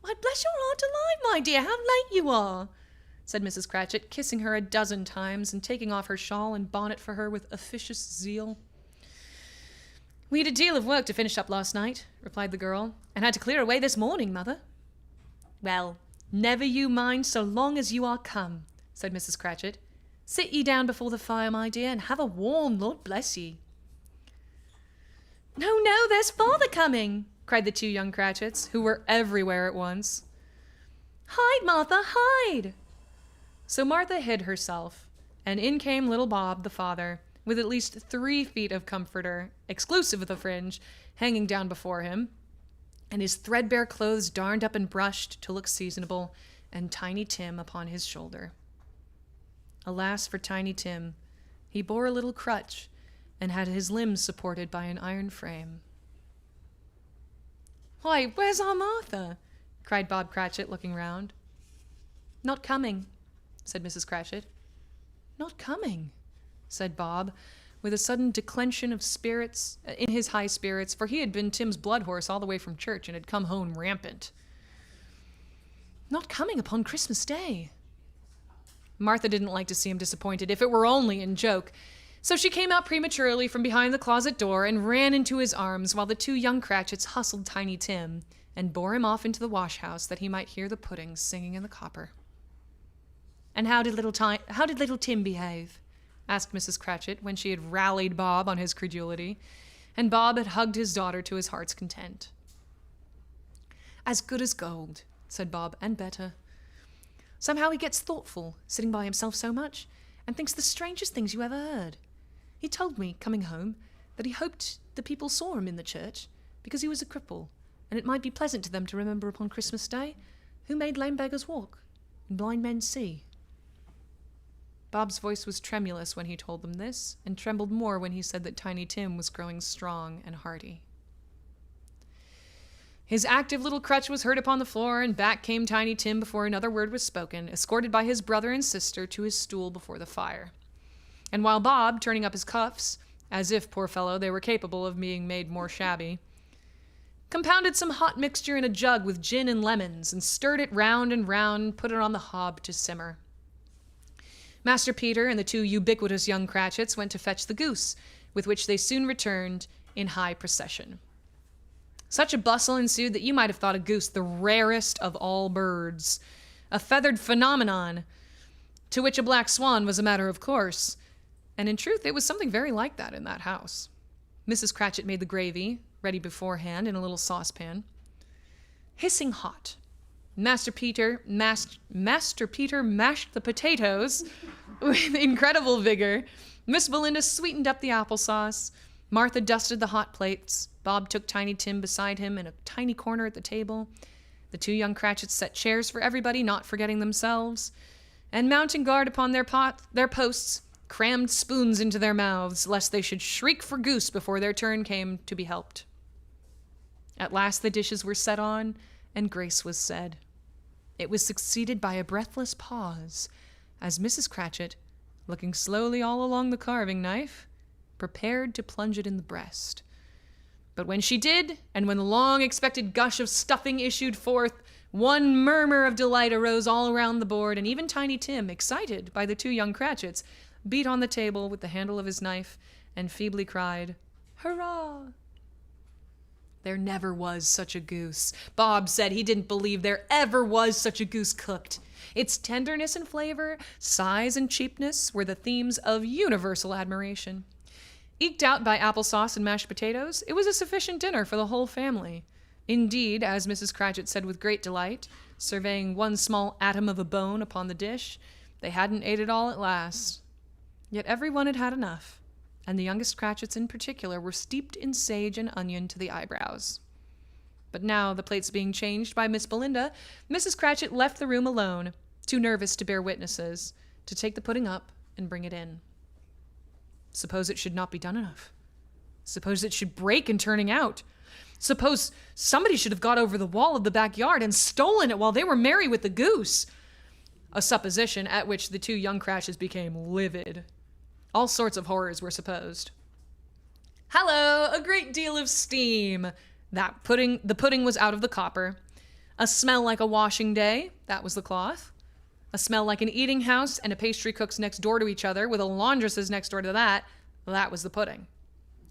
"Why, bless your heart alive, my dear, how late you are!" said Mrs. Cratchit, kissing her a dozen times and taking off her shawl and bonnet for her with officious zeal. "We had a deal of work to finish up last night," replied the girl, "and had to clear away this morning, Mother." "Well, never you mind so long as you are come," said Mrs. Cratchit. "Sit ye down before the fire, my dear, and have a warm, Lord bless ye." "No, no, there's father coming," cried the two young Cratchits, who were everywhere at once. "Hide, Martha, hide!" So Martha hid herself, and in came little Bob, the father, with at least 3 feet of comforter, exclusive of the fringe, hanging down before him, and his threadbare clothes darned up and brushed to look seasonable, and Tiny Tim upon his shoulder. Alas for Tiny Tim, he bore a little crutch, and had his limbs supported by an iron frame. "Why, where's our Martha?" cried Bob Cratchit, looking round. "Not coming," said Mrs. Cratchit. "Not coming," said Bob, with a sudden declension of spirits, in his high spirits, for he had been Tim's blood horse all the way from church and had come home rampant. "Not coming upon Christmas Day." Martha didn't like to see him disappointed, if it were only in joke, so she came out prematurely from behind the closet door and ran into his arms while the two young Cratchits hustled Tiny Tim and bore him off into the wash-house that he might hear the puddings singing in the copper. "And how did little Tim behave?" asked Mrs. Cratchit when she had rallied Bob on his credulity, and Bob had hugged his daughter to his heart's content. "As good as gold," said Bob, "and better. Somehow he gets thoughtful, sitting by himself so much, and thinks the strangest things you ever heard. He told me, coming home, that he hoped the people saw him in the church, because he was a cripple, and it might be pleasant to them to remember upon Christmas Day, who made lame beggars walk, and blind men see." Bob's voice was tremulous when he told them this, and trembled more when he said that Tiny Tim was growing strong and hearty. His active little crutch was heard upon the floor, and back came Tiny Tim before another word was spoken, escorted by his brother and sister to his stool before the fire. And while Bob, turning up his cuffs, as if, poor fellow, they were capable of being made more shabby, compounded some hot mixture in a jug with gin and lemons, and stirred it round and round, put it on the hob to simmer. Master Peter and the two ubiquitous young Cratchits went to fetch the goose, with which they soon returned in high procession. Such a bustle ensued that you might have thought a goose the rarest of all birds, a feathered phenomenon, to which a black swan was a matter of course, and in truth it was something very like that in that house. Mrs. Cratchit made the gravy, ready beforehand in a little saucepan. Hissing hot, Master Peter mashed the potatoes with incredible vigor. Miss Belinda sweetened up the applesauce. Martha dusted the hot plates. Bob took Tiny Tim beside him in a tiny corner at the table. The two young Cratchits set chairs for everybody, not forgetting themselves, and mounting guard upon their posts, crammed spoons into their mouths, lest they should shriek for goose before their turn came to be helped. At last the dishes were set on, and grace was said. It was succeeded by a breathless pause, as Mrs. Cratchit, looking slowly all along the carving knife, prepared to plunge it in the breast. But when she did, and when the long-expected gush of stuffing issued forth, one murmur of delight arose all around the board, and even Tiny Tim, excited by the two young Cratchits, beat on the table with the handle of his knife and feebly cried, "Hurrah!" There never was such a goose. Bob said he didn't believe there ever was such a goose cooked. Its tenderness and flavor, size and cheapness were the themes of universal admiration. Eked out by applesauce and mashed potatoes, it was a sufficient dinner for the whole family. Indeed, as Mrs. Cratchit said with great delight, surveying one small atom of a bone upon the dish, they hadn't ate it all at last. Yet everyone had had enough, and the youngest Cratchits in particular were steeped in sage and onion to the eyebrows. But now, the plates being changed by Miss Belinda, Mrs. Cratchit left the room alone, too nervous to bear witnesses, to take the pudding up and bring it in. Suppose it should not be done enough. Suppose it should break in turning out. Suppose somebody should have got over the wall of the backyard and stolen it while they were merry with the goose. A supposition at which the two young Cratchits became livid. All sorts of horrors were supposed. Hello, a great deal of steam. The pudding was out of the copper. A smell like a washing day, that was the cloth. A smell like an eating house and a pastry cook's next door to each other with a laundress's next door to that was the pudding.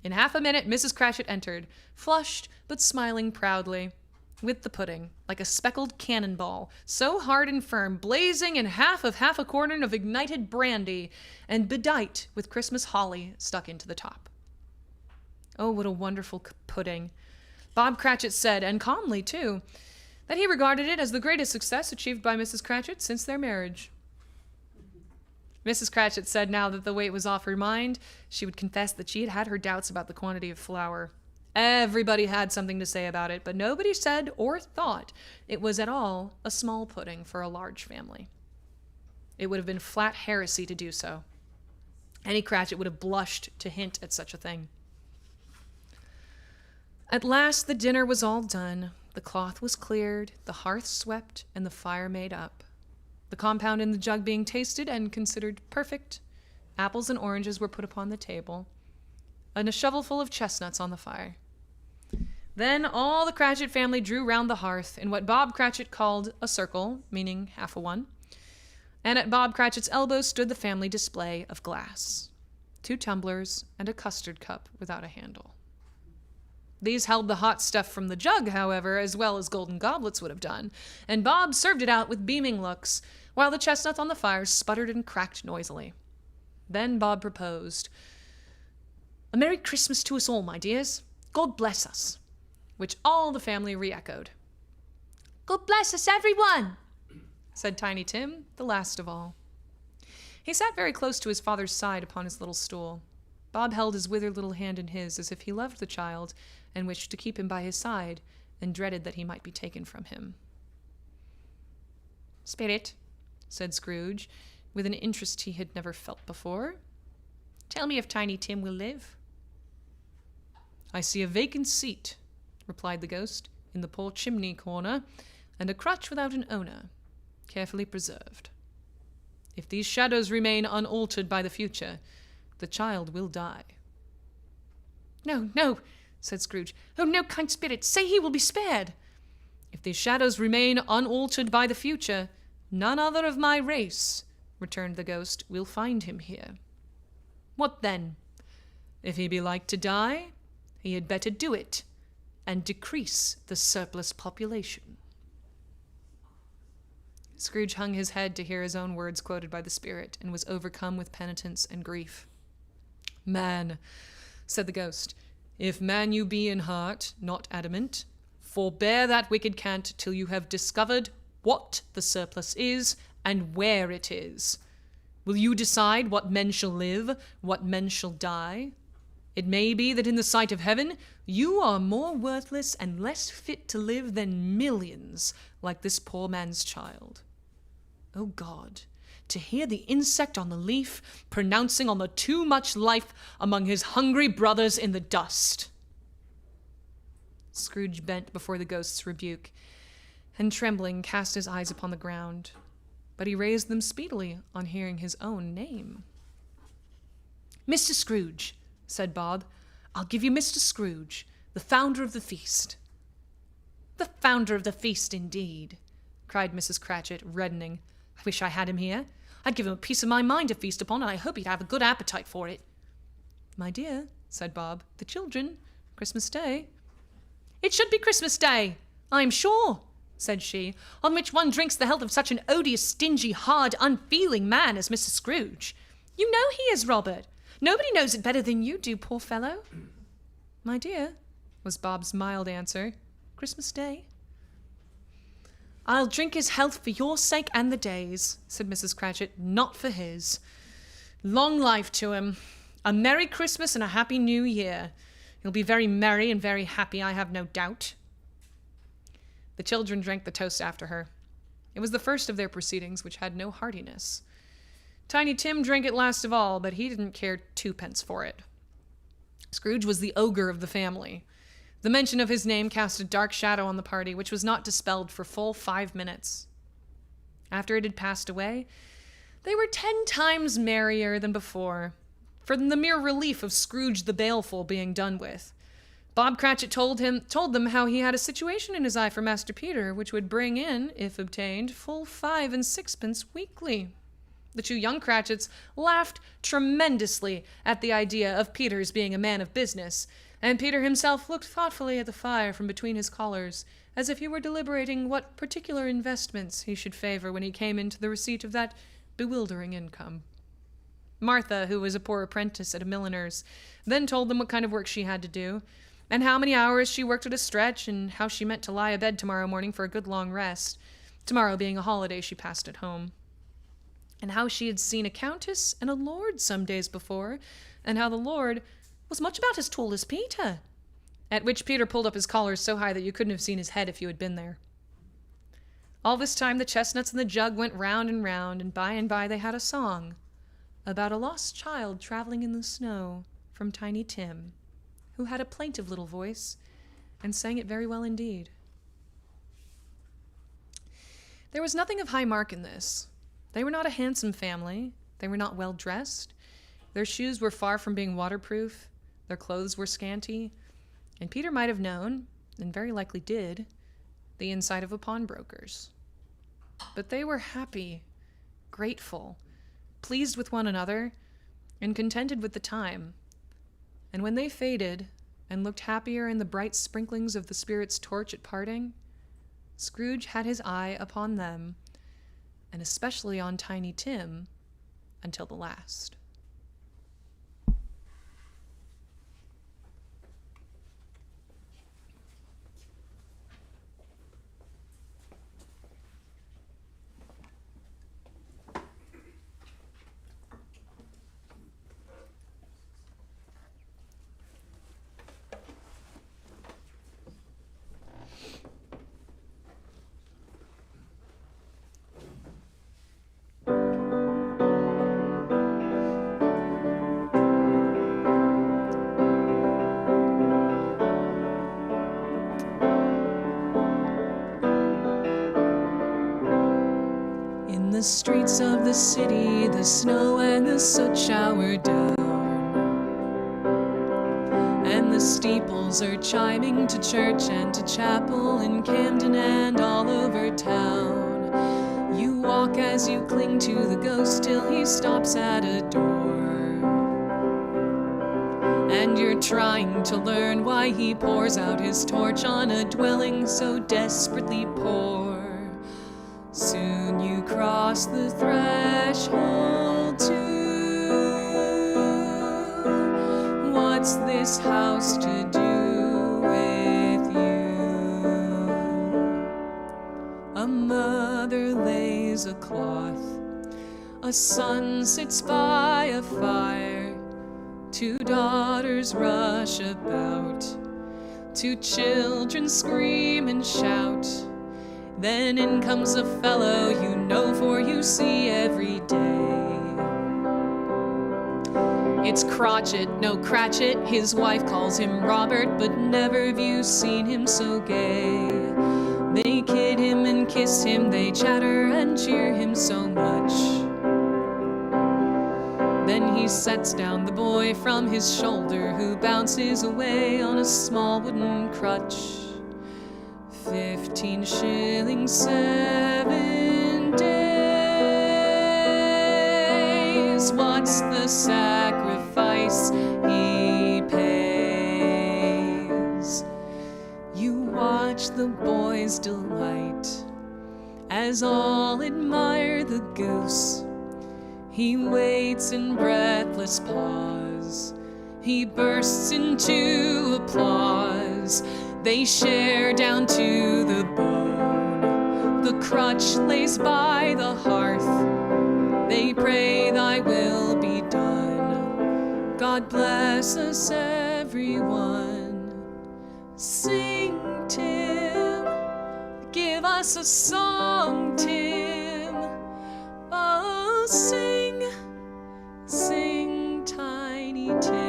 In half a minute, Mrs. Cratchit entered, flushed but smiling proudly, with the pudding, like a speckled cannonball, so hard and firm, blazing in half a quartern of ignited brandy, and bedight with Christmas holly stuck into the top. Oh, what a wonderful pudding. Bob Cratchit said, and calmly too, that he regarded it as the greatest success achieved by Mrs. Cratchit since their marriage. Mrs. Cratchit said now that the weight was off her mind, she would confess that she had had her doubts about the quantity of flour. Everybody had something to say about it, but nobody said or thought it was at all a small pudding for a large family. It would have been flat heresy to do so. Any Cratchit would have blushed to hint at such a thing. At last the dinner was all done. The cloth was cleared, the hearth swept, and the fire made up. The compound in the jug being tasted and considered perfect, apples and oranges were put upon the table, and a shovelful of chestnuts on the fire. Then all the Cratchit family drew round the hearth in what Bob Cratchit called a circle, meaning half a one, and at Bob Cratchit's elbow stood the family display of glass, 2 tumblers, and a custard cup without a handle. These held the hot stuff from the jug, however, as well as golden goblets would have done, and Bob served it out with beaming looks, while the chestnuts on the fire sputtered and cracked noisily. Then Bob proposed, "A Merry Christmas to us all, my dears. God bless us," which all the family re-echoed. "God bless us, everyone," said Tiny Tim, the last of all. He sat very close to his father's side upon his little stool. Bob held his withered little hand in his as if he loved the child and wished to keep him by his side and dreaded that he might be taken from him. "Spirit," said Scrooge, with an interest he had never felt before, "tell me if Tiny Tim will live." "I see a vacant seat," replied the ghost, "in the poor chimney corner, and a crutch without an owner, carefully preserved. If these shadows remain unaltered by the future, the child will die." "No, no," said Scrooge. "Oh, no, kind spirit, say he will be spared." "If these shadows remain unaltered by the future, none other of my race," returned the ghost, "will find him here. What then? If he be like to die, he had better do it, and decrease the surplus population." Scrooge hung his head to hear his own words quoted by the spirit, and was overcome with penitence and grief. "Man," said the ghost, "if man you be in heart, not adamant, forbear that wicked cant till you have discovered what the surplus is, and where it is. Will you decide what men shall live, what men shall die? It may be that in the sight of heaven, you are more worthless and less fit to live than millions like this poor man's child. O God, to hear the insect on the leaf pronouncing on the too much life among his hungry brothers in the dust." Scrooge bent before the ghost's rebuke, and trembling cast his eyes upon the ground, but he raised them speedily on hearing his own name. "Mr. Scrooge," said Bob, "I'll give you Mr. Scrooge, the founder of the feast." "The founder of the feast, indeed," cried Mrs. Cratchit, reddening. "I wish I had him here. I'd give him a piece of my mind to feast upon, and I hope he'd have a good appetite for it." "My dear," said Bob, "the children, Christmas Day." "It should be Christmas Day, I'm sure," said she, "on which one drinks the health of such an odious, stingy, hard, unfeeling man as Mr. Scrooge. You know he is, Robert. Nobody knows it better than you do, poor fellow." "My dear," was Bob's mild answer, "Christmas Day." "I'll drink his health for your sake and the day's," said Mrs. Cratchit, "not for his. Long life to him. A Merry Christmas and a Happy New Year. He'll be very merry and very happy, I have no doubt." The children drank the toast after her. It was the first of their proceedings, which had no heartiness. Tiny Tim drank it last of all, but he didn't care 2 pence for it. Scrooge was the ogre of the family. The mention of his name cast a dark shadow on the party, which was not dispelled for full 5 minutes. After it had passed away, they were 10 times merrier than before, for the mere relief of Scrooge the Baleful being done with. Bob Cratchit told them how he had a situation in his eye for Master Peter, which would bring in, if obtained, full 5 and 6pence weekly. The 2 young Cratchits laughed tremendously at the idea of Peter's being a man of business, and Peter himself looked thoughtfully at the fire from between his collars, as if he were deliberating what particular investments he should favor when he came into the receipt of that bewildering income. Martha, who was a poor apprentice at a milliner's, then told them what kind of work she had to do, and how many hours she worked at a stretch, and how she meant to lie abed tomorrow morning for a good long rest, tomorrow being a holiday she passed at home, and how she had seen a countess and a lord some days before, and how the lord was much about as tall as Peter, at which Peter pulled up his collars so high that you couldn't have seen his head if you had been there. All this time the chestnuts and the jug went round, and by they had a song about a lost child traveling in the snow from Tiny Tim, who had a plaintive little voice and sang it very well indeed. There was nothing of high mark in this. They were not a handsome family. They were not well dressed. Their shoes were far from being waterproof. Their clothes were scanty. And Peter might have known, and very likely did, the inside of a pawnbroker's. But they were happy, grateful, pleased with one another, and contented with the time. And when they faded and looked happier in the bright sprinklings of the spirit's torch at parting, Scrooge had his eye upon them, and especially on Tiny Tim, until the last. The streets of the city, the snow and the soot showered down, and the steeples are chiming to church and to chapel in Camden and all over town. You walk as you cling to the ghost till he stops at a door, and you're trying to learn why he pours out his torch on a dwelling so desperately poor. Soon you cross the threshold to what's this house to do with you? A mother lays a cloth, a son sits by a fire, 2 daughters rush about, 2 children scream and shout. Then in comes a fellow you know, for you see every day. It's Crotchet, no Cratchit, his wife calls him Robert, but never have you seen him so gay. They kid him and kiss him, they chatter and cheer him so much. Then he sets down the boy from his shoulder, who bounces away on a small wooden crutch. 15 shillings 7 days. What's the sacrifice he pays? You watch the boy's delight as all admire the goose. He waits in breathless pause. He bursts into applause. They share down to the bone. The crutch lays by the hearth. They pray thy will be done. God bless us everyone. Sing, Tim. Give us a song, Tim. Oh, sing, sing, Tiny Tim.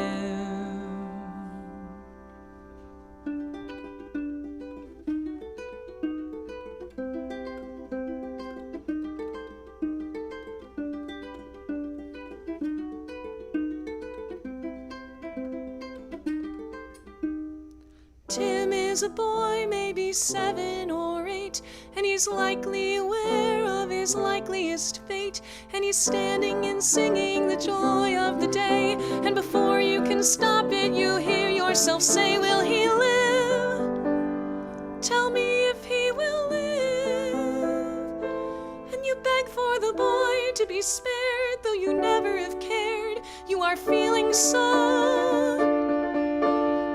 Tim is a boy, maybe 7 or 8, and he's likely aware of his likeliest fate, and he's standing and singing the joy of the day, and before you can stop it, you hear yourself say, will he live? Tell me if he will live. And you beg for the boy to be spared, though you never have cared. You are feeling so.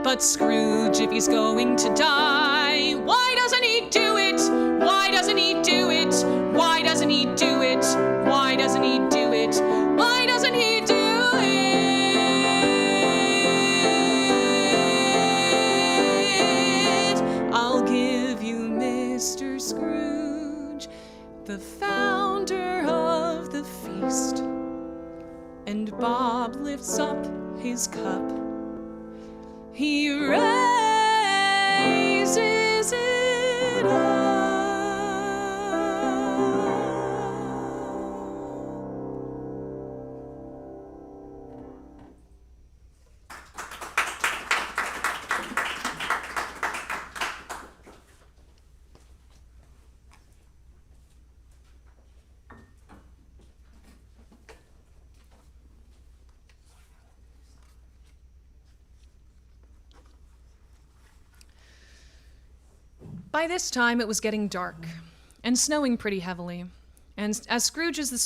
But Scrooge, if he's going to die, why doesn't he do it? Why doesn't he do it? Why doesn't he do it? Why doesn't he do it? Why doesn't he do it? I'll give you Mr. Scrooge, the founder of the feast. And Bob lifts up his cup. He raises it up. By this time, it was getting dark and snowing pretty heavily, and as Scrooge and the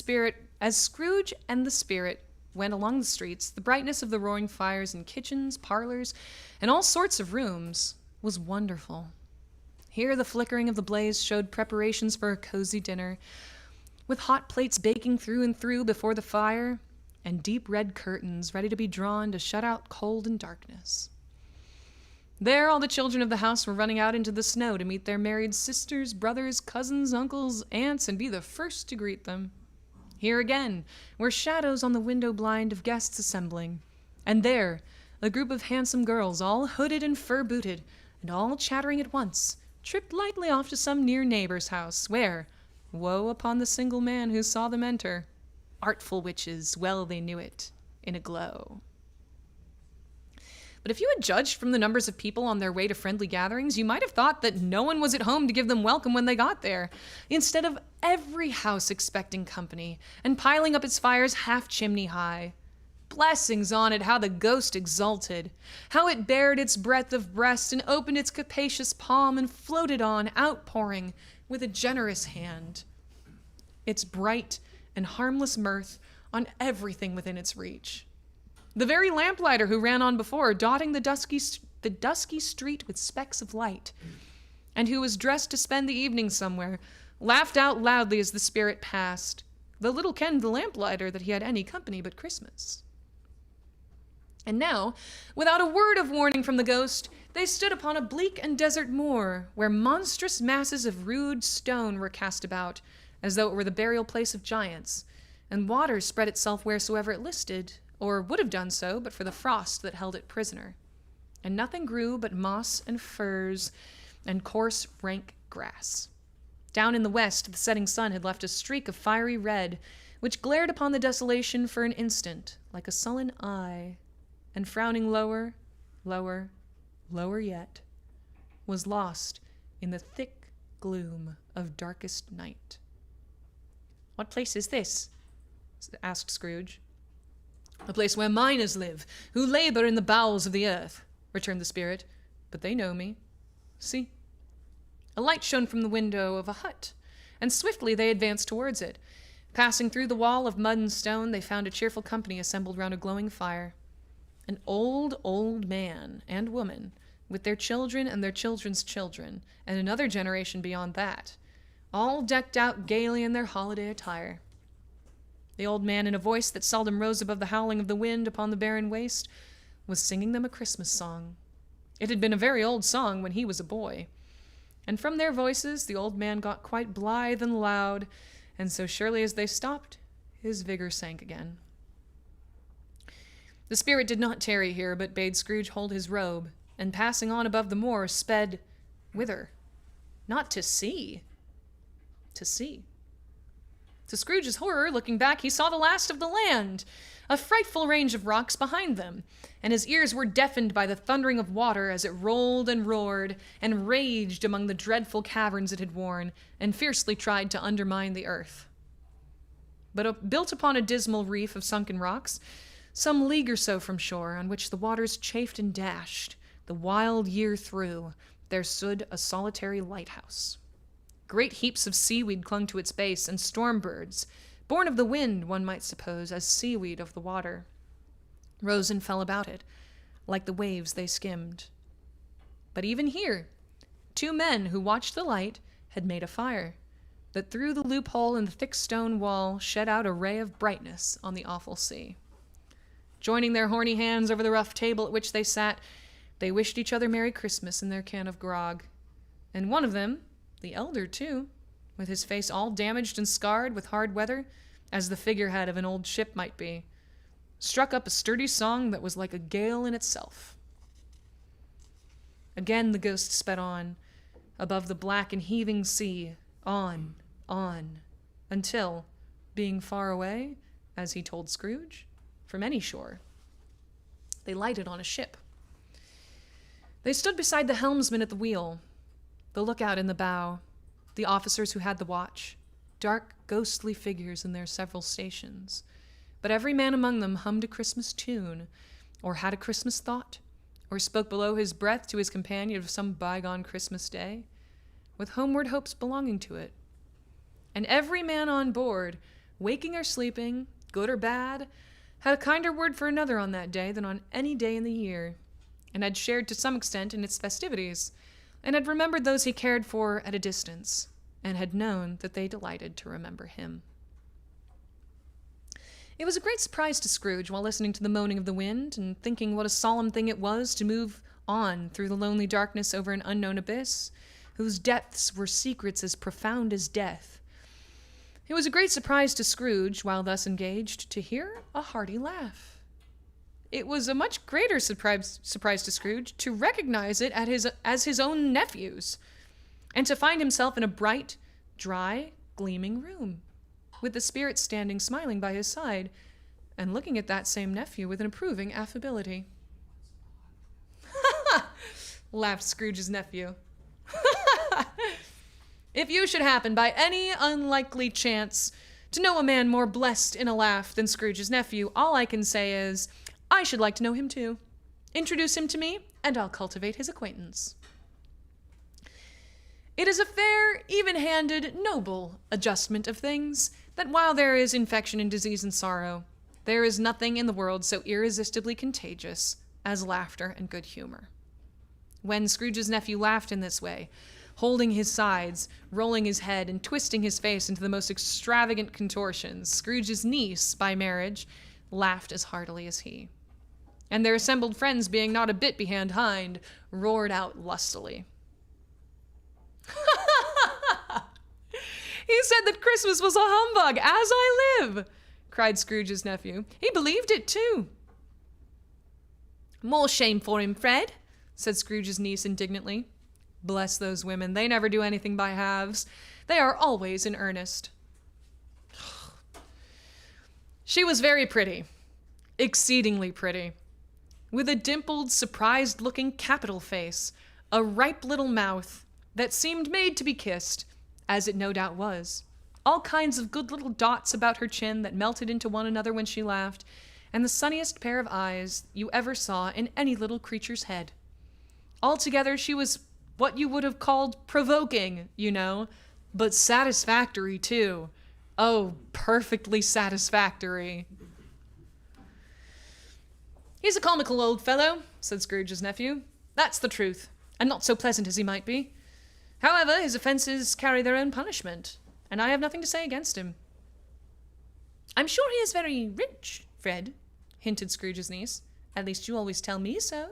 spirit went along the streets, the brightness of the roaring fires in kitchens, parlors, and all sorts of rooms was wonderful. Here, the flickering of the blaze showed preparations for a cozy dinner, with hot plates baking through and through before the fire, and deep red curtains ready to be drawn to shut out cold and darkness. There, all the children of the house were running out into the snow to meet their married sisters, brothers, cousins, uncles, aunts, and be the first to greet them. Here again were shadows on the window blind of guests assembling, and there, a group of handsome girls, all hooded and fur-booted, and all chattering at once, tripped lightly off to some near neighbor's house, where, woe upon the single man who saw them enter. Artful witches, well they knew it, in a glow. But if you had judged from the numbers of people on their way to friendly gatherings, you might have thought that no one was at home to give them welcome when they got there, instead of every house expecting company and piling up its fires half chimney high. Blessings on it, how the ghost exulted, how it bared its breadth of breast and opened its capacious palm and floated on, outpouring with a generous hand its bright and harmless mirth on everything within its reach. The very lamplighter who ran on before, dotting the dusky street with specks of light, and who was dressed to spend the evening somewhere, laughed out loudly as the spirit passed, though little kenned the lamplighter that he had any company but Christmas. And now, without a word of warning from the ghost, they stood upon a bleak and desert moor, where monstrous masses of rude stone were cast about, as though it were the burial place of giants, and water spread itself wheresoever it listed, or would have done so but for the frost that held it prisoner. And nothing grew but moss and furze and coarse, rank grass. Down in the west, the setting sun had left a streak of fiery red, which glared upon the desolation for an instant, like a sullen eye, and frowning lower, lower, lower yet, was lost in the thick gloom of darkest night. "What place is this?" asked Scrooge. "A place where miners live, who labor in the bowels of the earth," returned the spirit. "But they know me. See." A light shone from the window of a hut, and swiftly they advanced towards it. Passing through the wall of mud and stone, they found a cheerful company assembled round a glowing fire. An old man and woman, with their children and their children's children, and another generation beyond that, all decked out gaily in their holiday attire. The old man, in a voice that seldom rose above the howling of the wind upon the barren waste, was singing them a Christmas song. It had been a very old song when he was a boy, and from their voices the old man got quite blithe and loud, and so surely as they stopped, his vigor sank again. The spirit did not tarry here, but bade Scrooge hold his robe, and passing on above the moor, sped whither? Not to sea. To sea. To Scrooge's horror, looking back, he saw the last of the land, a frightful range of rocks behind them, and his ears were deafened by the thundering of water as it rolled and roared and raged among the dreadful caverns it had worn and fiercely tried to undermine the earth. But built upon a dismal reef of sunken rocks, some league or so from shore, on which the waters chafed and dashed, the wild year through, there stood a solitary lighthouse. Great heaps of seaweed clung to its base, and storm birds, born of the wind, one might suppose, as seaweed of the water, rose and fell about it, like the waves they skimmed. But even here, 2 men who watched the light had made a fire, that through the loophole in the thick stone wall shed out a ray of brightness on the awful sea. Joining their horny hands over the rough table at which they sat, they wished each other Merry Christmas in their can of grog. And one of them, the elder too, with his face all damaged and scarred with hard weather, as the figurehead of an old ship might be, struck up a sturdy song that was like a gale in itself. Again the ghost sped on, above the black and heaving sea, on, until, being far away, as he told Scrooge, from any shore, they lighted on a ship. They stood beside the helmsman at the wheel, the lookout in the bow, the officers who had the watch, dark, ghostly figures in their several stations. But every man among them hummed a Christmas tune, or had a Christmas thought, or spoke below his breath to his companion of some bygone Christmas day, with homeward hopes belonging to it. And every man on board, waking or sleeping, good or bad, had a kinder word for another on that day than on any day in the year, and had shared to some extent in its festivities, and had remembered those he cared for at a distance, and had known that they delighted to remember him. It was a great surprise to Scrooge, while listening to the moaning of the wind, and thinking what a solemn thing it was to move on through the lonely darkness over an unknown abyss, whose depths were secrets as profound as death. It was a great surprise to Scrooge, while thus engaged, to hear a hearty laugh. It was a much greater surprise to Scrooge to recognize it as his own nephew's, and to find himself in a bright, dry, gleaming room, with the spirit standing smiling by his side, and looking at that same nephew with an approving affability. Laughed Scrooge's nephew. If you should happen by any unlikely chance to know a man more blessed in a laugh than Scrooge's nephew, all I can say is, I should like to know him too. Introduce him to me, and I'll cultivate his acquaintance. It is a fair, even-handed, noble adjustment of things, that while there is infection and disease and sorrow, there is nothing in the world so irresistibly contagious as laughter and good humor. When Scrooge's nephew laughed in this way, holding his sides, rolling his head, and twisting his face into the most extravagant contortions, Scrooge's niece, by marriage, laughed as heartily as he. And their assembled friends, being not a bit behind, roared out lustily. He said that Christmas was a humbug, as I live, cried Scrooge's nephew. He believed it, too. More shame for him, Fred, said Scrooge's niece indignantly. Bless those women, they never do anything by halves. They are always in earnest. She was very pretty, exceedingly pretty, with a dimpled, surprised-looking capital face, a ripe little mouth that seemed made to be kissed, as it no doubt was, all kinds of good little dots about her chin that melted into one another when she laughed, and the sunniest pair of eyes you ever saw in any little creature's head. Altogether, she was what you would have called provoking, you know, but satisfactory, too. Oh, perfectly satisfactory. He's a comical old fellow, said Scrooge's nephew. That's the truth, and not so pleasant as he might be. However, his offenses carry their own punishment, and I have nothing to say against him. I'm sure he is very rich, Fred, hinted Scrooge's niece. At least you always tell me so.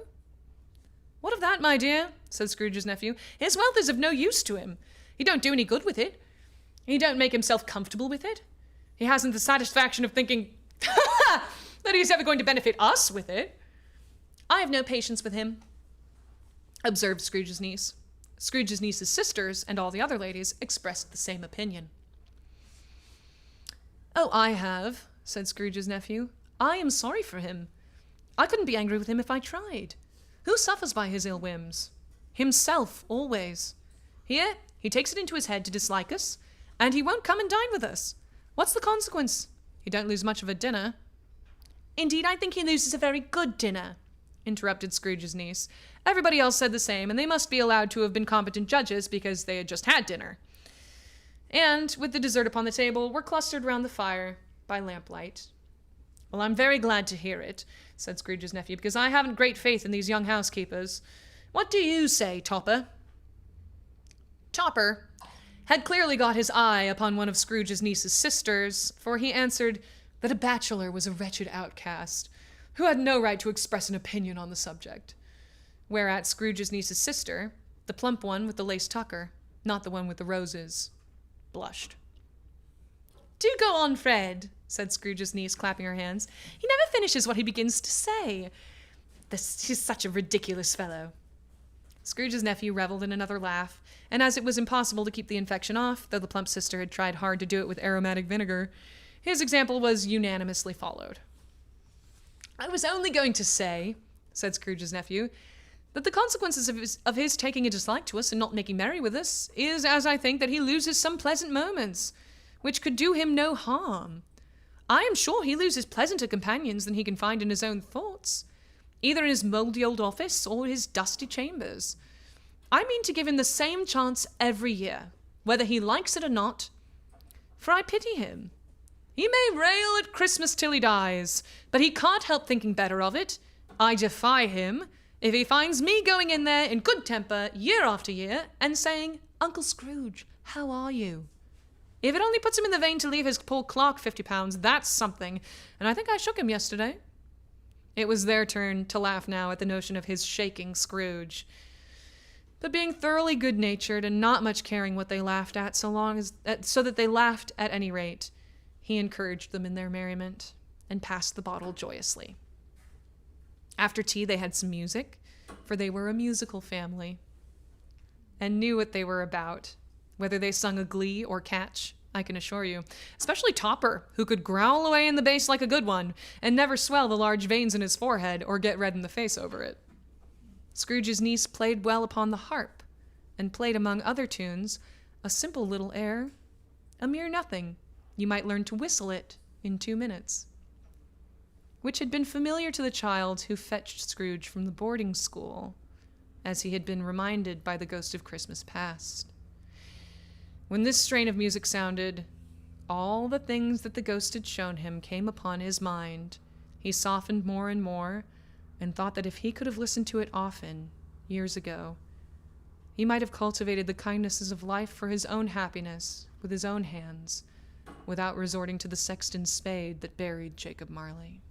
What of that, my dear? Said Scrooge's nephew. His wealth is of no use to him. He don't do any good with it. He don't make himself comfortable with it. He hasn't the satisfaction of thinking that he's ever going to benefit us with it. I have no patience with him, observed Scrooge's niece. Scrooge's niece's sisters and all the other ladies expressed the same opinion. "Oh, I have," said Scrooge's nephew. "I am sorry for him. I couldn't be angry with him if I tried. Who suffers by his ill whims? Himself, always. Here, he takes it into his head to dislike us, and he won't come and dine with us. What's the consequence? He don't lose much of a dinner." "Indeed, I think he loses a very good dinner," interrupted Scrooge's niece. Everybody else said the same, and they must be allowed to have been competent judges because they had just had dinner. And, with the dessert upon the table, were clustered round the fire by lamplight. "Well, I'm very glad to hear it," said Scrooge's nephew, "because I haven't great faith in these young housekeepers. What do you say, Topper?" Topper had clearly got his eye upon one of Scrooge's niece's sisters, for he answered that a bachelor was a wretched outcast, who had no right to express an opinion on the subject. Whereat Scrooge's niece's sister, the plump one with the lace tucker, not the one with the roses, blushed. "Do go on, Fred," said Scrooge's niece, clapping her hands. "He never finishes what he begins to say. He's such a ridiculous fellow." Scrooge's nephew reveled in another laugh, and as it was impossible to keep the infection off, though the plump sister had tried hard to do it with aromatic vinegar, his example was unanimously followed. "I was only going to say," said Scrooge's nephew, "that the consequences of his taking a dislike to us and not making merry with us is, as I think, that he loses some pleasant moments, which could do him no harm. I am sure he loses pleasanter companions than he can find in his own thoughts, either in his mouldy old office or his dusty chambers. I mean to give him the same chance every year, whether he likes it or not, for I pity him. He may rail at Christmas till he dies, but he can't help thinking better of it. I defy him if he finds me going in there in good temper year after year and saying, 'Uncle Scrooge, how are you?' If it only puts him in the vein to leave his poor clerk £50, that's something, and I think I shook him yesterday." It was their turn to laugh now at the notion of his shaking Scrooge. But being thoroughly good-natured and not much caring what they laughed at so that they laughed at any rate, he encouraged them in their merriment and passed the bottle joyously. After tea they had some music, for they were a musical family, and knew what they were about, whether they sung a glee or catch, I can assure you. Especially Topper, who could growl away in the bass like a good one, and never swell the large veins in his forehead or get red in the face over it. Scrooge's niece played well upon the harp, and played among other tunes a simple little air, a mere nothing. You might learn to whistle it in 2 minutes, which had been familiar to the child who fetched Scrooge from the boarding school, as he had been reminded by the ghost of Christmas past. When this strain of music sounded, all the things that the ghost had shown him came upon his mind. He softened more and more, and thought that if he could have listened to it often, years ago, he might have cultivated the kindnesses of life for his own happiness with his own hands, without resorting to the sexton's spade that buried Jacob Marley.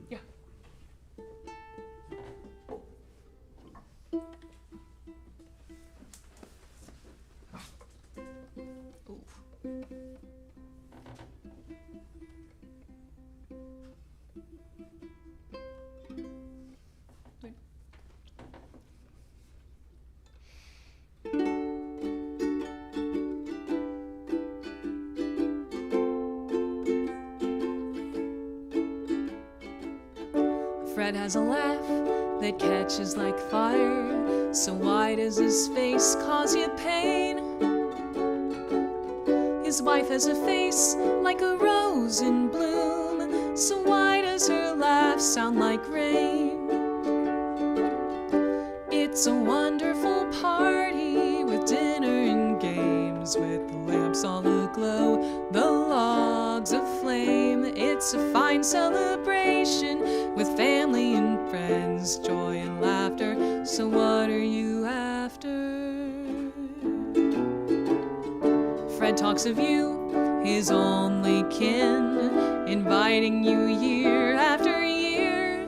Yeah. Fred has a laugh that catches like fire, so why does his face cause you pain? His wife has a face like a rose in bloom, so why does her laugh sound like rain? It's a wonderful party with dinner and games, with the lamps all aglow, the logs aflame. It's a fine celebration with family and friends, joy and laughter, so what are you after? Fred talks of you, his only kin, inviting you year after year.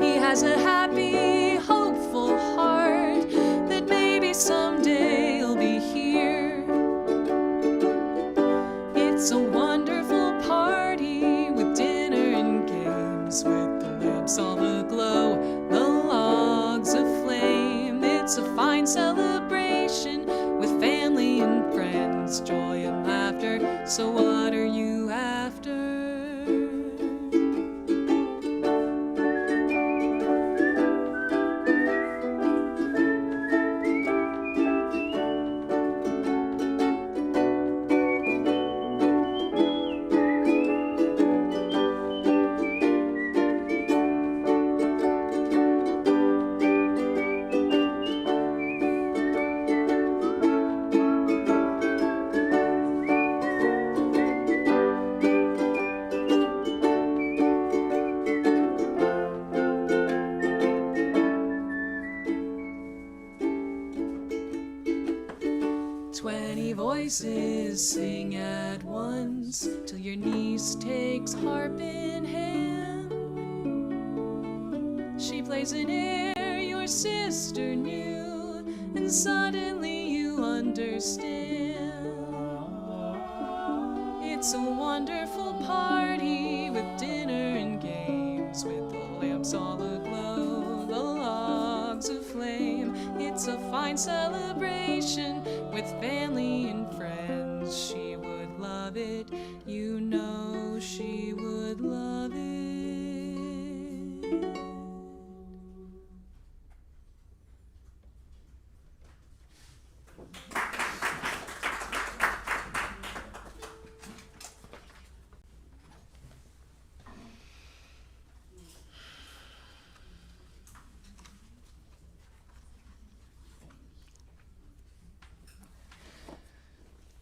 He has a happy, hopeful It's a fine celebration with family and friends, joy and laughter. So what are you after? 20 voices sing at once, till your niece takes harp in hand. She plays an air your sister knew, and suddenly you understand. It's a wonderful party with dinner and games, with the lamps all aglow, the logs aflame. It's a fine celebration with family and friends. She would love it, you know she would love it.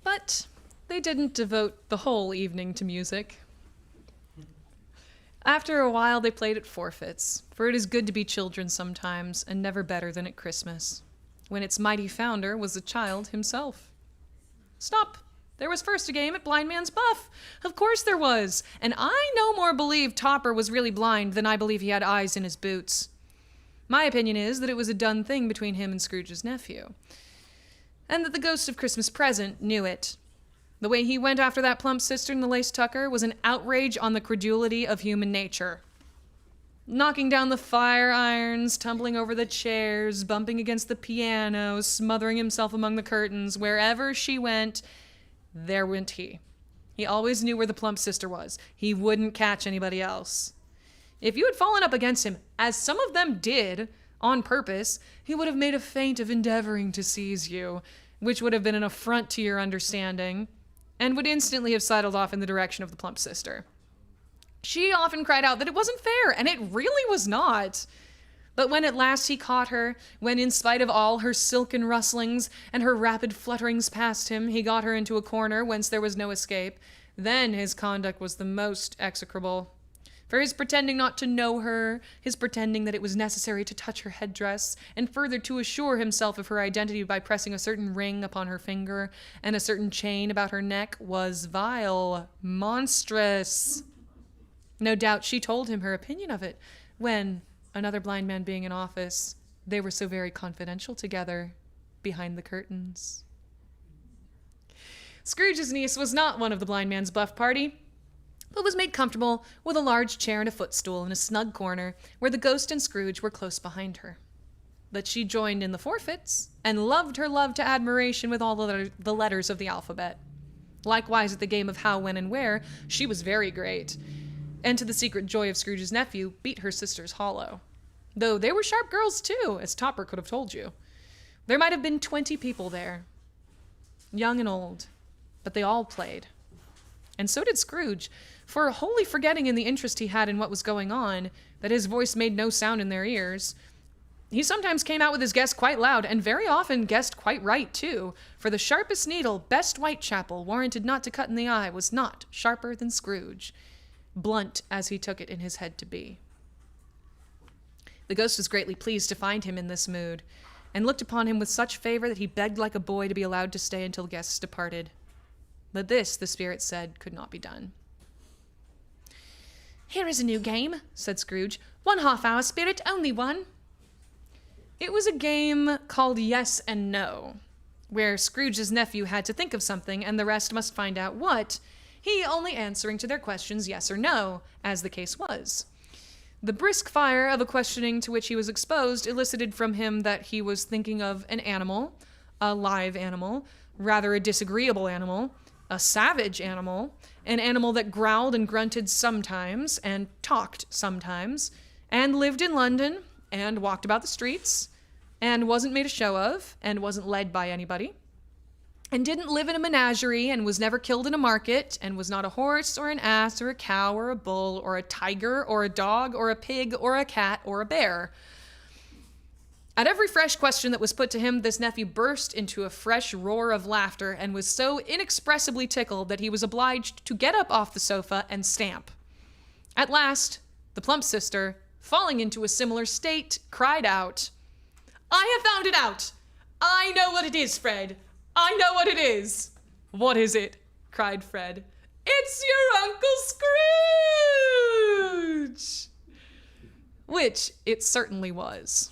But they didn't devote the whole evening to music. After a while, they played at forfeits, for it is good to be children sometimes, and never better than at Christmas, when its mighty founder was a child himself. Stop! There was first a game at Blind Man's Buff. Of course there was, and I no more believe Topper was really blind than I believe he had eyes in his boots. My opinion is that it was a done thing between him and Scrooge's nephew, and that the ghost of Christmas Present knew it. The way he went after that plump sister in the lace tucker was an outrage on the credulity of human nature. Knocking down the fire irons, tumbling over the chairs, bumping against the piano, smothering himself among the curtains, wherever she went, there went he. He always knew where the plump sister was. He wouldn't catch anybody else. If you had fallen up against him, as some of them did, on purpose, he would have made a feint of endeavoring to seize you, which would have been an affront to your understanding, and would instantly have sidled off in the direction of the plump sister. She often cried out that it wasn't fair, and it really was not. But when at last he caught her, when in spite of all her silken rustlings and her rapid flutterings past him, he got her into a corner whence there was no escape, then his conduct was the most execrable. For his pretending not to know her, his pretending that it was necessary to touch her headdress, and further to assure himself of her identity by pressing a certain ring upon her finger and a certain chain about her neck, was vile, monstrous. No doubt she told him her opinion of it, when, another blind man being in office, they were so very confidential together, behind the curtains. Scrooge's niece was not one of the Blind Man's Buff party, but was made comfortable with a large chair and a footstool in a snug corner where the ghost and Scrooge were close behind her. But she joined in the forfeits and loved her love to admiration with all the letters of the alphabet. Likewise at the game of how, when, and where, she was very great, and to the secret joy of Scrooge's nephew, beat her sisters hollow. Though they were sharp girls too, as Topper could have told you. There might have been 20 people there, young and old, but they all played. And so did Scrooge, for wholly forgetting in the interest he had in what was going on, that his voice made no sound in their ears. He sometimes came out with his guess quite loud, and very often guessed quite right, too, for the sharpest needle, best Whitechapel, warranted not to cut in the eye, was not sharper than Scrooge, blunt as he took it in his head to be. The ghost was greatly pleased to find him in this mood, and looked upon him with such favor that he begged like a boy to be allowed to stay until guests departed. But this, the spirit said, could not be done. "Here is a new game," said Scrooge. "1 half-hour, spirit, only one." It was a game called Yes and No, where Scrooge's nephew had to think of something and the rest must find out what, he only answering to their questions yes or no, as the case was. The brisk fire of a questioning to which he was exposed elicited from him that he was thinking of an animal, a live animal, rather a disagreeable animal, a savage animal, an animal that growled and grunted sometimes and talked sometimes, and lived in London and walked about the streets and wasn't made a show of and wasn't led by anybody and didn't live in a menagerie and was never killed in a market and was not a horse or an ass or a cow or a bull or a tiger or a dog or a pig or a cat or a bear. At every fresh question that was put to him, this nephew burst into a fresh roar of laughter and was so inexpressibly tickled that he was obliged to get up off the sofa and stamp. At last, the plump sister, falling into a similar state, cried out, "I have found it out! I know what it is, Fred! I know what it is!" "What is it?" cried Fred. "It's your Uncle Scrooge!" Which it certainly was.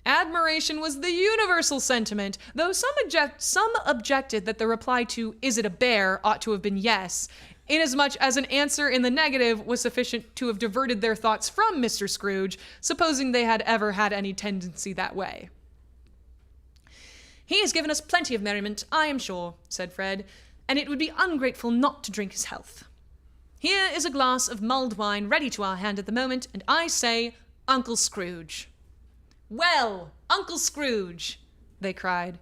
Admiration was the universal sentiment, though some objected that the reply to "Is it a bear?" ought to have been yes, inasmuch as an answer in the negative was sufficient to have diverted their thoughts from Mr. Scrooge, supposing they had ever had any tendency that way. "He has given us plenty of merriment, I am sure," said Fred, "and it would be ungrateful not to drink his health. Here is a glass of mulled wine ready to our hand at the moment, and I say, Uncle Scrooge." "Well, Uncle Scrooge," they cried,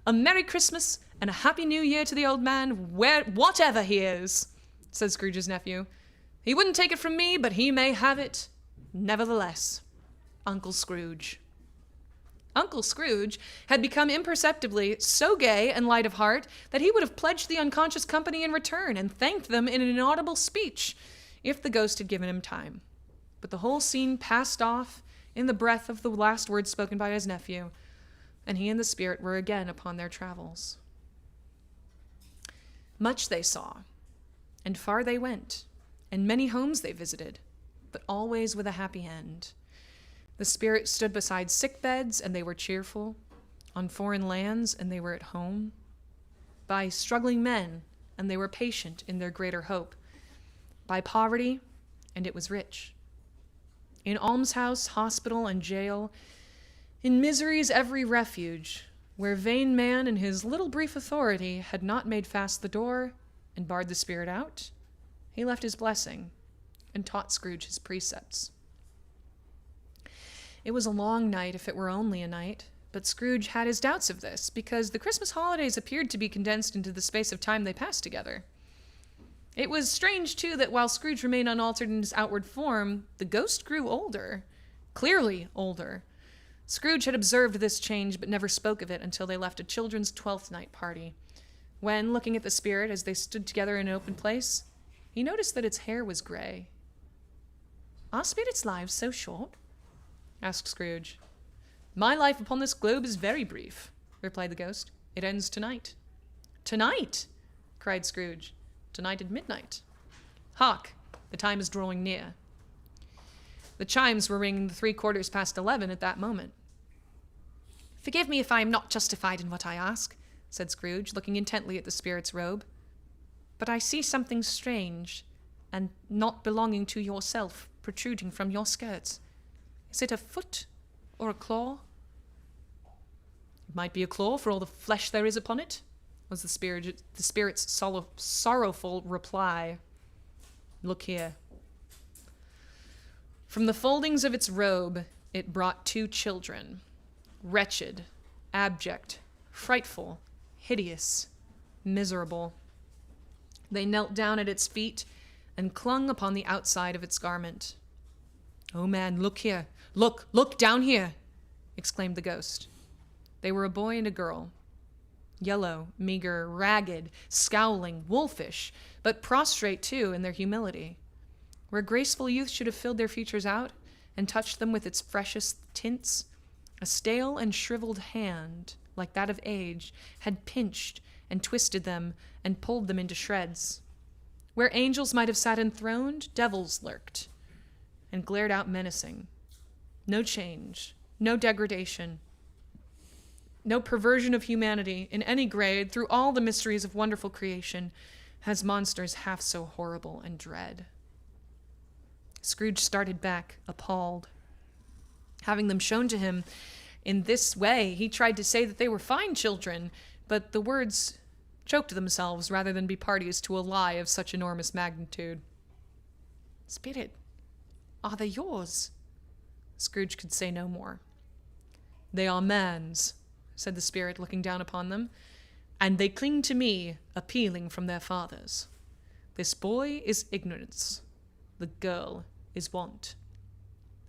"a Merry Christmas and a Happy New Year to the old man, whatever he is," said Scrooge's nephew. "He wouldn't take it from me, but he may have it. Nevertheless, Uncle Scrooge." Uncle Scrooge had become imperceptibly so gay and light of heart that he would have pledged the unconscious company in return and thanked them in an inaudible speech if the ghost had given him time. But the whole scene passed off in the breath of the last words spoken by his nephew, and he and the spirit were again upon their travels. Much they saw, and far they went, and many homes they visited, but always with a happy end. The spirit stood beside sick beds, and they were cheerful, on foreign lands, and they were at home, by struggling men, and they were patient in their greater hope, by poverty, and it was rich. In almshouse, hospital, and jail, in misery's every refuge, where vain man in his little brief authority had not made fast the door and barred the spirit out, he left his blessing and taught Scrooge his precepts. It was a long night if it were only a night, but Scrooge had his doubts of this, because the Christmas holidays appeared to be condensed into the space of time they passed together. It was strange, too, that while Scrooge remained unaltered in his outward form, the ghost grew older, clearly older. Scrooge had observed this change, but never spoke of it until they left a children's 12th night party, when, looking at the spirit as they stood together in an open place, he noticed that its hair was gray. "Are spirits' lives so short?" asked Scrooge. "My life upon this globe is very brief," replied the ghost. "It ends tonight." "Tonight!" cried Scrooge. "Tonight at midnight. Hark! The time is drawing near." The chimes were ringing the 11:15 at that moment. "Forgive me if I am not justified in what I ask," said Scrooge, looking intently at the spirit's robe, "but I see something strange and not belonging to yourself protruding from your skirts. Is it a foot or a claw?" "It might be a claw for all the flesh there is upon it," was the spirit's sorrowful reply. "Look here." From the foldings of its robe, it brought 2 children, wretched, abject, frightful, hideous, miserable. They knelt down at its feet and clung upon the outside of its garment. "Oh, man, look here. Look down here," exclaimed the ghost. They were a boy and a girl. Yellow, meager, ragged, scowling, wolfish, but prostrate, too, in their humility. Where graceful youth should have filled their features out and touched them with its freshest tints, a stale and shriveled hand, like that of age, had pinched and twisted them and pulled them into shreds. Where angels might have sat enthroned, devils lurked and glared out menacing. No change, no degradation, no perversion of humanity in any grade through all the mysteries of wonderful creation has monsters half so horrible and dread. Scrooge started back, appalled. Having them shown to him in this way, he tried to say that they were fine children, but the words choked themselves rather than be parties to a lie of such enormous magnitude. Spirit, are they yours? Scrooge could say no more. They are man's, said the spirit, looking down upon them, and they cling to me, appealing from their fathers. This boy is ignorance, the girl is want.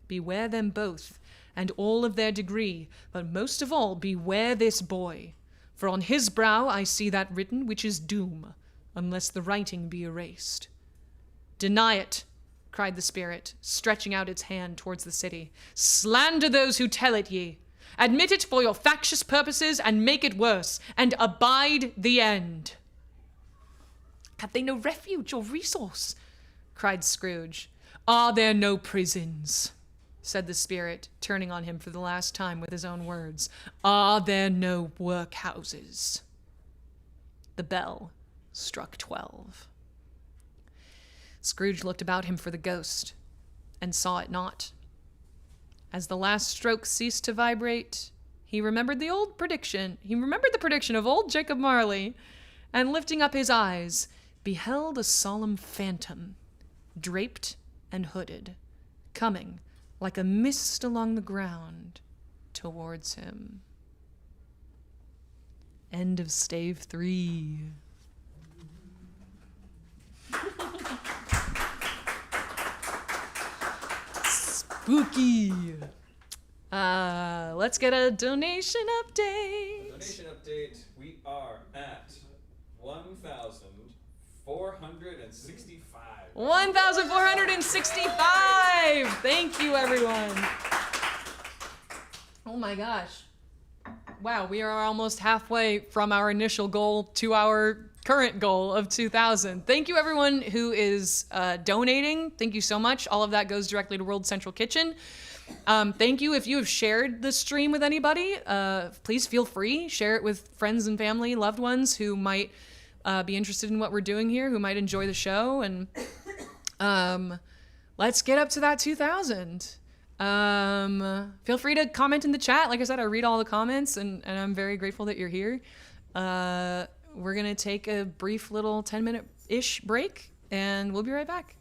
Beware them both, and all of their degree, but most of all beware this boy, for on his brow I see that written which is doom, unless the writing be erased. Deny it, cried the spirit, stretching out its hand towards the city. Slander those who tell it ye. Admit it for your factious purposes, and make it worse, and abide the end. Have they no refuge or resource? Cried Scrooge. Are there no prisons? Said the spirit, turning on him for the last time with his own words. Are there no workhouses? The bell struck 12. Scrooge looked about him for the ghost, and saw it not. As the last stroke ceased to vibrate, he remembered the prediction of old Jacob Marley, and lifting up his eyes, beheld a solemn phantom, draped and hooded, coming like a mist along the ground towards him. End of stave 3. Spooky. Let's get a donation update. Donation update. We are at 1,465. 1,465! Thank you, everyone. Oh my gosh. Wow, we are almost halfway from our initial goal to our current goal of 2,000. Thank you, everyone who is donating. Thank you so much. All of that goes directly to World Central Kitchen. Thank you if you have shared the stream with anybody. Please feel free. Share it with friends and family, loved ones who might be interested in what we're doing here, who might enjoy the show. And let's get up to that 2,000. Feel free to comment in the chat. Like I said, I read all the comments, and I'm very grateful that you're here. We're going to take a brief little 10-minute-ish break, and we'll be right back.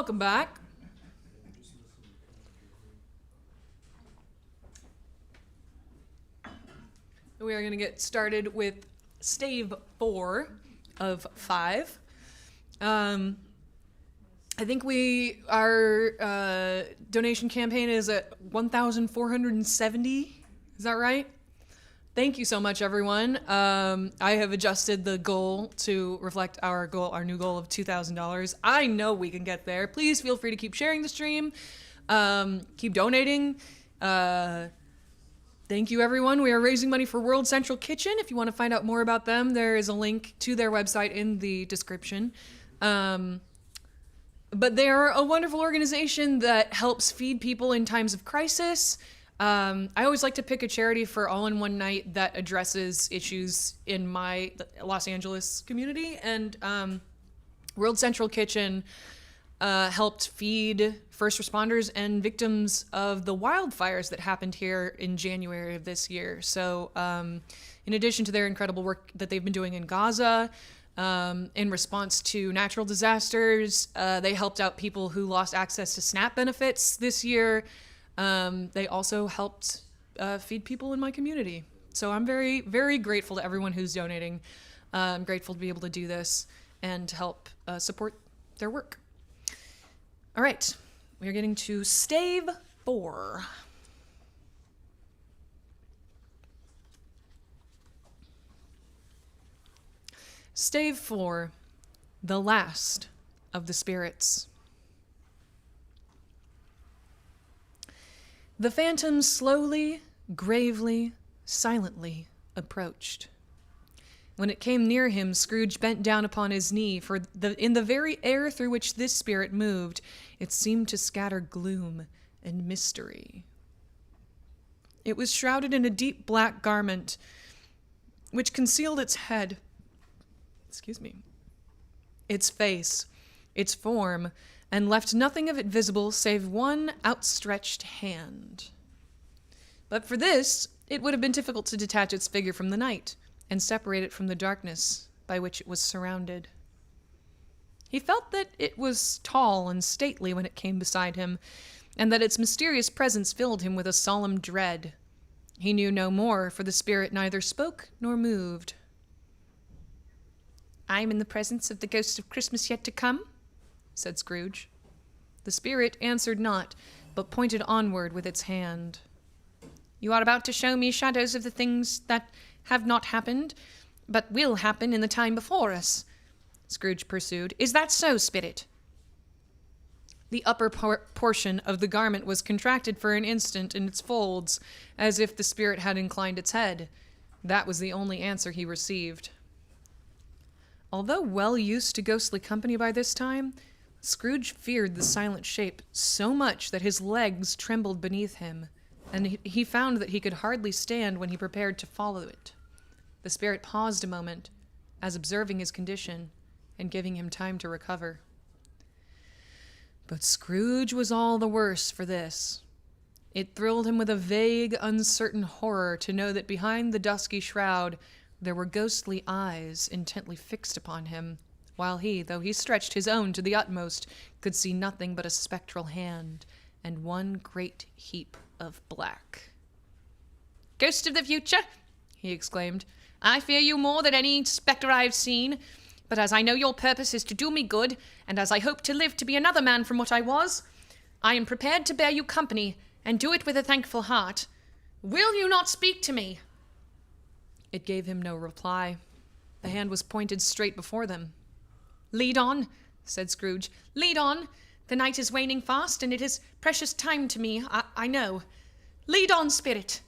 welcome back. We are going to get started with stave 4 of 5. I think our donation campaign is at 1,470. Is that right? Thank you so much, everyone. I have adjusted the goal to reflect our new goal of $2,000. I know we can get there. Please feel free to keep sharing the stream, keep donating. Thank you, everyone. We are raising money for World Central Kitchen. If you want to find out more about them, there is a link to their website in the description. But they are a wonderful organization that helps feed people in times of crisis. I always like to pick a charity for All in One Night that addresses issues in my Los Angeles community. And World Central Kitchen helped feed first responders and victims of the wildfires that happened here in January of this year. So in addition to their incredible work that they've been doing in Gaza, in response to natural disasters, they helped out people who lost access to SNAP benefits this year. They also helped feed people in my community. So I'm very, very grateful to everyone who's donating. I'm grateful to be able to do this and help support their work. All right, we are getting to stave 4. Stave 4, the last of the spirits. The phantom slowly, gravely, silently approached. When it came near him, Scrooge bent down upon his knee, for in the very air through which this spirit moved, it seemed to scatter gloom and mystery. It was shrouded in a deep black garment, which concealed its head, its face, its form, and left nothing of it visible save one outstretched hand. But for this, it would have been difficult to detach its figure from the night and separate it from the darkness by which it was surrounded. He felt that it was tall and stately when it came beside him, and that its mysterious presence filled him with a solemn dread. He knew no more, for the spirit neither spoke nor moved. "I am in the presence of the ghost of Christmas yet to come," said Scrooge. The spirit answered not, but pointed onward with its hand. "You are about to show me shadows of the things that have not happened, but will happen in the time before us," Scrooge pursued. "Is that so, spirit?" The upper portion of the garment was contracted for an instant in its folds, as if the spirit had inclined its head. That was the only answer he received. Although well used to ghostly company by this time, Scrooge feared the silent shape so much that his legs trembled beneath him, and he found that he could hardly stand when he prepared to follow it. The spirit paused a moment, as observing his condition and giving him time to recover. But Scrooge was all the worse for this. It thrilled him with a vague, uncertain horror to know that behind the dusky shroud there were ghostly eyes intently fixed upon him, while he, though he stretched his own to the utmost, could see nothing but a spectral hand and one great heap of black. "Ghost of the future," he exclaimed, "I fear you more than any spectre I have seen, but as I know your purpose is to do me good, and as I hope to live to be another man from what I was, I am prepared to bear you company, and do it with a thankful heart. Will you not speak to me?" It gave him no reply. The hand was pointed straight before them. "Lead on," said Scrooge. "Lead on. The night is waning fast, and it is precious time to me, I know. Lead on, spirit."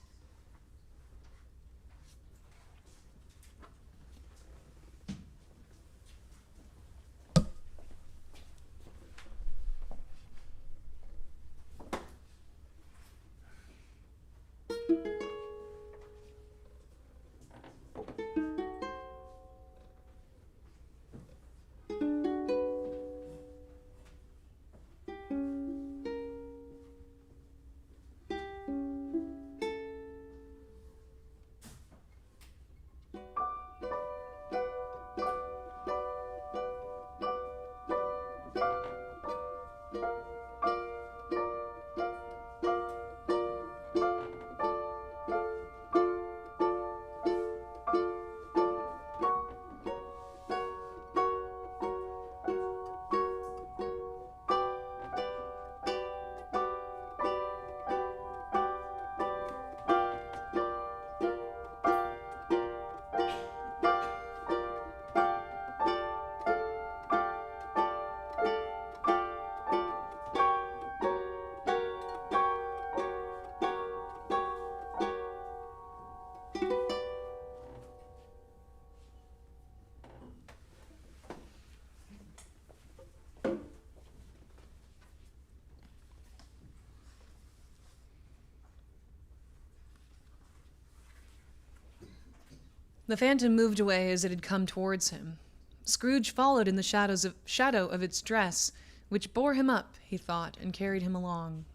The phantom moved away as it had come towards him. Scrooge followed in the shadow of its dress, which bore him up, he thought, and carried him along.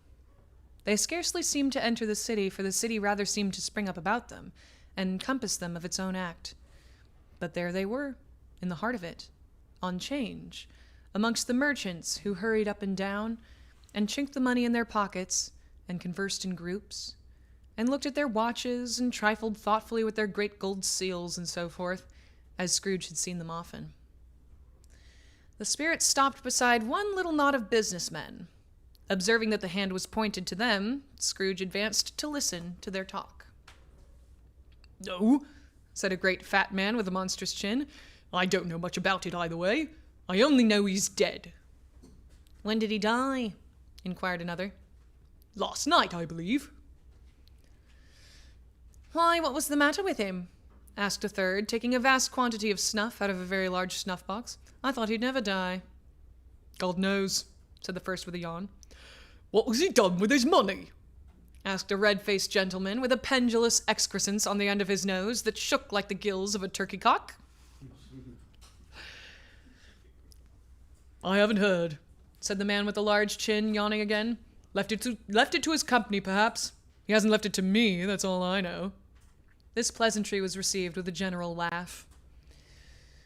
They scarcely seemed to enter the city, for the city rather seemed to spring up about them, and encompass them of its own act. But there they were, in the heart of it, on 'change, amongst the merchants who hurried up and down, and chinked the money in their pockets, and conversed in groups, and looked at their watches, and trifled thoughtfully with their great gold seals, and so forth, as Scrooge had seen them often. The spirit stopped beside one little knot of businessmen. Observing that the hand was pointed to them, Scrooge advanced to listen to their talk. "No," said a great fat man with a monstrous chin. "I don't know much about it either way. I only know he's dead." "When did he die?" inquired another. "Last night, I believe." "Why, what was the matter with him?" asked a third, taking a vast quantity of snuff out of a very large snuff-box. "I thought he'd never die." "God knows," said the first with a yawn. "What has he done with his money?" asked a red-faced gentleman with a pendulous excrescence on the end of his nose that shook like the gills of a turkey-cock. "I haven't heard," said the man with the large chin, yawning again. Left it to his company, perhaps. He hasn't left it to me, that's all I know." This pleasantry was received with a general laugh.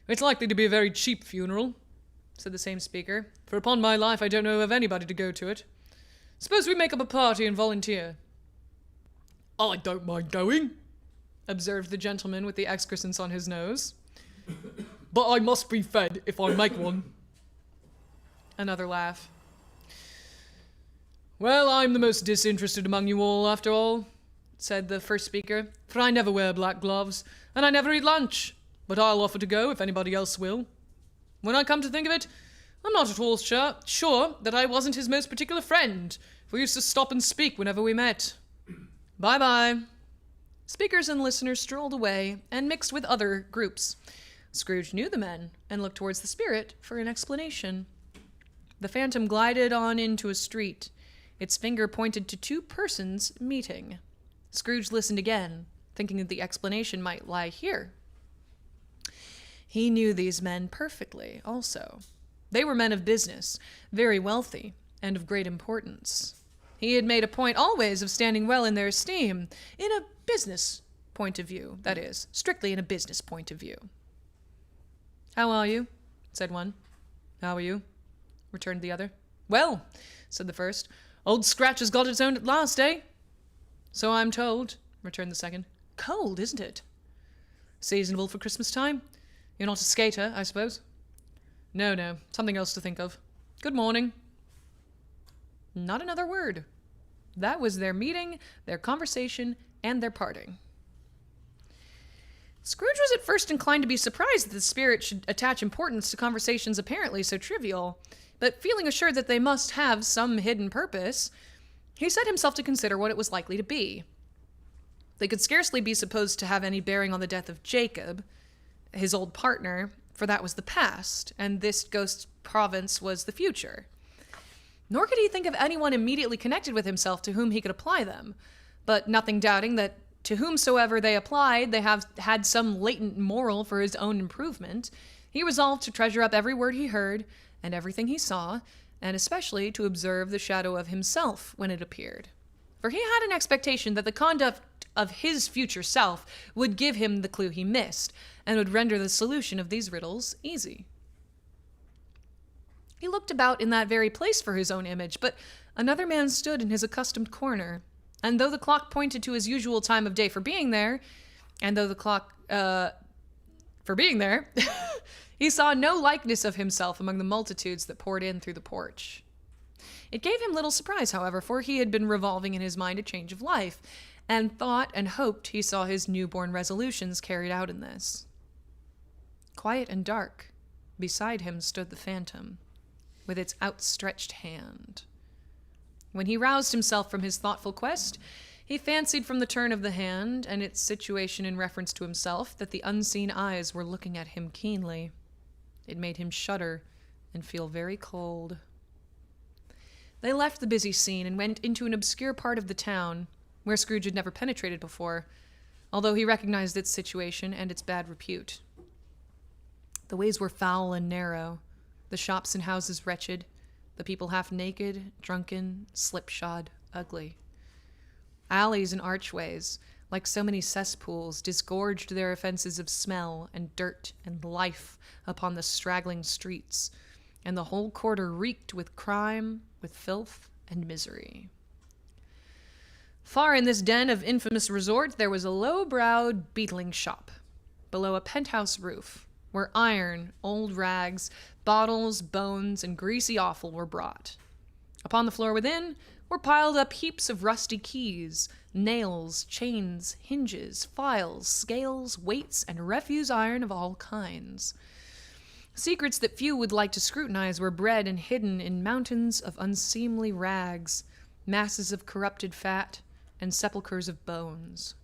"It's likely to be a very cheap funeral," said the same speaker, "for upon my life I don't know of anybody to go to it. Suppose we make up a party and volunteer." "I don't mind going," observed the gentleman with the excrescence on his nose. "But I must be fed if I make one." Another laugh. "Well, I'm the most disinterested among you all, after all," said the first speaker, "for I never wear black gloves, and I never eat lunch. But I'll offer to go if anybody else will. When I come to think of it, I'm not at all sure that I wasn't his most particular friend, for we used to stop and speak whenever we met. Bye-bye." Speakers and listeners strolled away and mixed with other groups. Scrooge knew the men and looked towards the spirit for an explanation. The phantom glided on into a street. Its finger pointed to two persons meeting. Scrooge listened again, thinking that the explanation might lie here. He knew these men perfectly, also. They were men of business, very wealthy, and of great importance. He had made a point always of standing well in their esteem, in a business point of view, that is, strictly in a business point of view. "How are you?" said one. "How are you?" returned the other. "Well," said the first, "Old Scratch has got its own at last, eh?" "So I'm told," returned the second. "Cold, isn't it?" "Seasonable for Christmas time. You're not a skater, I suppose?" No, something else to think of. Good morning." Not another word. That was their meeting, their conversation, and their parting. Scrooge was at first inclined to be surprised that the spirit should attach importance to conversations apparently so trivial, but feeling assured that they must have some hidden purpose, he set himself to consider what it was likely to be. They could scarcely be supposed to have any bearing on the death of Jacob, his old partner, for that was the past, and this ghost province was the future. Nor could he think of anyone immediately connected with himself to whom he could apply them, but nothing doubting that to whomsoever they applied, they had some latent moral for his own improvement, he resolved to treasure up every word he heard and everything he saw, and especially to observe the shadow of himself when it appeared. For he had an expectation that the conduct of his future self would give him the clue he missed, and would render the solution of these riddles easy. He looked about in that very place for his own image, but another man stood in his accustomed corner, and though the clock pointed to his usual time of day for being there, he saw no likeness of himself among the multitudes that poured in through the porch. It gave him little surprise, however, for he had been revolving in his mind a change of life, and thought and hoped he saw his newborn resolutions carried out in this. Quiet and dark, beside him stood the phantom, with its outstretched hand. When he roused himself from his thoughtful quest, he fancied from the turn of the hand and its situation in reference to himself that the unseen eyes were looking at him keenly. It made him shudder and feel very cold. They left the busy scene and went into an obscure part of the town, where Scrooge had never penetrated before, although he recognized its situation and its bad repute. The ways were foul and narrow, the shops and houses wretched, the people half naked, drunken, slipshod, ugly. Alleys and archways, like so many cesspools, disgorged their offenses of smell and dirt and life upon the straggling streets, and the whole quarter reeked with crime, with filth, and misery. Far in this den of infamous resort there was a low-browed beetling shop, below a penthouse roof, where iron, old rags, bottles, bones, and greasy offal were brought. Upon the floor within were piled up heaps of rusty keys, nails, chains, hinges, files, scales, weights, and refuse iron of all kinds. Secrets that few would like to scrutinize were bred and hidden in mountains of unseemly rags, masses of corrupted fat, and sepulchres of bones.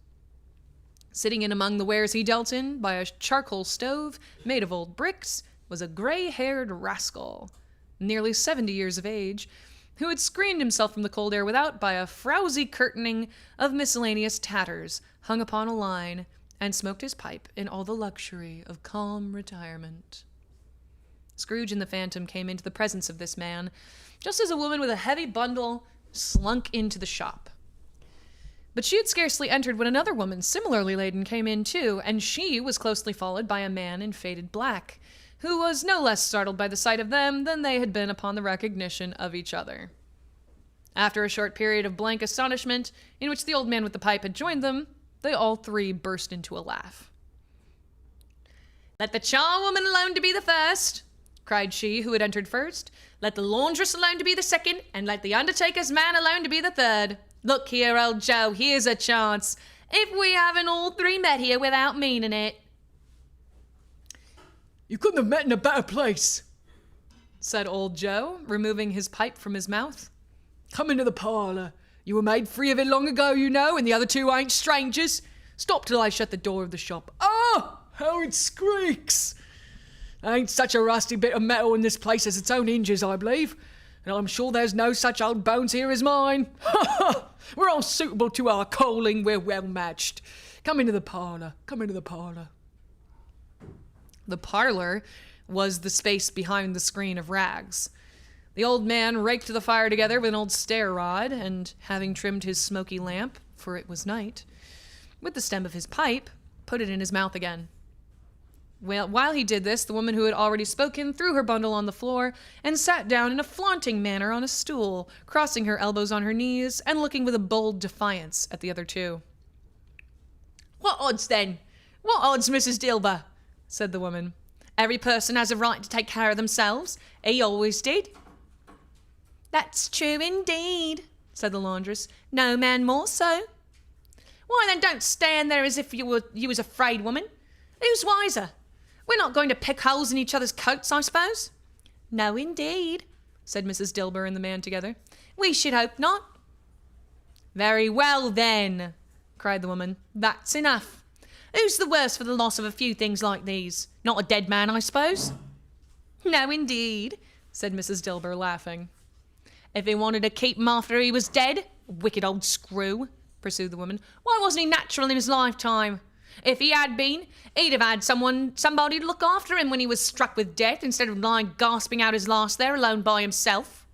Sitting in among the wares he dealt in, by a charcoal stove made of old bricks, was a gray-haired rascal, nearly 70 years of age, who had screened himself from the cold air without by a frowsy curtaining of miscellaneous tatters hung upon a line, and smoked his pipe in all the luxury of calm retirement. Scrooge and the Phantom came into the presence of this man, just as a woman with a heavy bundle slunk into the shop. But she had scarcely entered when another woman, similarly laden, came in too, and she was closely followed by a man in faded black, who was no less startled by the sight of them than they had been upon the recognition of each other. After a short period of blank astonishment, in which the old man with the pipe had joined them, they all three burst into a laugh. "Let the charwoman alone to be the first," cried she who had entered first. "Let the laundress alone to be the second, and let the undertaker's man alone to be the third. Look here, old Joe, here's a chance. If we haven't all three met here without meaning it." "You couldn't have met in a better place," said old Joe, removing his pipe from his mouth. "Come into the parlour. You were made free of it long ago, you know, and the other two ain't strangers. Stop till I shut the door of the shop. Oh, how it squeaks! Ain't such a rusty bit of metal in this place as its own hinges, I believe, and I'm sure there's no such old bones here as mine. Ha ha! We're all suitable to our calling, we're well matched. Come into the parlour, come into the parlour." The parlor was the space behind the screen of rags. The old man raked the fire together with an old stair rod, and having trimmed his smoky lamp, for it was night, with the stem of his pipe, put it in his mouth again. Well, while he did this, the woman who had already spoken threw her bundle on the floor and sat down in a flaunting manner on a stool, crossing her elbows on her knees and looking with a bold defiance at the other two. "What odds, then? What odds, Mrs. Dilber?" said the woman. "Every person has a right to take care of themselves. He always did." "That's true indeed," said the laundress. "No man more so." "Why, then, don't stand there as if you was afraid, woman. Who's wiser? We're not going to pick holes in each other's coats, I suppose?" "No, indeed," said Mrs. Dilber and the man together. "We should hope not." "Very well, then," cried the woman. "That's enough. Who's the worse for the loss of a few things like these? Not a dead man, I suppose?" "No, indeed," said Mrs. Dilber, laughing. "If he wanted to keep him after he was dead, wicked old screw," pursued the woman, "why wasn't he natural in his lifetime? If he had been, he'd have had somebody to look after him when he was struck with death, instead of lying gasping out his last there alone by himself."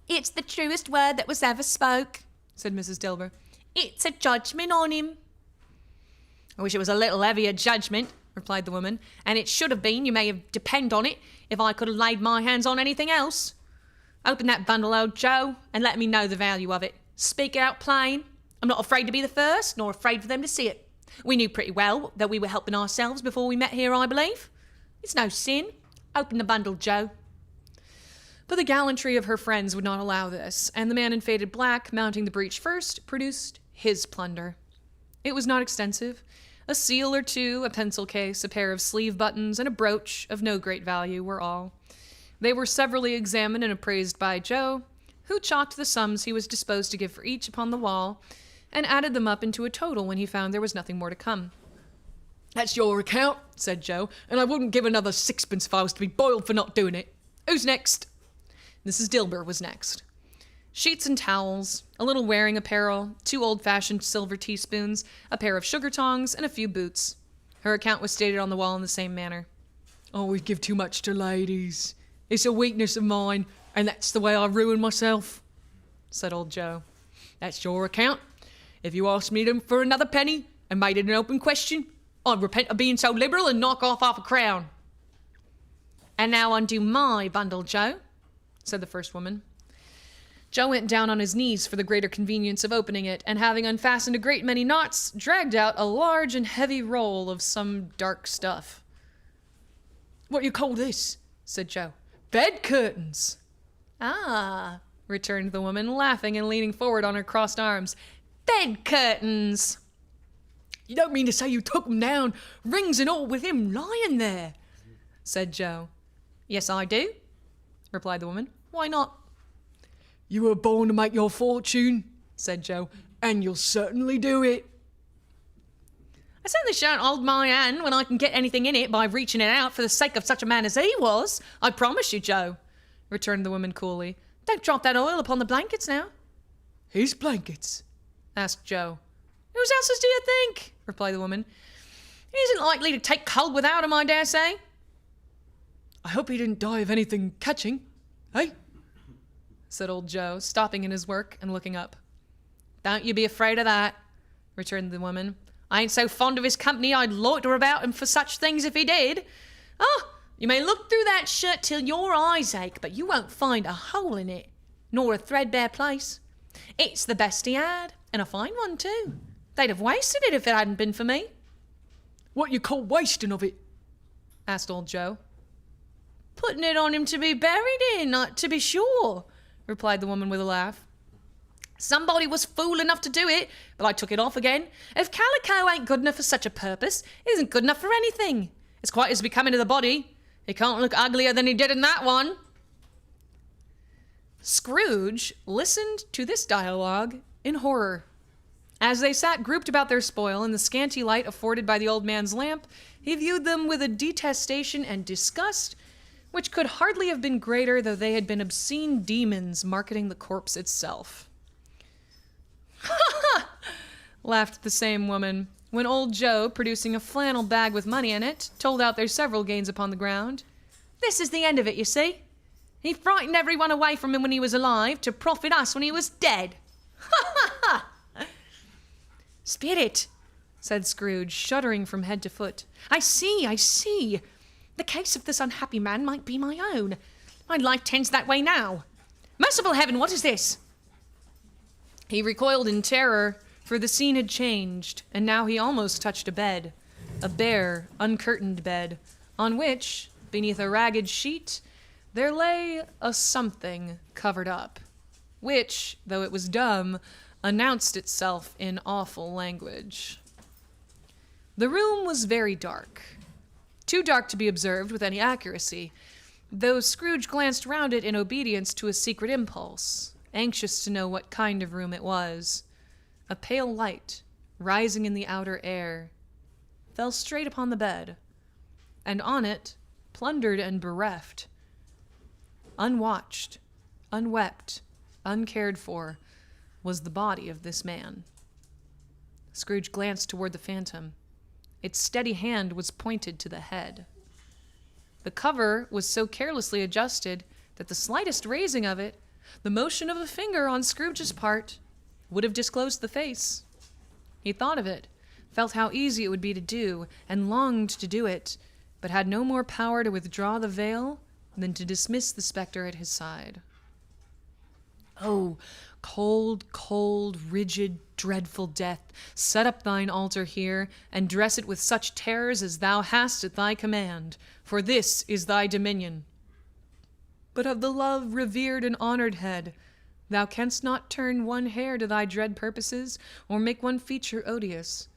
"It's the truest word that was ever spoke," said Mrs. Dilber. "It's a judgment on him." "I wish it was a little heavier judgment," replied the woman, "and it should have been, you may have depend on it, if I could have laid my hands on anything else. Open that bundle, old Joe, and let me know the value of it. Speak out plain. I'm not afraid to be the first, nor afraid for them to see it. We knew pretty well that we were helping ourselves before we met here, I believe. It's no sin. Open the bundle, Joe." But the gallantry of her friends would not allow this, and the man in faded black, mounting the breech first, produced his plunder. It was not extensive. A seal or two, a pencil case, a pair of sleeve buttons, and a brooch of no great value were all. They were severally examined and appraised by Joe, who chalked the sums he was disposed to give for each upon the wall, and added them up into a total when he found there was nothing more to come. "That's your account," said Joe, "and I wouldn't give another sixpence if I was to be boiled for not doing it. Who's next?" Mrs. Dilber was next. Sheets and towels, a little wearing apparel, 2 old-fashioned silver teaspoons, a pair of sugar tongs, and a few boots. Her account was stated on the wall in the same manner. "Always give too much to ladies. It's a weakness of mine, and that's the way I ruin myself," said old Joe. "That's your account. If you asked me them for another penny and made it an open question, I'd repent of being so liberal and knock off half a crown." "And now undo my bundle, Joe," said the first woman. Joe went down on his knees for the greater convenience of opening it, and having unfastened a great many knots, dragged out a large and heavy roll of some dark stuff. "What you call this?" said Joe. "Bed curtains." "Ah," returned the woman, laughing and leaning forward on her crossed arms. "Bed curtains." "You don't mean to say you took 'em down, rings and all, with him lying there?" said Joe. "Yes, I do," replied the woman. "Why not?" "You were born to make your fortune," said Joe, "and you'll certainly do it." "I certainly shan't hold my hand when I can get anything in it by reaching it out for the sake of such a man as he was, I promise you, Joe," returned the woman coolly. "Don't drop that oil upon the blankets now." "His blankets?" asked Joe. "Whose else's do you think?" replied the woman. "He isn't likely to take cold without 'em, I dare say." "I hope he didn't die of anything catching, eh?" said old Joe, stopping in his work and looking up. "Don't you be afraid of that," returned the woman. "I ain't so fond of his company I'd loiter about him for such things if he did. Oh, you may look through that shirt till your eyes ache, but you won't find a hole in it, nor a threadbare place. It's the best he had, and a fine one too. They'd have wasted it if it hadn't been for me." "What you call wasting of it?" asked old Joe. "Putting it on him to be buried in, to be sure," replied the woman with a laugh. "Somebody was fool enough to do it, but I took it off again. If calico ain't good enough for such a purpose, it isn't good enough for anything. It's quite as becoming to the body. He can't look uglier than he did in that one." Scrooge listened to this dialogue in horror. As they sat grouped about their spoil in the scanty light afforded by the old man's lamp, he viewed them with a detestation and disgust which could hardly have been greater though they had been obscene demons marketing the corpse itself. "Ha ha!" laughed the same woman, when old Joe, producing a flannel bag with money in it, told out their several gains upon the ground. "This is the end of it, you see. He frightened everyone away from him when he was alive, to profit us when he was dead. Ha ha ha!" "Spirit," said Scrooge, shuddering from head to foot. I see. The case of this unhappy man might be my own. My life tends that way now. Merciful heaven, what is this?" He recoiled in terror, for the scene had changed, and now he almost touched a bed, a bare, uncurtained bed, on which, beneath a ragged sheet, there lay a something covered up, which, though it was dumb, announced itself in awful language. The room was very dark. Too dark to be observed with any accuracy, though Scrooge glanced round it in obedience to a secret impulse, anxious to know what kind of room it was. A pale light, rising in the outer air, fell straight upon the bed, and on it, plundered and bereft, unwatched, unwept, uncared for, was the body of this man. Scrooge glanced toward the phantom. Its steady hand was pointed to the head. The cover was so carelessly adjusted that the slightest raising of it, the motion of a finger on Scrooge's part, would have disclosed the face. He thought of it, felt how easy it would be to do, and longed to do it, but had no more power to withdraw the veil than to dismiss the spectre at his side. "Oh, cold, cold, rigid, dreadful death, set up thine altar here, and dress it with such terrors as thou hast at thy command, for this is thy dominion. But of the love, revered, and honored head, thou canst not turn one hair to thy dread purposes, or make one feature odious.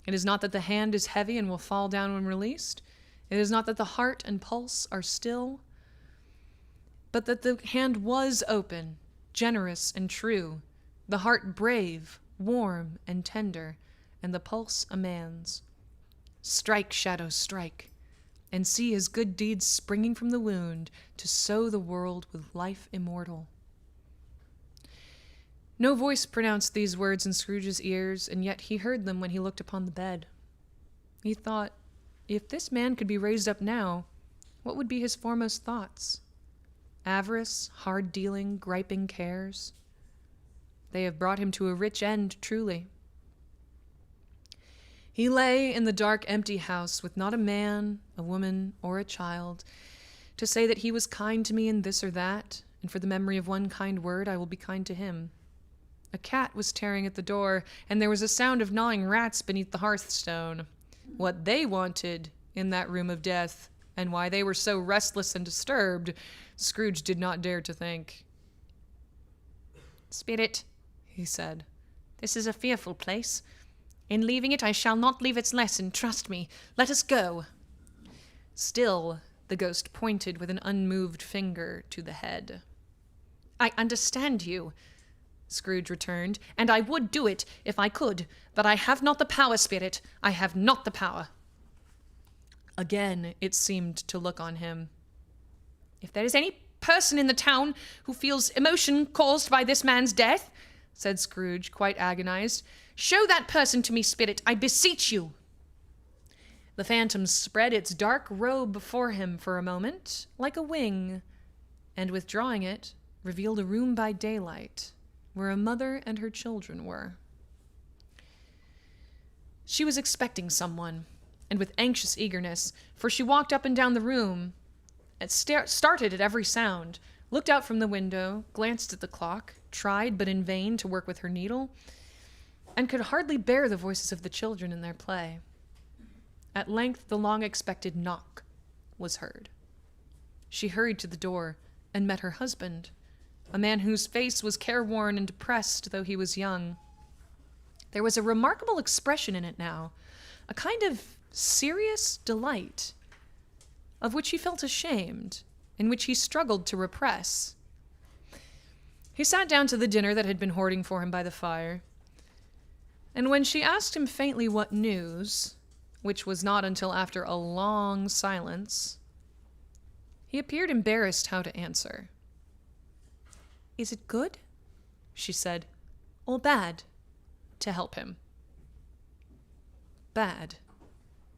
It is not that the hand is heavy and will fall down when released. It is not that the heart and pulse are still, but that the hand was open, generous and true, the heart brave, warm and tender, and the pulse a man's. Strike, shadow, strike, and see his good deeds springing from the wound to sow the world with life immortal." No voice pronounced these words in Scrooge's ears, and yet he heard them when he looked upon the bed. He thought, if this man could be raised up now, what would be his foremost thoughts? Avarice, hard-dealing, griping cares? They have brought him to a rich end, truly. He lay in the dark, empty house with not a man, a woman, or a child to say that he was kind to me in this or that, and for the memory of one kind word I will be kind to him. A cat was tearing at the door, and there was a sound of gnawing rats beneath the hearthstone. What they wanted in that room of death, and why they were so restless and disturbed, Scrooge did not dare to think. "Spirit," he said, "this is a fearful place. In leaving it, I shall not leave its lesson. Trust me. Let us go." Still, the ghost pointed with an unmoved finger to the head. "I understand you," Scrooge returned, "and I would do it if I could, but I have not the power, Spirit. I have not the power." Again, it seemed to look on him. "If there is any person in the town who feels emotion caused by this man's death," said Scrooge, quite agonized, "show that person to me, Spirit, I beseech you." The phantom spread its dark robe before him for a moment, like a wing, and withdrawing it, revealed a room by daylight, where a mother and her children were. She was expecting someone, and with anxious eagerness, for she walked up and down the room, and started at every sound, looked out from the window, glanced at the clock, tried but in vain to work with her needle, and could hardly bear the voices of the children in their play. At length the long-expected knock was heard. She hurried to the door and met her husband, a man whose face was careworn and depressed, though he was young. There was a remarkable expression in it now, a kind of serious delight, of which he felt ashamed, and which he struggled to repress. He sat down to the dinner that had been hoarding for him by the fire, and when she asked him faintly what news, which was not until after a long silence, he appeared embarrassed how to answer. "Is it good," she said, "or bad?" to help him. "Bad,"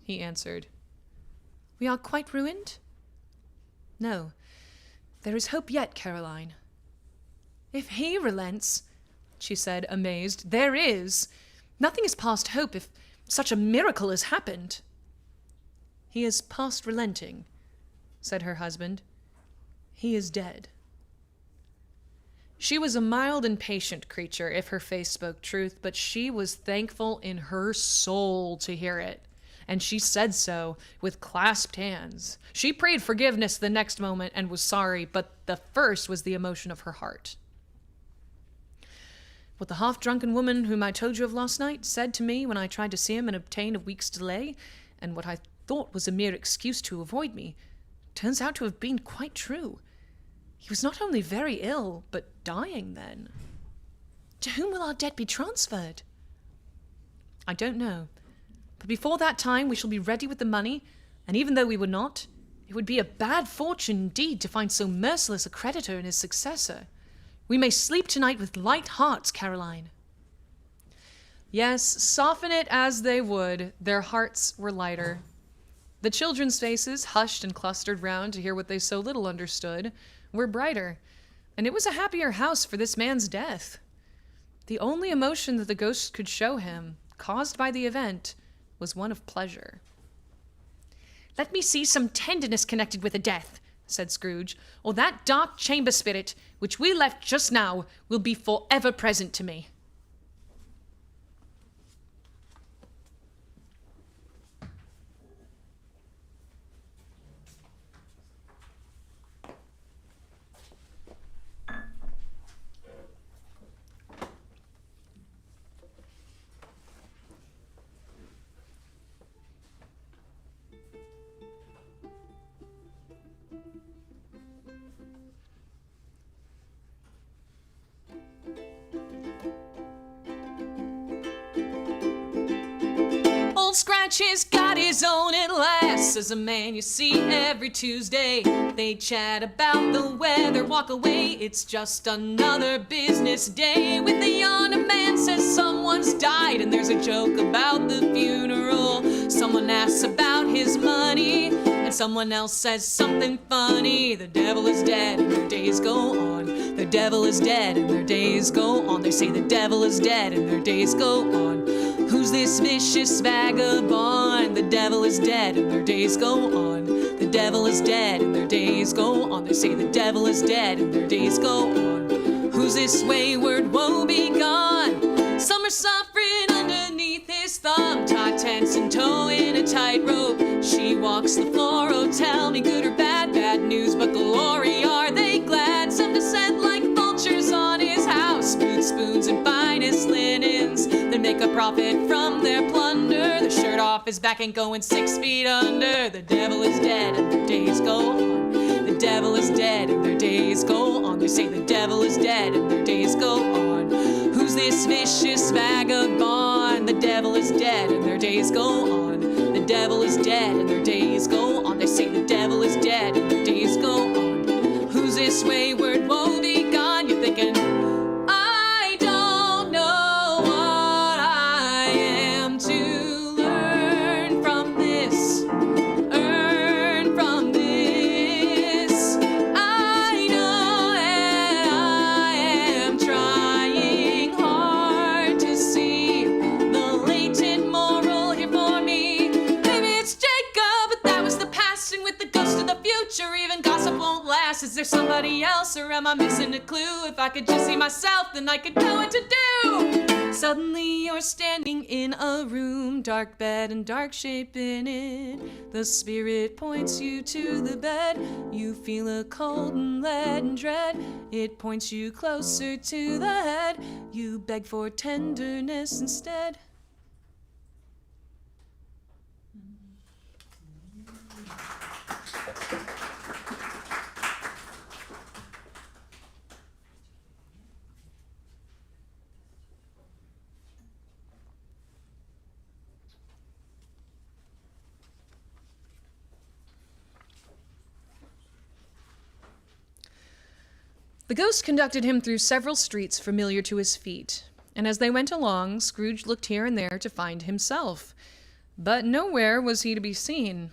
he answered. "We are quite ruined?" "No. There is hope yet, Caroline." "If he relents," she said, amazed, "there is. Nothing is past hope if such a miracle has happened." "He is past relenting," said her husband. "He is dead." She was a mild and patient creature, if her face spoke truth, but she was thankful in her soul to hear it, and she said so with clasped hands. She prayed forgiveness the next moment and was sorry, but the first was the emotion of her heart. "What the half-drunken woman whom I told you of last night said to me when I tried to see him and obtain a week's delay, and what I thought was a mere excuse to avoid me, turns out to have been quite true. He was not only very ill, but dying then." "To whom will our debt be transferred?" "I don't know. But before that time we shall be ready with the money, and even though we were not, it would be a bad fortune indeed to find so merciless a creditor in his successor. We may sleep tonight with light hearts, Caroline." Yes, soften it as they would, their hearts were lighter. The children's faces, hushed and clustered round to hear what they so little understood, were brighter, and it was a happier house for this man's death. The only emotion that the ghost could show him, caused by the event, was one of pleasure. "Let me see some tenderness connected with the death," said Scrooge, "or that dark chamber spirit, which we left just now, will be forever present to me." Scratch has got his own at last, says a man you see every Tuesday. They chat about the weather, walk away, it's just another business day. With a yawn, a man says someone's died, and there's a joke about the funeral. Someone asks about his money, and someone else says something funny. The devil is dead and their days go on. The devil is dead and their days go on. They say the devil is dead and their days go on. Who's this vicious vagabond? The devil is dead and their days go on. The devil is dead and their days go on. They say the devil is dead and their days go on. Who's this wayward woe-begone? Some are suffering underneath his thumb, tied tense and towing a tightrope. She walks the floor, oh tell me good or bad, bad news but glory, are they glad? Some descend like vultures on his house, food spoons and finest linens, then make a profit from their plunder. The shirt off his back and going 6 feet under. The devil is dead and their days go on. The devil is dead and their days go on. They say the devil is dead and their days go on. Who's this vicious vagabond? The devil is dead and their days go on. The devil is dead and their days go on. They say the devil is dead and their days go on. Who's this wayward woe-begone? You're thinking, I don't know what I am to learn from this, earn from this. I know that I am trying hard to see the latent moral here for me. Maybe it's Jacob, but that was the past, and with the ghost of the future, even gossip won't last. Is there somebody else, or am I missing a clue? If I could just see myself, then I could know what to do. Suddenly you're standing in a room, dark bed and dark shape in it. The spirit points you to the bed. You feel a cold and leaden dread. It points you closer to the head. You beg for tenderness instead. The ghost conducted him through several streets familiar to his feet, and as they went along, Scrooge looked here and there to find himself. But nowhere was he to be seen.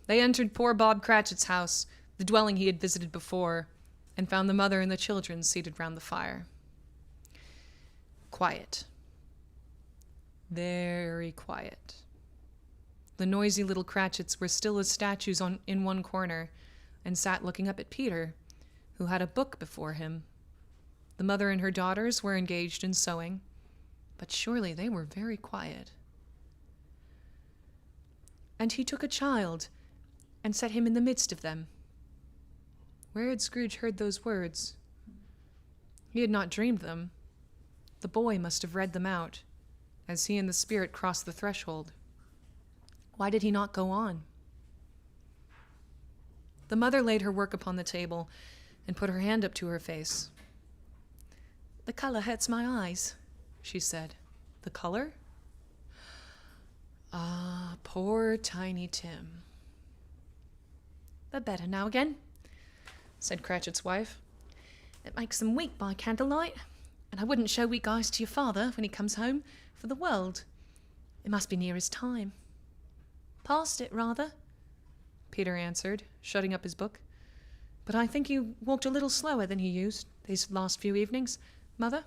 They entered poor Bob Cratchit's house, the dwelling he had visited before, and found the mother and the children seated round the fire. Quiet. Very quiet. The noisy little Cratchits were still as statues in one corner, and sat looking up at Peter, who had a book before him. The mother and her daughters were engaged in sewing, but surely they were very quiet. And he took a child and set him in the midst of them. Where had Scrooge heard those words? He had not dreamed them. The boy must have read them out as he and the spirit crossed the threshold. Why did he not go on? The mother laid her work upon the table and put her hand up to her face. "The color hurts my eyes," she said. "The color?" "Ah, poor Tiny Tim." "They're better now again," said Cratchit's wife. "It makes them weak by candlelight, and I wouldn't show weak eyes to your father when he comes home for the world. It must be near his time." "Past it, rather," Peter answered, shutting up his book. "But I think you walked a little slower than he used these last few evenings, Mother."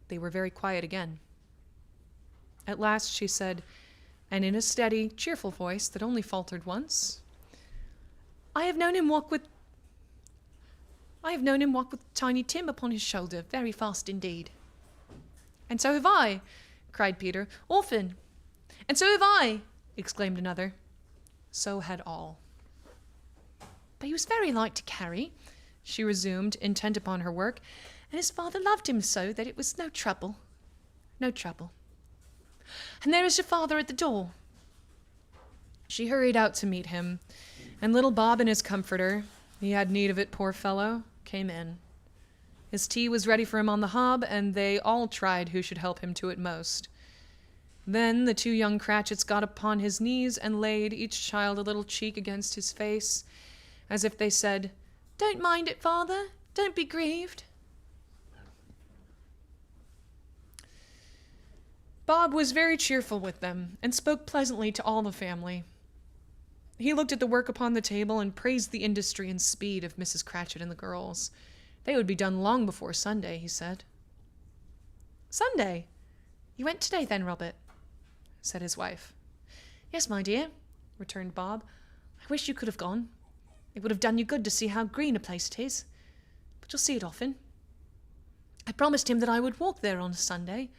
They were very quiet again. At last she said, and in a steady, cheerful voice that only faltered once, I have known him walk with Tiny Tim upon his shoulder, very fast indeed." "And so have I," cried Peter. "Often." "And so have I," exclaimed another. So had all. "But he was very light to carry," she resumed, intent upon her work, "and his father loved him so that it was no trouble. No trouble. And there is your father at the door." She hurried out to meet him, and little Bob and his comforter, he had need of it, poor fellow, came in. His tea was ready for him on the hob, and they all tried who should help him to it most. Then the two young Cratchits got upon his knees and laid each child a little cheek against his face, as if they said, "Don't mind it, father. Don't be grieved." Bob was very cheerful with them and spoke pleasantly to all the family. He looked at the work upon the table and praised the industry and speed of Mrs. Cratchit and the girls. They would be done long before Sunday, he said. "Sunday? You went today then, Robert?" said his wife. "Yes, my dear," returned Bob. "I wish you could have gone. It would have done you good to see how green a place it is. But you'll see it often. I promised him that I would walk there on Sunday."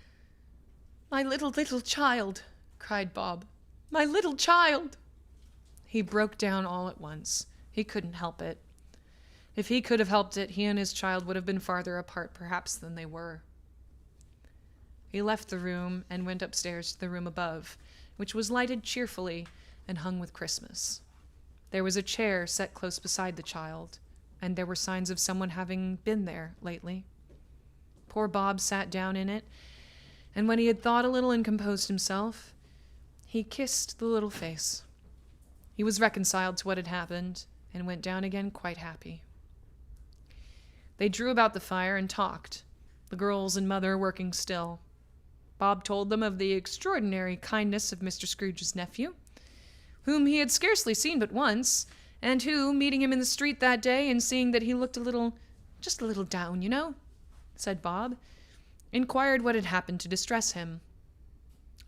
"My little child," cried Bob. "My little child!" He broke down all at once. He couldn't help it. If he could have helped it, he and his child would have been farther apart, perhaps, than they were. He left the room and went upstairs to the room above, which was lighted cheerfully and hung with Christmas. There was a chair set close beside the child, and there were signs of someone having been there lately. Poor Bob sat down in it, and when he had thought a little and composed himself, he kissed the little face. He was reconciled to what had happened, and went down again quite happy. They drew about the fire and talked, the girls and mother working still. Bob told them of the extraordinary kindness of Mr. Scrooge's nephew, whom he had scarcely seen but once, and who, meeting him in the street that day and seeing that he looked just a little down, you know, said Bob, inquired what had happened to distress him.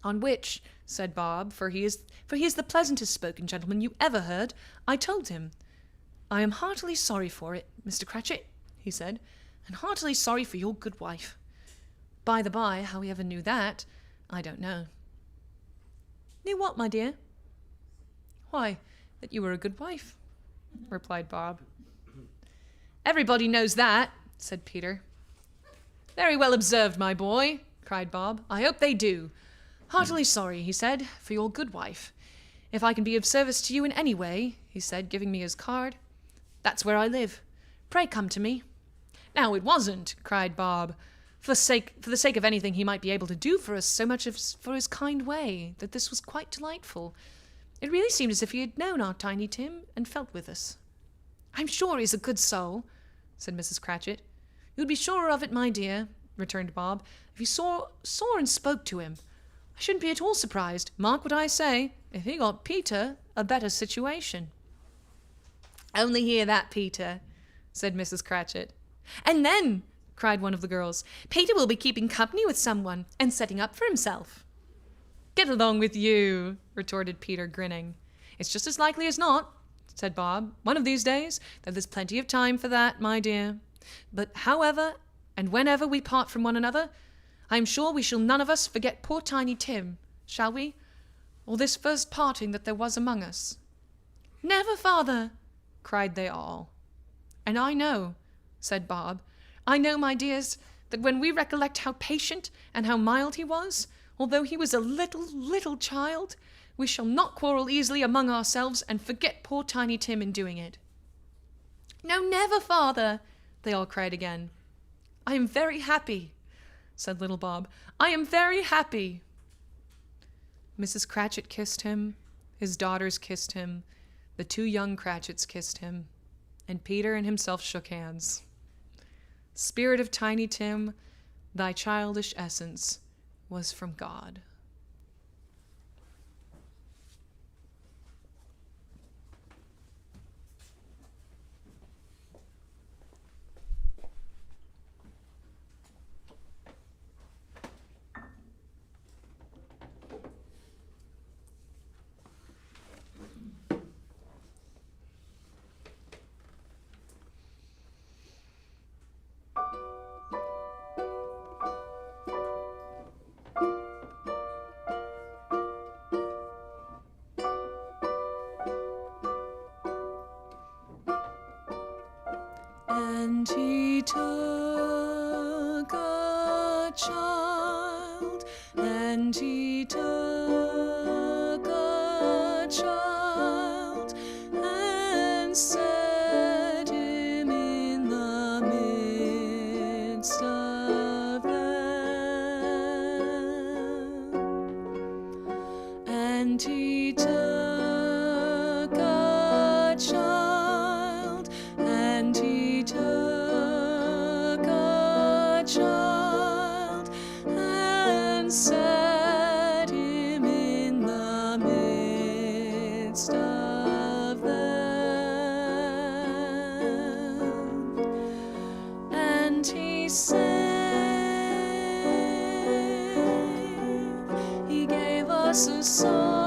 On which, said Bob, for he is the pleasantest spoken gentleman you ever heard, I told him, "I am heartily sorry for it, Mr. Cratchit," he said, "and heartily sorry for your good wife. By the by, how he ever knew that, I don't know." "Knew what, my dear?" "Why, that you were a good wife," replied Bob. "Everybody knows that," said Peter. "Very well observed, my boy," cried Bob. "I hope they do. Heartily sorry," he said, "for your good wife. If I can be of service to you in any way," he said, giving me his card, "that's where I live. Pray come to me." "Now it wasn't," cried Bob, for the sake of anything he might be able to do for us, so much as for his kind way, that this was quite delightful. It really seemed as if he had known our Tiny Tim and felt with us. "I'm sure he's a good soul," said Mrs. Cratchit. "You'd be surer of it, my dear," returned Bob, "if you saw and spoke to him. I shouldn't be at all surprised, mark what I say, if he got Peter a better situation." "Only hear that, Peter," said Mrs. Cratchit. "And then," cried one of the girls, "Peter will be keeping company with someone and setting up for himself." "Get along with you," retorted Peter, grinning. "It's just as likely as not," said Bob, "one of these days, though there's plenty of time for that, my dear. But however and whenever we part from one another, I am sure we shall none of us forget poor Tiny Tim, shall we? Or this first parting that there was among us." "Never, father," cried they all. "And I know," said Bob, "I know, my dears, that when we recollect how patient and how mild he was, although he was a little child, we shall not quarrel easily among ourselves and forget poor Tiny Tim in doing it." "No, never, father," they all cried again. "I am very happy," said little Bob. "I am very happy." Mrs. Cratchit kissed him, his daughters kissed him, the two young Cratchits kissed him, and Peter and himself shook hands. Spirit of Tiny Tim, thy childish essence was from God. And he took a child, and he took a child, and set him in the midst of them. And he took a child, and he took a child, and set him in the midst of them. And he sang, he gave us a song.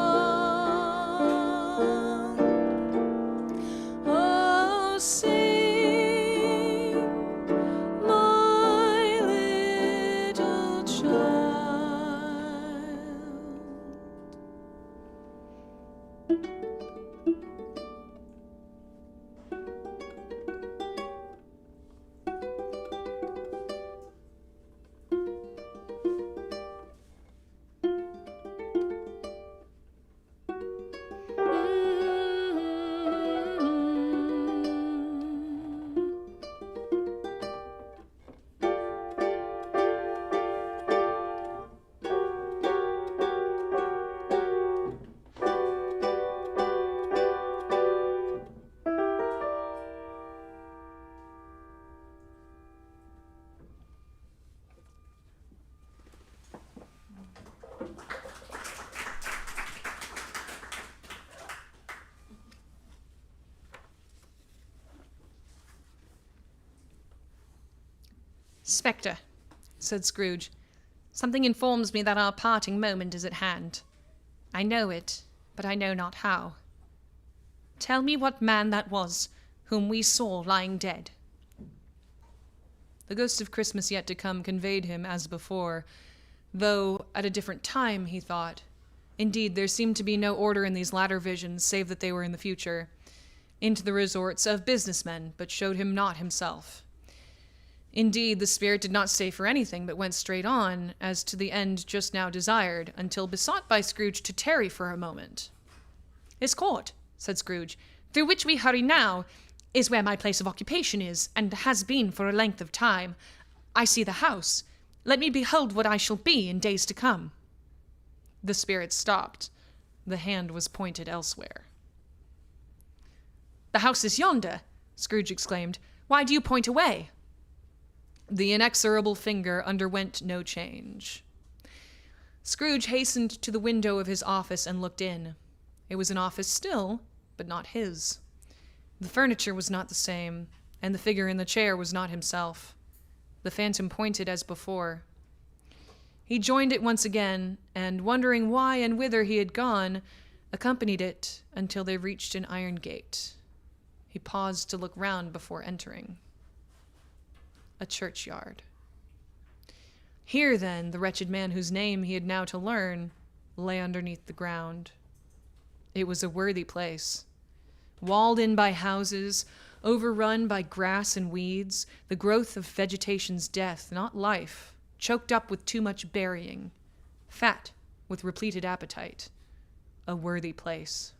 Oh, sing, my little child. Spectre, said Scrooge, something informs me that our parting moment is at hand. I know it, but I know not how. Tell me what man that was whom we saw lying dead. The ghost of Christmas yet to come conveyed him as before, though at a different time, he thought. Indeed, there seemed to be no order in these latter visions, save that they were in the future, into the resorts of businessmen, but showed him not himself. Indeed, the spirit did not stay for anything, but went straight on, as to the end just now desired, until besought by Scrooge to tarry for a moment. This court, said Scrooge, through which we hurry now, is where my place of occupation is, and has been for a length of time. I see the house. Let me behold what I shall be in days to come. The spirit stopped. The hand was pointed elsewhere. The house is yonder, Scrooge exclaimed. Why do you point away? The inexorable finger underwent no change. Scrooge hastened to the window of his office and looked in. It was an office still, but not his. The furniture was not the same, and the figure in the chair was not himself. The phantom pointed as before. He joined it once again, and, wondering why and whither he had gone, accompanied it until they reached an iron gate. He paused to look round before entering. A churchyard. Here, then, the wretched man whose name he had now to learn lay underneath the ground. It was a worthy place. Walled in by houses, overrun by grass and weeds, the growth of vegetation's death, not life, choked up with too much burying, fat with repleted appetite. A worthy place.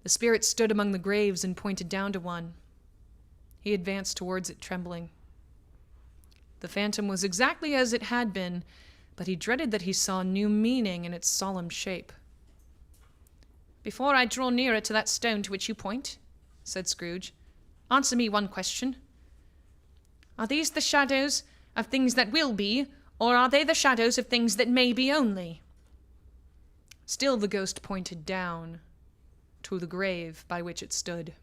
The spirit stood among the graves and pointed down to one. He advanced towards it, trembling. The phantom was exactly as it had been, but he dreaded that he saw new meaning in its solemn shape. Before I draw nearer to that stone to which you point, said Scrooge, answer me one question. Are these the shadows of things that will be, or are they the shadows of things that may be only? Still the ghost pointed down to the grave by which it stood.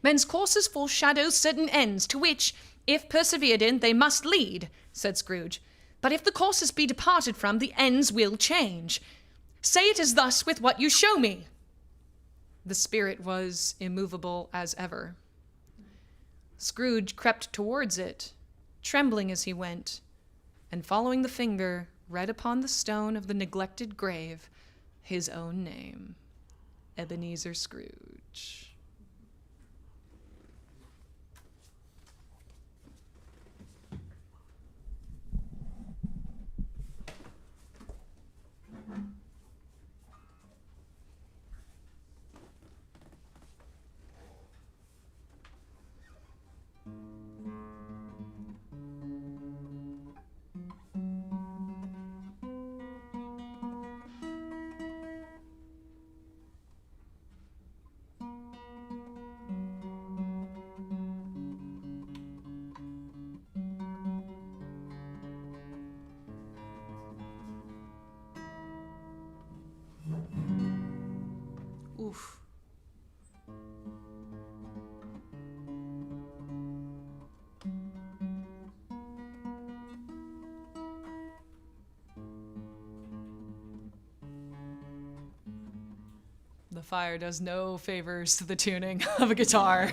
Men's courses foreshadow certain ends, to which, if persevered in, they must lead, said Scrooge. But if the courses be departed from, the ends will change. Say it is thus with what you show me. The spirit was immovable as ever. Scrooge crept towards it, trembling as he went, and following the finger, read upon the stone of the neglected grave his own name, Ebenezer Scrooge. The fire does no favors to the tuning of a guitar.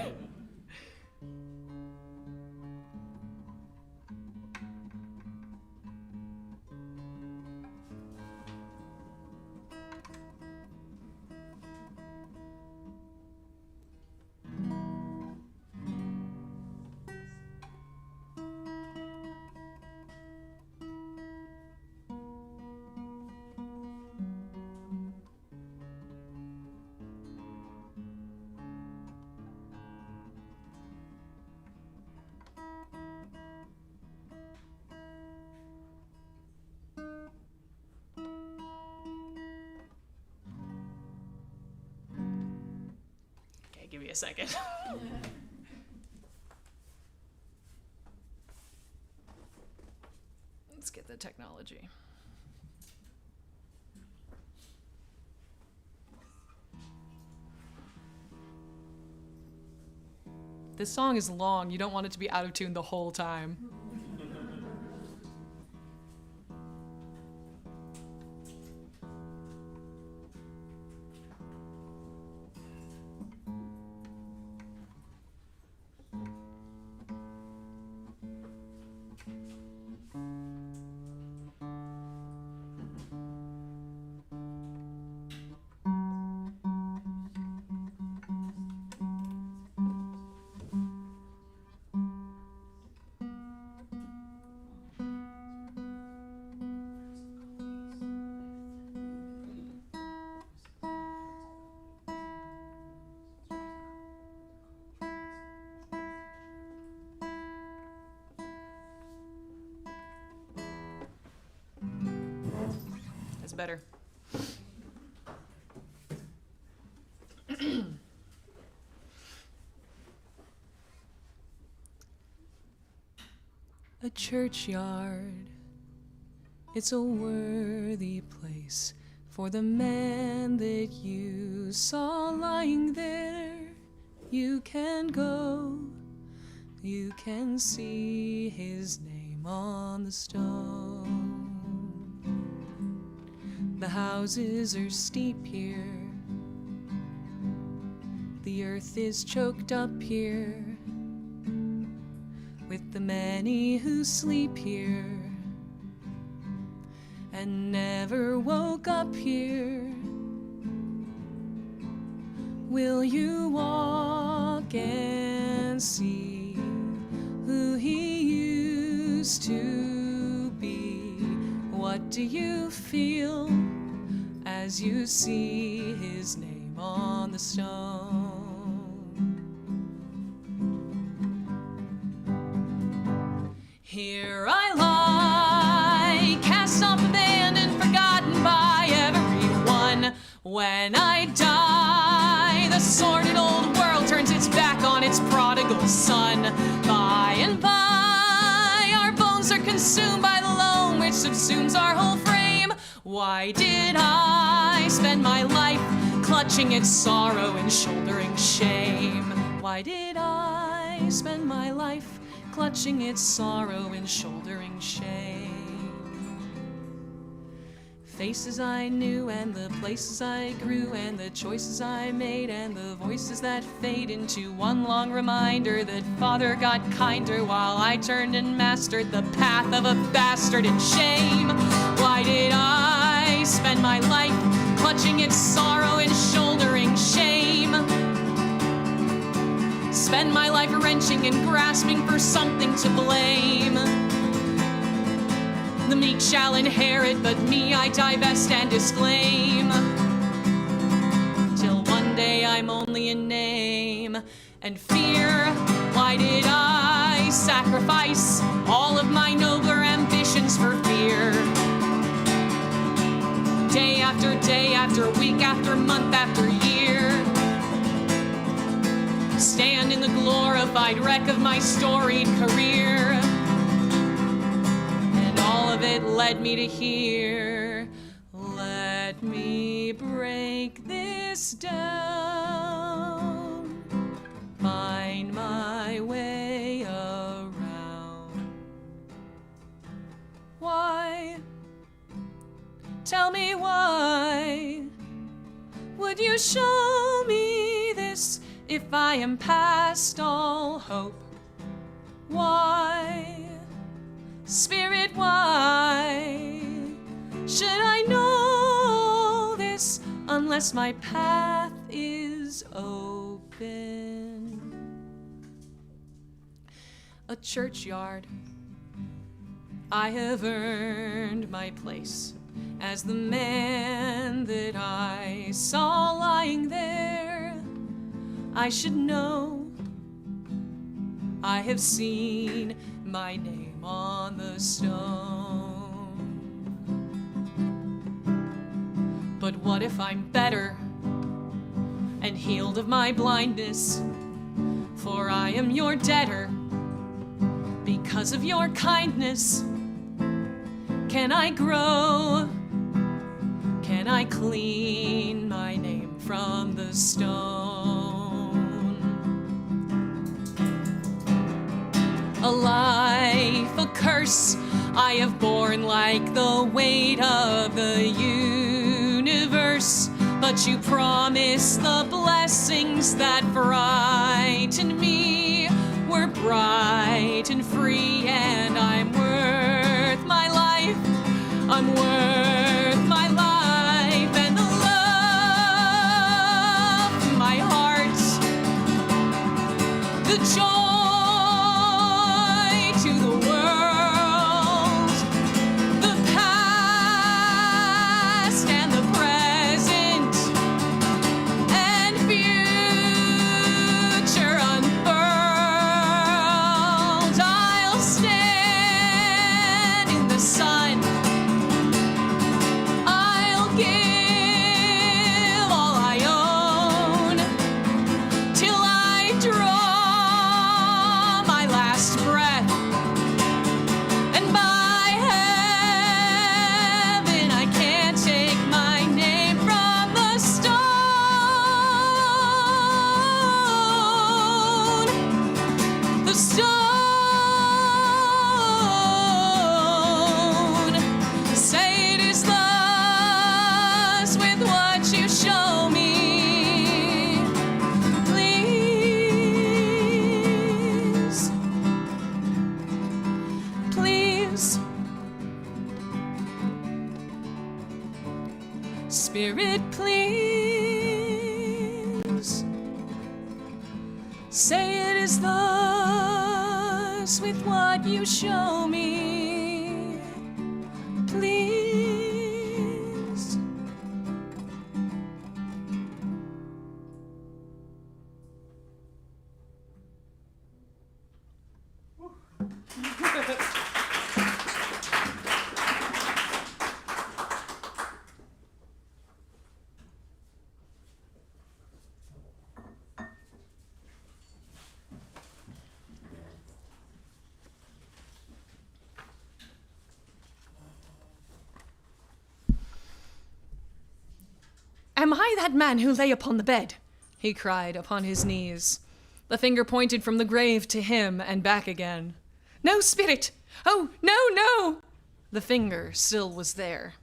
Give me a second. Let's get the technology. This song is long. You don't want it to be out of tune the whole time. That's better. A churchyard, it's a worthy place for the man that you saw lying there. You can go, you can see his name on the stone. The houses are steep here, the earth is choked up here with the many who sleep here and never woke up here. Will you walk and see who he used to be? What do you feel as you see his name on the stone? Here I lie, cast off, abandoned, forgotten by everyone. When I die, the sordid old world turns its back on its prodigal son. By and by, our bones are consumed by the loam which subsumes our whole frame. Why did I spend my life clutching its sorrow and shouldering shame? Why did I spend my life clutching its sorrow and shouldering shame? Faces I knew and the places I grew and the choices I made and the voices that fade into one long reminder that Father got kinder while I turned and mastered the path of a bastard in shame. Why did I spend my life clutching its sorrow and shouldering shame? Spend my life wrenching and grasping for something to blame. The meek shall inherit, but me I divest and disclaim. Till one day I'm only a name. And fear, why did I sacrifice all of my nobler ambitions for fear? Day after week after month after year, stand in the glorified wreck of my storied career. And all of it led me to here. Let me break this down, find my way around. Why? Tell me why? Would you show me this if I am past all hope? Why, Spirit, why should I know this unless my path is open? A churchyard, I have earned my place as the man that I saw lying there. I should know, I have seen my name on the stone. But what if I'm better and healed of my blindness? For I am your debtor because of your kindness. Can I grow? Can I clean my name from the stone? A life, a curse, I have borne like the weight of the universe. But you promised the blessings that frightened me were bright and free, and I'm worth my life. I'm worth my life and the love, my heart, the joy to the world, the past and the present and future unfurled. I'll stand in the sun. I'll give all I own till I draw my last breath. And by heaven, I can't take my name from the stone. The stone. Say it is thus with what you show me. Please, please, Spirit, please. Say it is thus with what you show me. Please. Am I that man who lay upon the bed? He cried upon his knees. The finger pointed from the grave to him and back again. No, Spirit! Oh, no, no! The finger still was there.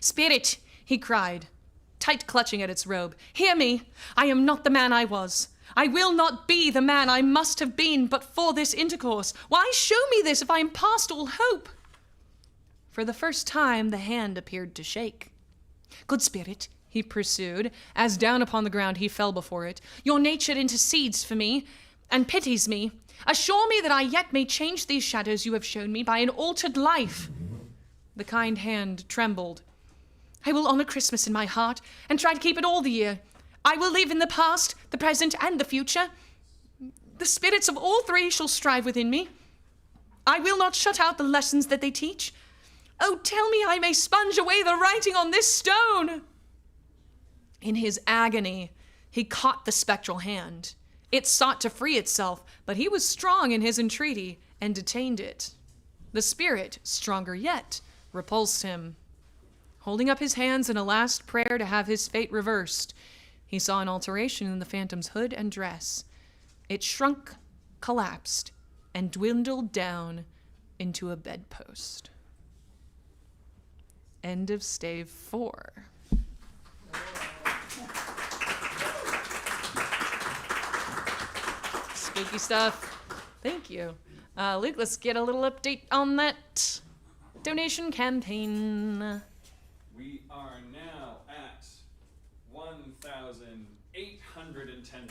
Spirit, he cried, tight clutching at its robe. Hear me! I am not the man I was. I will not be the man I must have been but for this intercourse. Why show me this if I am past all hope? For the first time the hand appeared to shake. Good Spirit, he pursued, as down upon the ground he fell before it, your nature intercedes for me and pities me. Assure me that I yet may change these shadows you have shown me by an altered life. The kind hand trembled. I will honor Christmas in my heart and try to keep it all the year. I will live in the past, the present, and the future. The spirits of all three shall strive within me. I will not shut out the lessons that they teach. Oh, tell me I may sponge away the writing on this stone. In his agony, he caught the spectral hand. It sought to free itself, but he was strong in his entreaty and detained it. The spirit, stronger yet, repulsed him. Holding up his hands in a last prayer to have his fate reversed, he saw an alteration in the phantom's hood and dress. It shrunk, collapsed, and dwindled down into a bedpost. End of stave 4. Spooky stuff. Thank you. Luke, let's get a little update on that donation campaign. We are now at $1,810.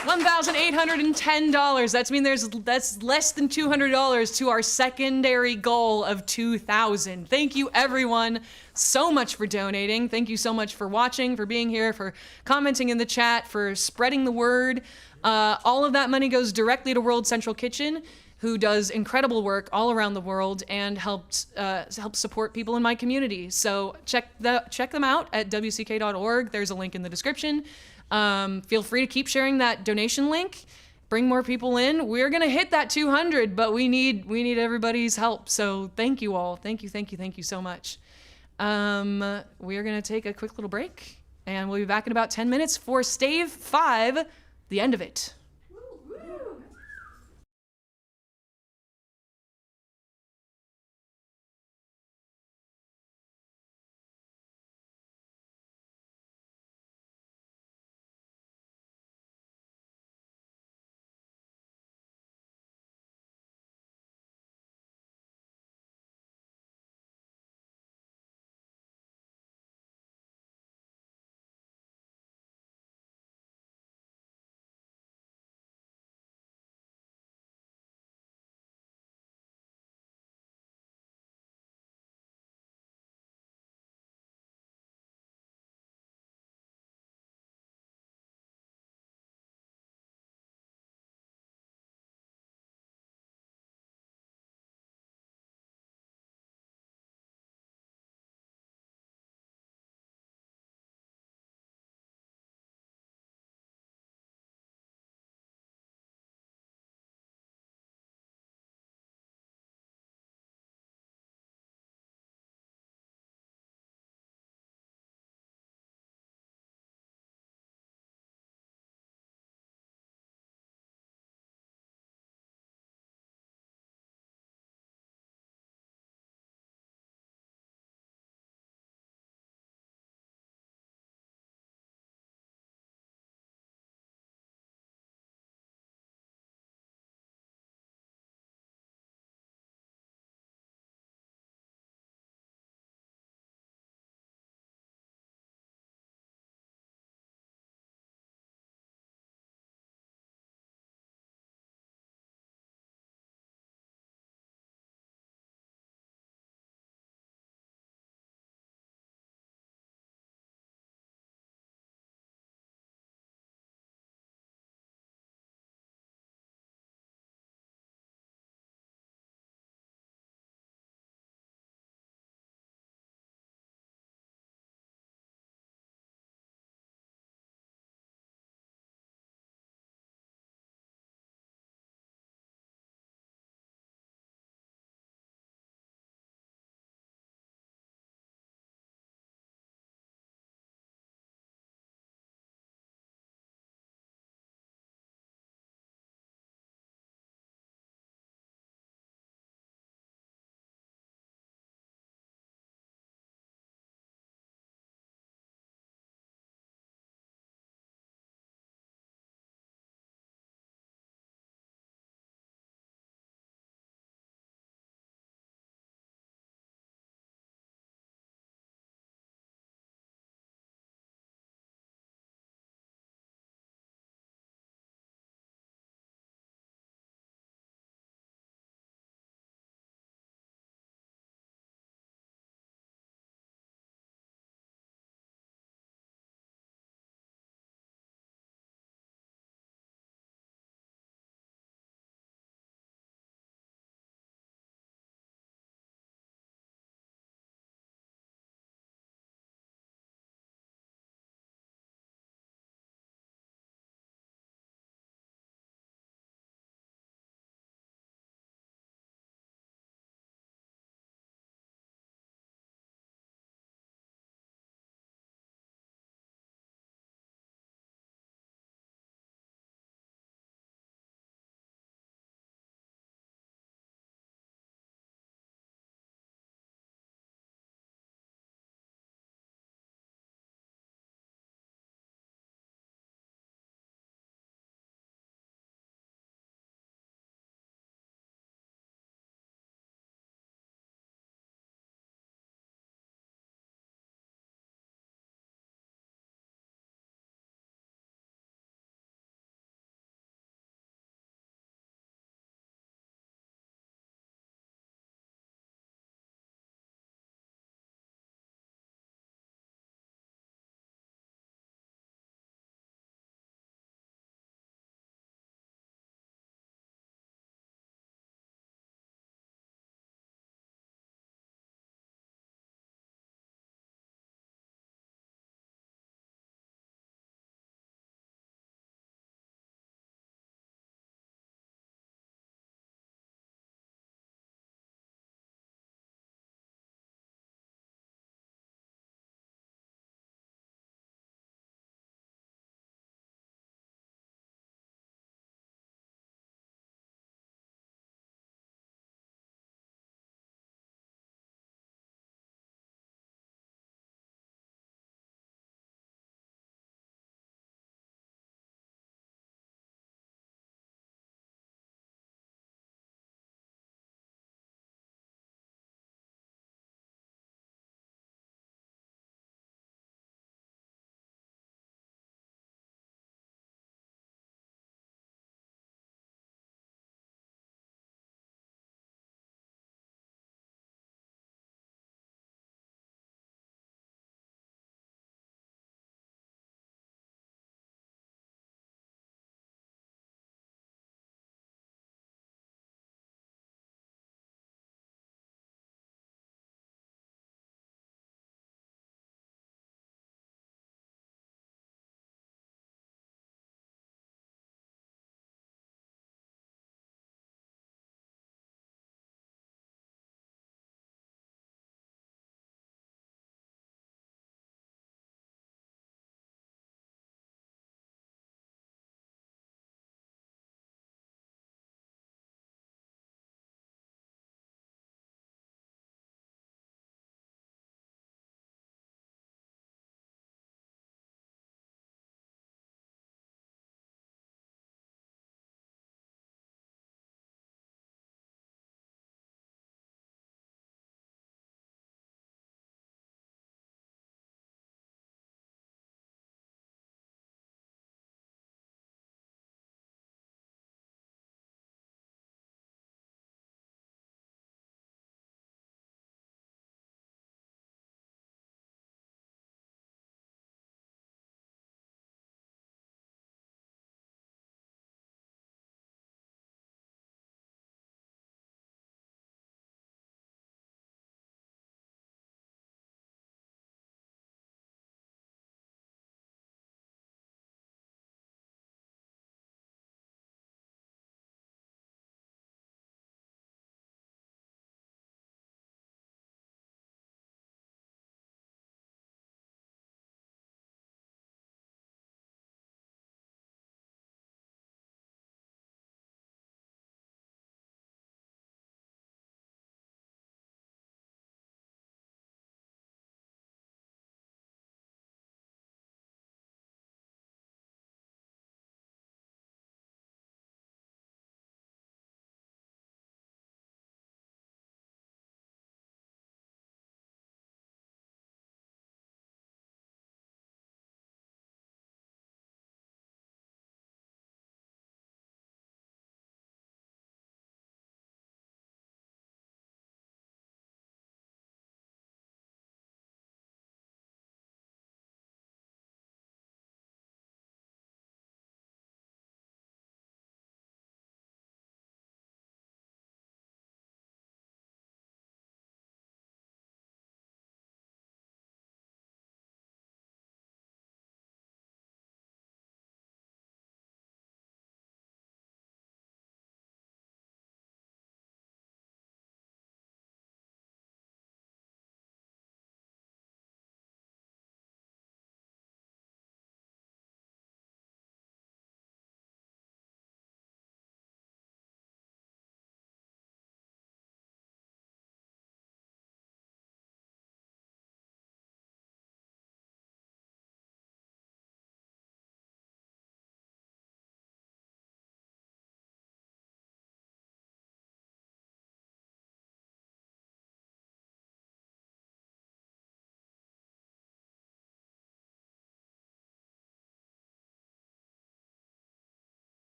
$1,810. That's less than $200 to our secondary goal of $2,000. Thank you, everyone, so much for donating. Thank you so much for watching, for being here, for commenting in the chat, for spreading the word. All of that money goes directly to World Central Kitchen, who does incredible work all around the world and helps support people in my community. So check them out at wck.org. There's a link in the description. Feel free to keep sharing that donation link. Bring more people in. We're gonna hit that 200, but we need everybody's help. So thank you all. Thank you so much. We're gonna take a quick little break, and we'll be back in about 10 minutes for Stave 5, the end of it.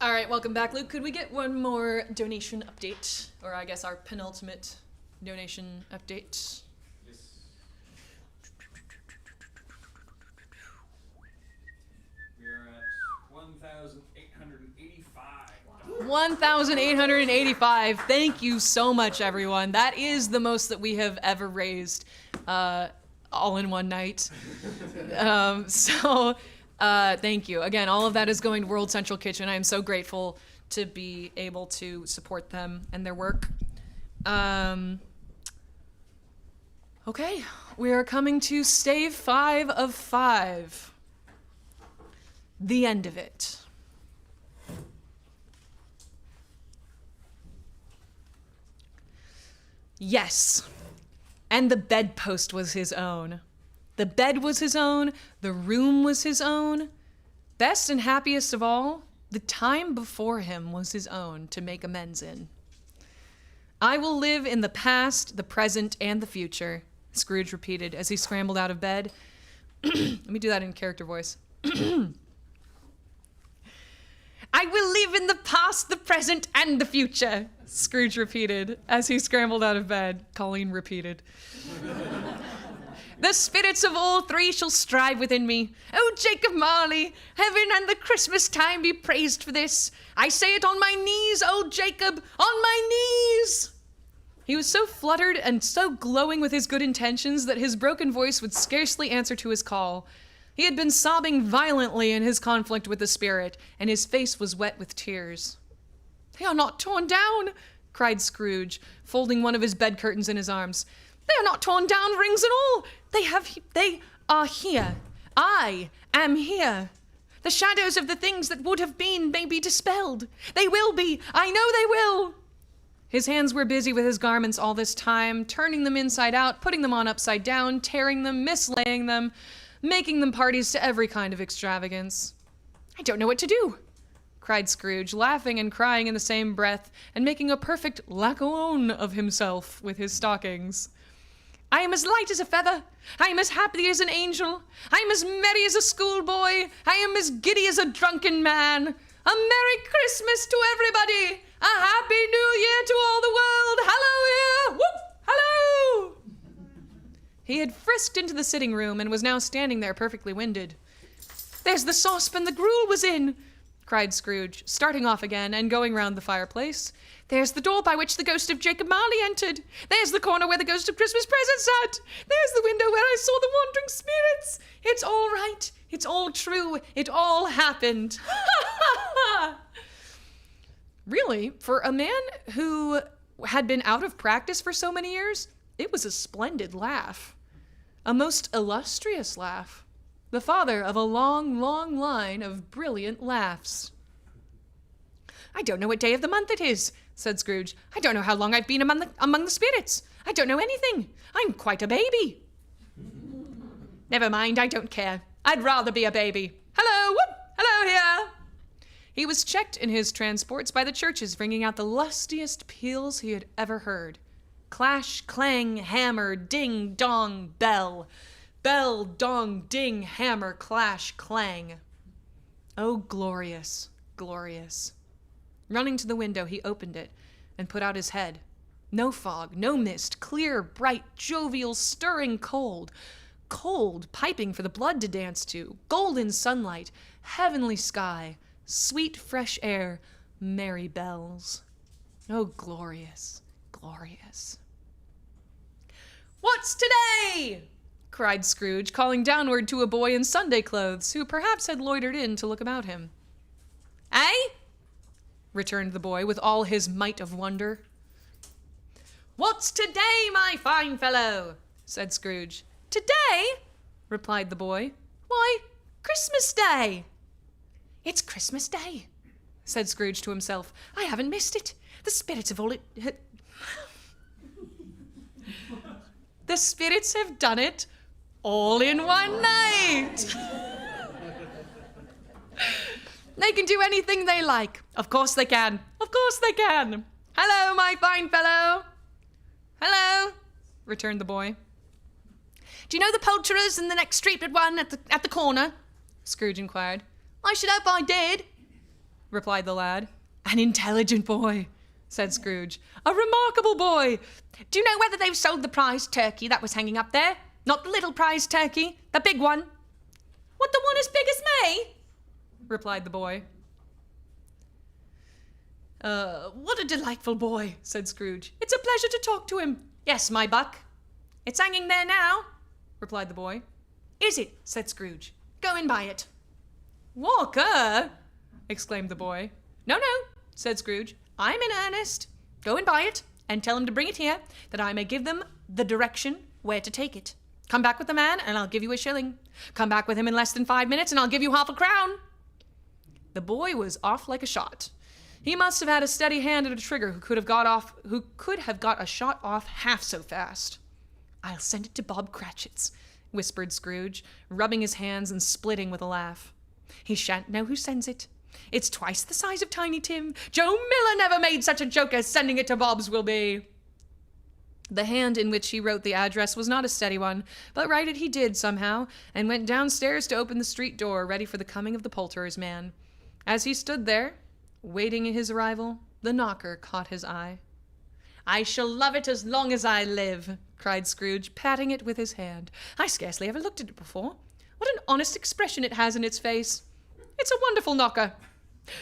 All right, welcome back, Luke. Could we get one more donation update? Or I guess our penultimate donation update. Yes. We are at 1,885. 1,885. Thank you so much, everyone. That is the most that we have ever raised all in one night. Thank you. Again, all of that is going to World Central Kitchen. I am so grateful to be able to support them and their work. Okay, we are coming to stave 5 of 5. The end of it. Yes, and the bedpost was his own. The bed was his own, the room was his own. Best and happiest of all, the time before him was his own to make amends in. I will live in the past, the present, and the future, Scrooge repeated as he scrambled out of bed. Let me do that in character voice. I will live in the past, the present, and the future, Scrooge repeated as he scrambled out of bed. Colleen repeated. The spirits of all three shall strive within me. Oh, Jacob Marley, heaven and the Christmas time be praised for this. I say it on my knees, oh Jacob, on my knees. He was so fluttered and so glowing with his good intentions that his broken voice would scarcely answer to his call. He had been sobbing violently in his conflict with the spirit, and his face was wet with tears. They are not torn down, cried Scrooge, folding one of his bed curtains in his arms. They are not torn down, rings and all. They are here. I am here. The shadows of the things that would have been may be dispelled. They will be. I know they will. His hands were busy with his garments all this time, turning them inside out, putting them on upside down, tearing them, mislaying them, making them parties to every kind of extravagance. I don't know what to do, cried Scrooge, laughing and crying in the same breath, and making a perfect Laocoon of himself with his stockings. I am as light as a feather. I am as happy as an angel. I am as merry as a schoolboy. I am as giddy as a drunken man. A Merry Christmas to everybody. A Happy New Year to all the world. Hello here. Whoop. Hello. He had frisked into the sitting room and was now standing there perfectly winded. There's the saucepan the gruel was in, cried Scrooge, starting off again and going round the fireplace. There's the door by which the ghost of Jacob Marley entered. There's the corner where the ghost of Christmas present sat. There's the window where I saw the wandering spirits. It's all right. It's all true. It all happened. Really, for a man who had been out of practice for so many years, it was a splendid laugh. A most illustrious laugh. The father of a long, long line of brilliant laughs. I don't know what day of the month it is, said Scrooge. I don't know how long I've been among the spirits. I don't know anything. I'm quite a baby. Never mind, I don't care. I'd rather be a baby. Hello, whoop, hello here. He was checked in his transports by the churches ringing out the lustiest peals he had ever heard. Clash, clang, hammer, ding, dong, bell. Bell, dong, ding, hammer, clash, clang. Oh, glorious, glorious. Running to the window, he opened it and put out his head. No fog, no mist, clear, bright, jovial, stirring cold. Cold, piping for the blood to dance to. Golden sunlight, heavenly sky, sweet fresh air, merry bells. Oh, glorious, glorious. What's today? Cried Scrooge, calling downward to a boy in Sunday clothes, who perhaps had loitered in to look about him. Eh? Returned the boy with all his might of wonder. What's today, my fine fellow? Said Scrooge. Today? Replied the boy. Why, Christmas Day. It's Christmas Day, said Scrooge to himself. I haven't missed it. The spirits have all The spirits have done it all in one night. They can do anything they like. Of course they can. Of course they can. Hello, my fine fellow. Hello, returned the boy. Do you know the poulterers in the next street but one at the corner? Scrooge inquired. I should hope I did. replied the lad. An intelligent boy, said Scrooge. A remarkable boy. Do you know whether they've sold the prize turkey that was hanging up there? Not the little prize turkey, the big one. What, the one as big as me? Replied the boy. What a delightful boy, said Scrooge. It's a pleasure to talk to him. Yes, my buck. It's hanging there now, replied the boy. Is it? Said Scrooge. Go and buy it. Walker, exclaimed the boy. No, said Scrooge. I'm in earnest. Go and buy it, and tell him to bring it here, that I may give them the direction where to take it. Come back with the man, and I'll give you a shilling. Come back with him in less than 5 minutes, and I'll give you half a crown. The boy was off like a shot. He must have had a steady hand at a trigger who could have got a shot off half so fast. I'll send it to Bob Cratchit's, whispered Scrooge, rubbing his hands and splitting with a laugh. He shan't know who sends it. It's twice the size of Tiny Tim. Joe Miller never made such a joke as sending it to Bob's will be. The hand in which he wrote the address was not a steady one, but write it he did somehow, and went downstairs to open the street door, ready for the coming of the poulterer's man. As he stood there, waiting his arrival, the knocker caught his eye. I shall love it as long as I live, cried Scrooge, patting it with his hand. I scarcely ever looked at it before. What an honest expression it has in its face. It's a wonderful knocker.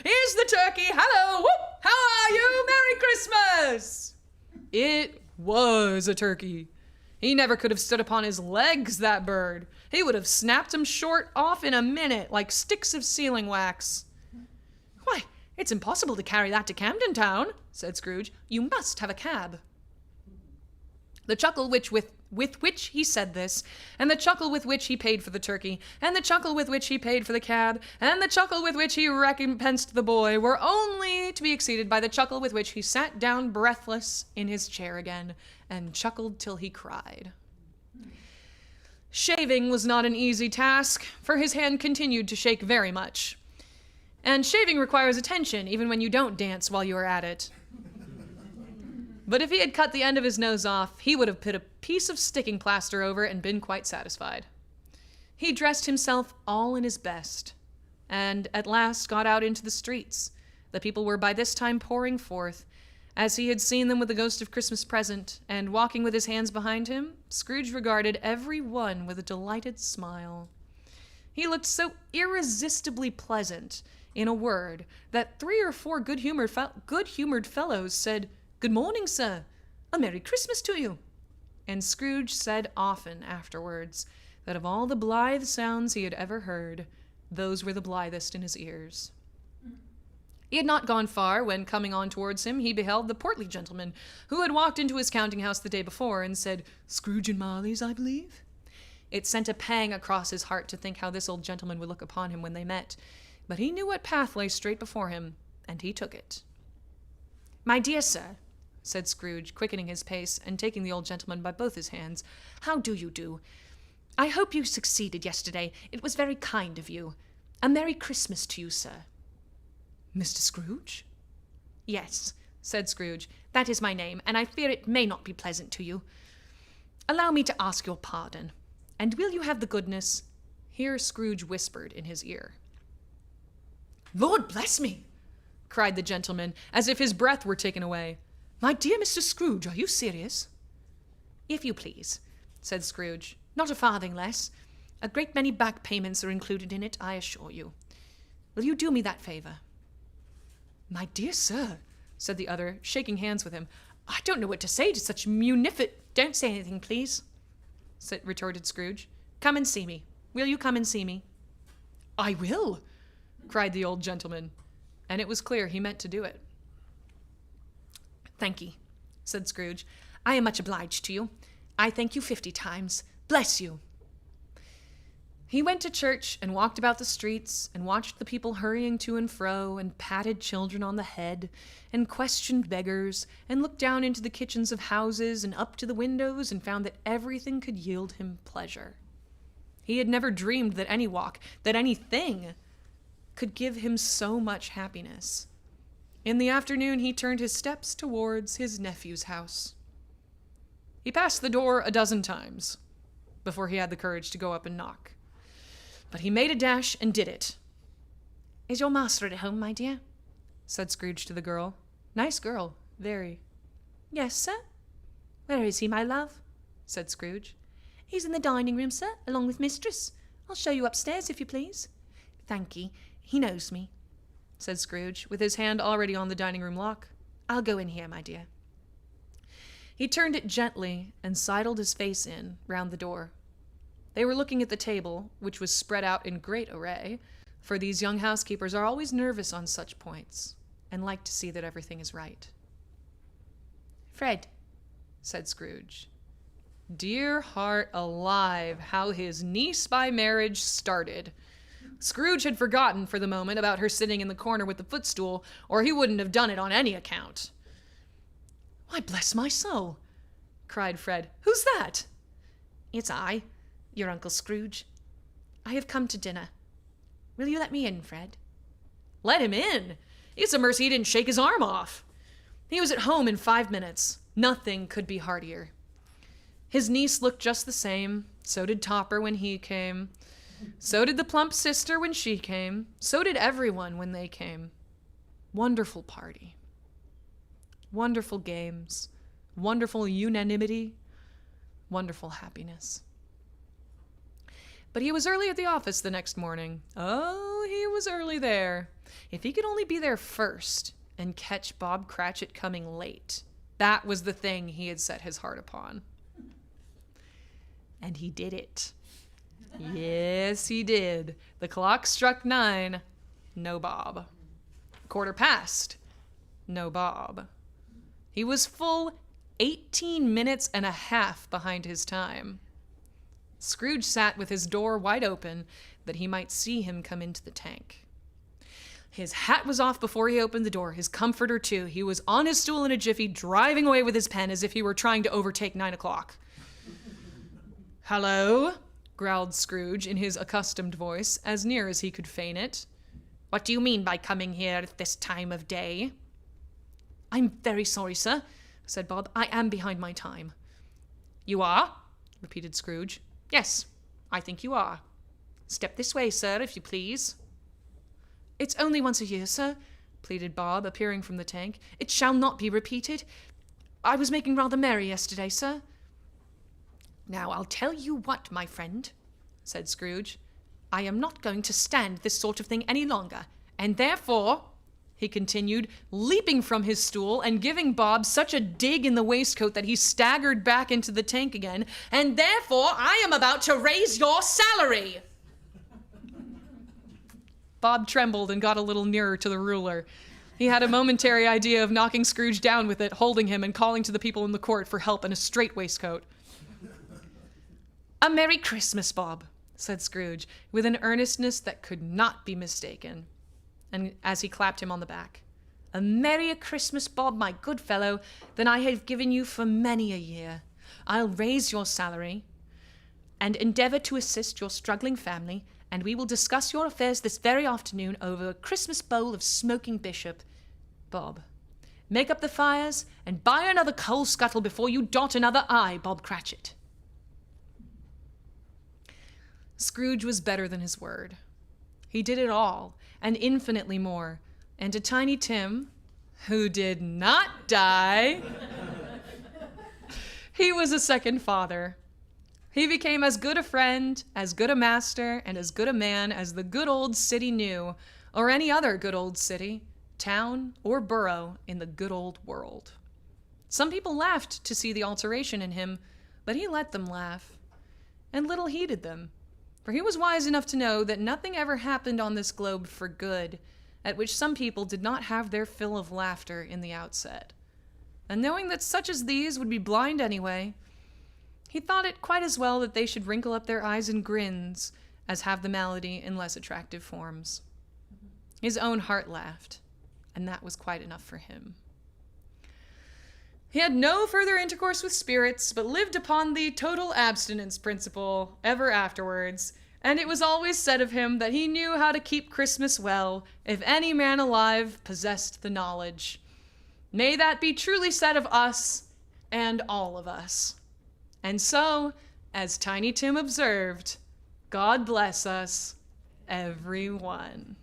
Here's the turkey. Hello. Whoop. How are you? Merry Christmas. It was a turkey. He never could have stood upon his legs, that bird. He would have snapped them short off in a minute, like sticks of sealing wax. Why, it's impossible to carry that to Camden Town, said Scrooge. You must have a cab. The chuckle with which he said this, and the chuckle with which he paid for the turkey, and the chuckle with which he paid for the cab, and the chuckle with which he recompensed the boy were only to be exceeded by the chuckle with which he sat down breathless in his chair again, and chuckled till he cried. Shaving was not an easy task, for his hand continued to shake very much. And shaving requires attention, even when you don't dance while you are at it. But if he had cut the end of his nose off, he would have put a piece of sticking plaster over it and been quite satisfied. He dressed himself all in his best, and at last got out into the streets. The people were by this time pouring forth, as he had seen them with the ghost of Christmas present, and walking with his hands behind him, Scrooge regarded every one with a delighted smile. He looked so irresistibly pleasant, in a word, that 3 or 4 good-humored fellows said, "Good morning, sir. A Merry Christmas to you." And Scrooge said often afterwards that of all the blithe sounds he had ever heard, those were the blithest in his ears. He had not gone far when, coming on towards him, he beheld the portly gentleman who had walked into his counting-house the day before and said, "Scrooge and Marley's, I believe?" It sent a pang across his heart to think how this old gentleman would look upon him when they met, but he knew what path lay straight before him, and he took it. "My dear sir," said Scrooge, quickening his pace and taking the old gentleman by both his hands, "how do you do? I hope you succeeded yesterday. It was very kind of you. A Merry Christmas to you, sir." "Mr. Scrooge?" "Yes," said Scrooge, "that is my name, and I fear it may not be pleasant to you. Allow me to ask your pardon, and will you have the goodness—" Here Scrooge whispered in his ear. "Lord bless me!" cried the gentleman, as if his breath were taken away. "My dear Mr. Scrooge, are you serious?" "If you please," said Scrooge. "Not a farthing less. A great many back payments are included in it, I assure you. Will you do me that favor?" "My dear sir," said the other, shaking hands with him, "I don't know what to say to such "Don't say anything, please," retorted Scrooge. "Come and see me. Will you come and see me?" "I will," cried the old gentleman, and it was clear he meant to do it. "Thank ye," said Scrooge. "I am much obliged to you. I thank you 50 times. Bless you." He went to church and walked about the streets and watched the people hurrying to and fro and patted children on the head and questioned beggars and looked down into the kitchens of houses and up to the windows and found that everything could yield him pleasure. He had never dreamed that any walk, that anything, could give him so much happiness. In the afternoon, he turned his steps towards his nephew's house. He passed the door a dozen times before he had the courage to go up and knock. But he made a dash and did it. "Is your master at home, my dear?" said Scrooge to the girl. Nice girl, very. Yes, sir. Where is he, my love? Said Scrooge. He's in the dining room, sir, along with mistress. I'll show you upstairs, if you please. Thank ye. He knows me, said Scrooge, with his hand already on the dining room lock. I'll go in here, my dear. He turned it gently and sidled his face in round the door. They were looking at the table, which was spread out in great array, for these young housekeepers are always nervous on such points, and like to see that everything is right. Fred, said Scrooge. Dear heart alive, how his niece by marriage started. Scrooge had forgotten for the moment about her sitting in the corner with the footstool, or he wouldn't have done it on any account. Why, bless my soul, cried Fred. Who's that? It's I, your Uncle Scrooge. I have come to dinner. Will you let me in, Fred? Let him in? It's a mercy he didn't shake his arm off. He was at home in 5 minutes. Nothing could be heartier. His niece looked just the same. So did Topper when he came. So did the plump sister when she came. So did everyone when they came. Wonderful party. Wonderful games. Wonderful unanimity. Wonderful happiness. But he was early at the office the next morning. Oh, he was early there. If he could only be there first and catch Bob Cratchit coming late. That was the thing he had set his heart upon. And he did it. Yes, he did. The clock struck 9. No Bob. 1:15. No Bob. He was full 18 minutes and a half behind his time. Scrooge sat with his door wide open that he might see him come into the tank. His hat was off before he opened the door, his comforter too. He was on his stool in a jiffy, driving away with his pen as if he were trying to overtake 9 o'clock. "Hello?" growled Scrooge in his accustomed voice, as near as he could feign it. "What do you mean by coming here at this time of day?" "I'm very sorry, sir," said Bob. "I am behind my time." "You are?" repeated Scrooge. "Yes, I think you are. Step this way, sir, if you please." "It's only once a year, sir," pleaded Bob, appearing from the tank. "It shall not be repeated. I was making rather merry yesterday, sir." "Now, I'll tell you what, my friend," said Scrooge. "I am not going to stand this sort of thing any longer, and therefore," he continued, leaping from his stool and giving Bob such a dig in the waistcoat that he staggered back into the tank again, "and therefore I am about to raise your salary." Bob trembled and got a little nearer to the ruler. He had a momentary idea of knocking Scrooge down with it, holding him and calling to the people in the court for help and a straight waistcoat. "A Merry Christmas, Bob," said Scrooge, with an earnestness that could not be mistaken, and as he clapped him on the back. "A merrier Christmas, Bob, my good fellow, than I have given you for many a year. I'll raise your salary and endeavor to assist your struggling family, and we will discuss your affairs this very afternoon over a Christmas bowl of smoking bishop. Bob, make up the fires and buy another coal scuttle before you dot another I, Bob Cratchit." Scrooge was better than his word. He did it all, and infinitely more, and to Tiny Tim, who did not die, he was a second father. He became as good a friend, as good a master, and as good a man as the good old city knew, or any other good old city, town, or borough in the good old world. Some people laughed to see the alteration in him, but he let them laugh, and little heeded them, for he was wise enough to know that nothing ever happened on this globe for good, at which some people did not have their fill of laughter in the outset. And knowing that such as these would be blind anyway, he thought it quite as well that they should wrinkle up their eyes in grins as have the malady in less attractive forms. His own heart laughed, and that was quite enough for him. He had no further intercourse with spirits, but lived upon the total abstinence principle ever afterwards, and it was always said of him that he knew how to keep Christmas well, if any man alive possessed the knowledge. May that be truly said of us and all of us. And so, as Tiny Tim observed, God bless us, everyone.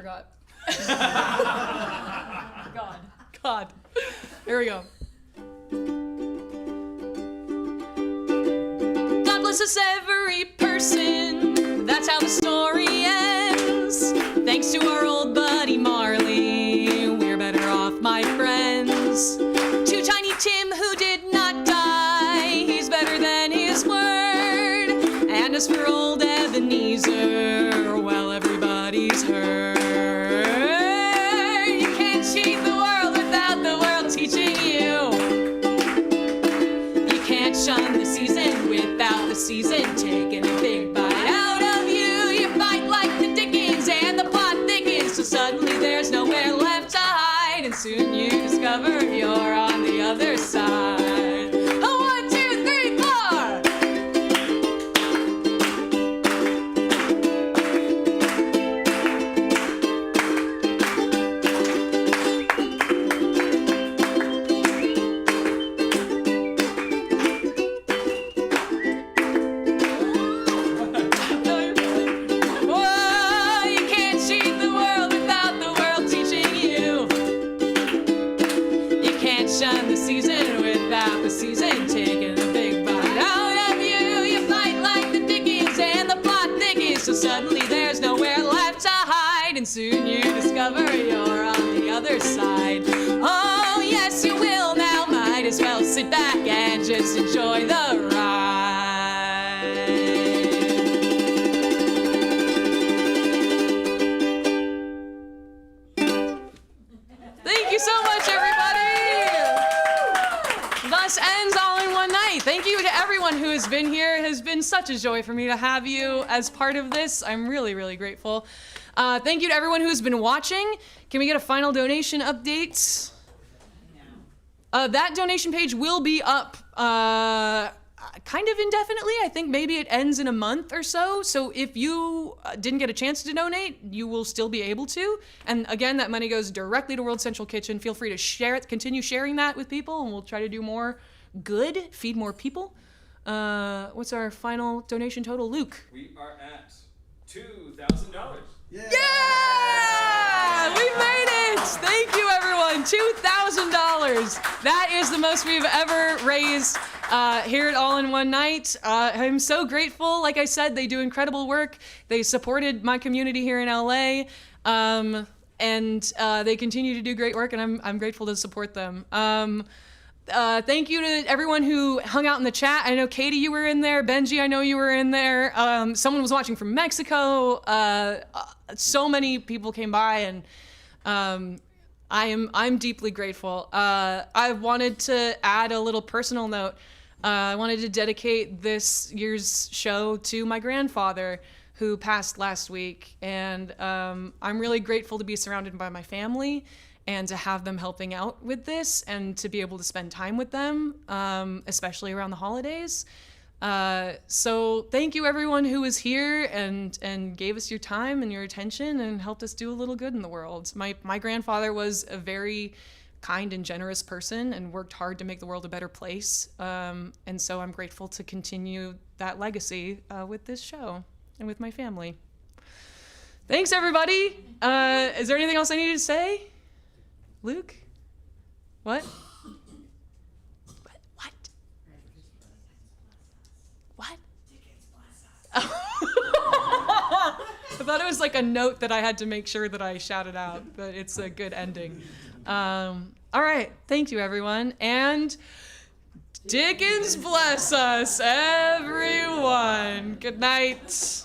forgot. God. Here we go. God bless us every person. That's how the story ends. Thanks to our old buddy Marley, we're better off, my friends. To Tiny Tim, who did not die, he's better than his word. And as for old Ebenezer, well, everybody's heard. You can't cheat the world without the world teaching you. You can't shun the season without the season taking a big bite out of you. You fight like the Dickens and the plot thickens, so suddenly there's nowhere left to hide, and soon you discover you're on the other side. Oh, 1, 2, 3, 4. Whoa, you can't cheat the world without the world teaching you. You can't shun the season without the season taking a big bite out of you. You fight like the Dickens and the plot thickens, so suddenly there's nowhere left to hide, and soon you discover you're on the other side. Oh, yes, you will now. Might as well sit back and just enjoy the ride. Thank you so much, everybody. Thus ends All in One Night. Thank you to everyone who has been here. It has been such a joy for me to have you as part of this. I'm really, really grateful. Thank you to everyone who's been watching. Can we get a final donation update? That donation page will be up kind of indefinitely. I think maybe it ends in a month or so. So if you didn't get a chance to donate, you will still be able to. And again, that money goes directly to World Central Kitchen. Feel free to share it, continue sharing that with people, and we'll try to do more good, feed more people. What's our final donation total, Luke? We are at $2,000. Yeah! We made it! Thank you, everyone. $2,000. That is the most we've ever raised here at All in One Night. I'm so grateful. Like I said, they do incredible work. They supported my community here in LA, and they continue to do great work, and I'm grateful to support them. Thank you to everyone who hung out in the chat. I know, Katie, you were in there. Benji, I know you were in there. Someone was watching from Mexico. So many people came by, and I'm deeply grateful. I wanted to add a little personal note. I wanted to dedicate this year's show to my grandfather, who passed last week, and I'm really grateful to be surrounded by my family and to have them helping out with this and to be able to spend time with them, especially around the holidays. So thank you, everyone who was here and gave us your time and your attention and helped us do a little good in the world. My grandfather was a very kind and generous person and worked hard to make the world a better place. And so I'm grateful to continue that legacy with this show and with my family. Thanks, everybody. Is there anything else I needed to say? Luke? What? What? What? I thought it was like a note that I had to make sure that I shouted out, but it's a good ending. All right. Thank you, everyone. And Dickens bless us, everyone. Good night.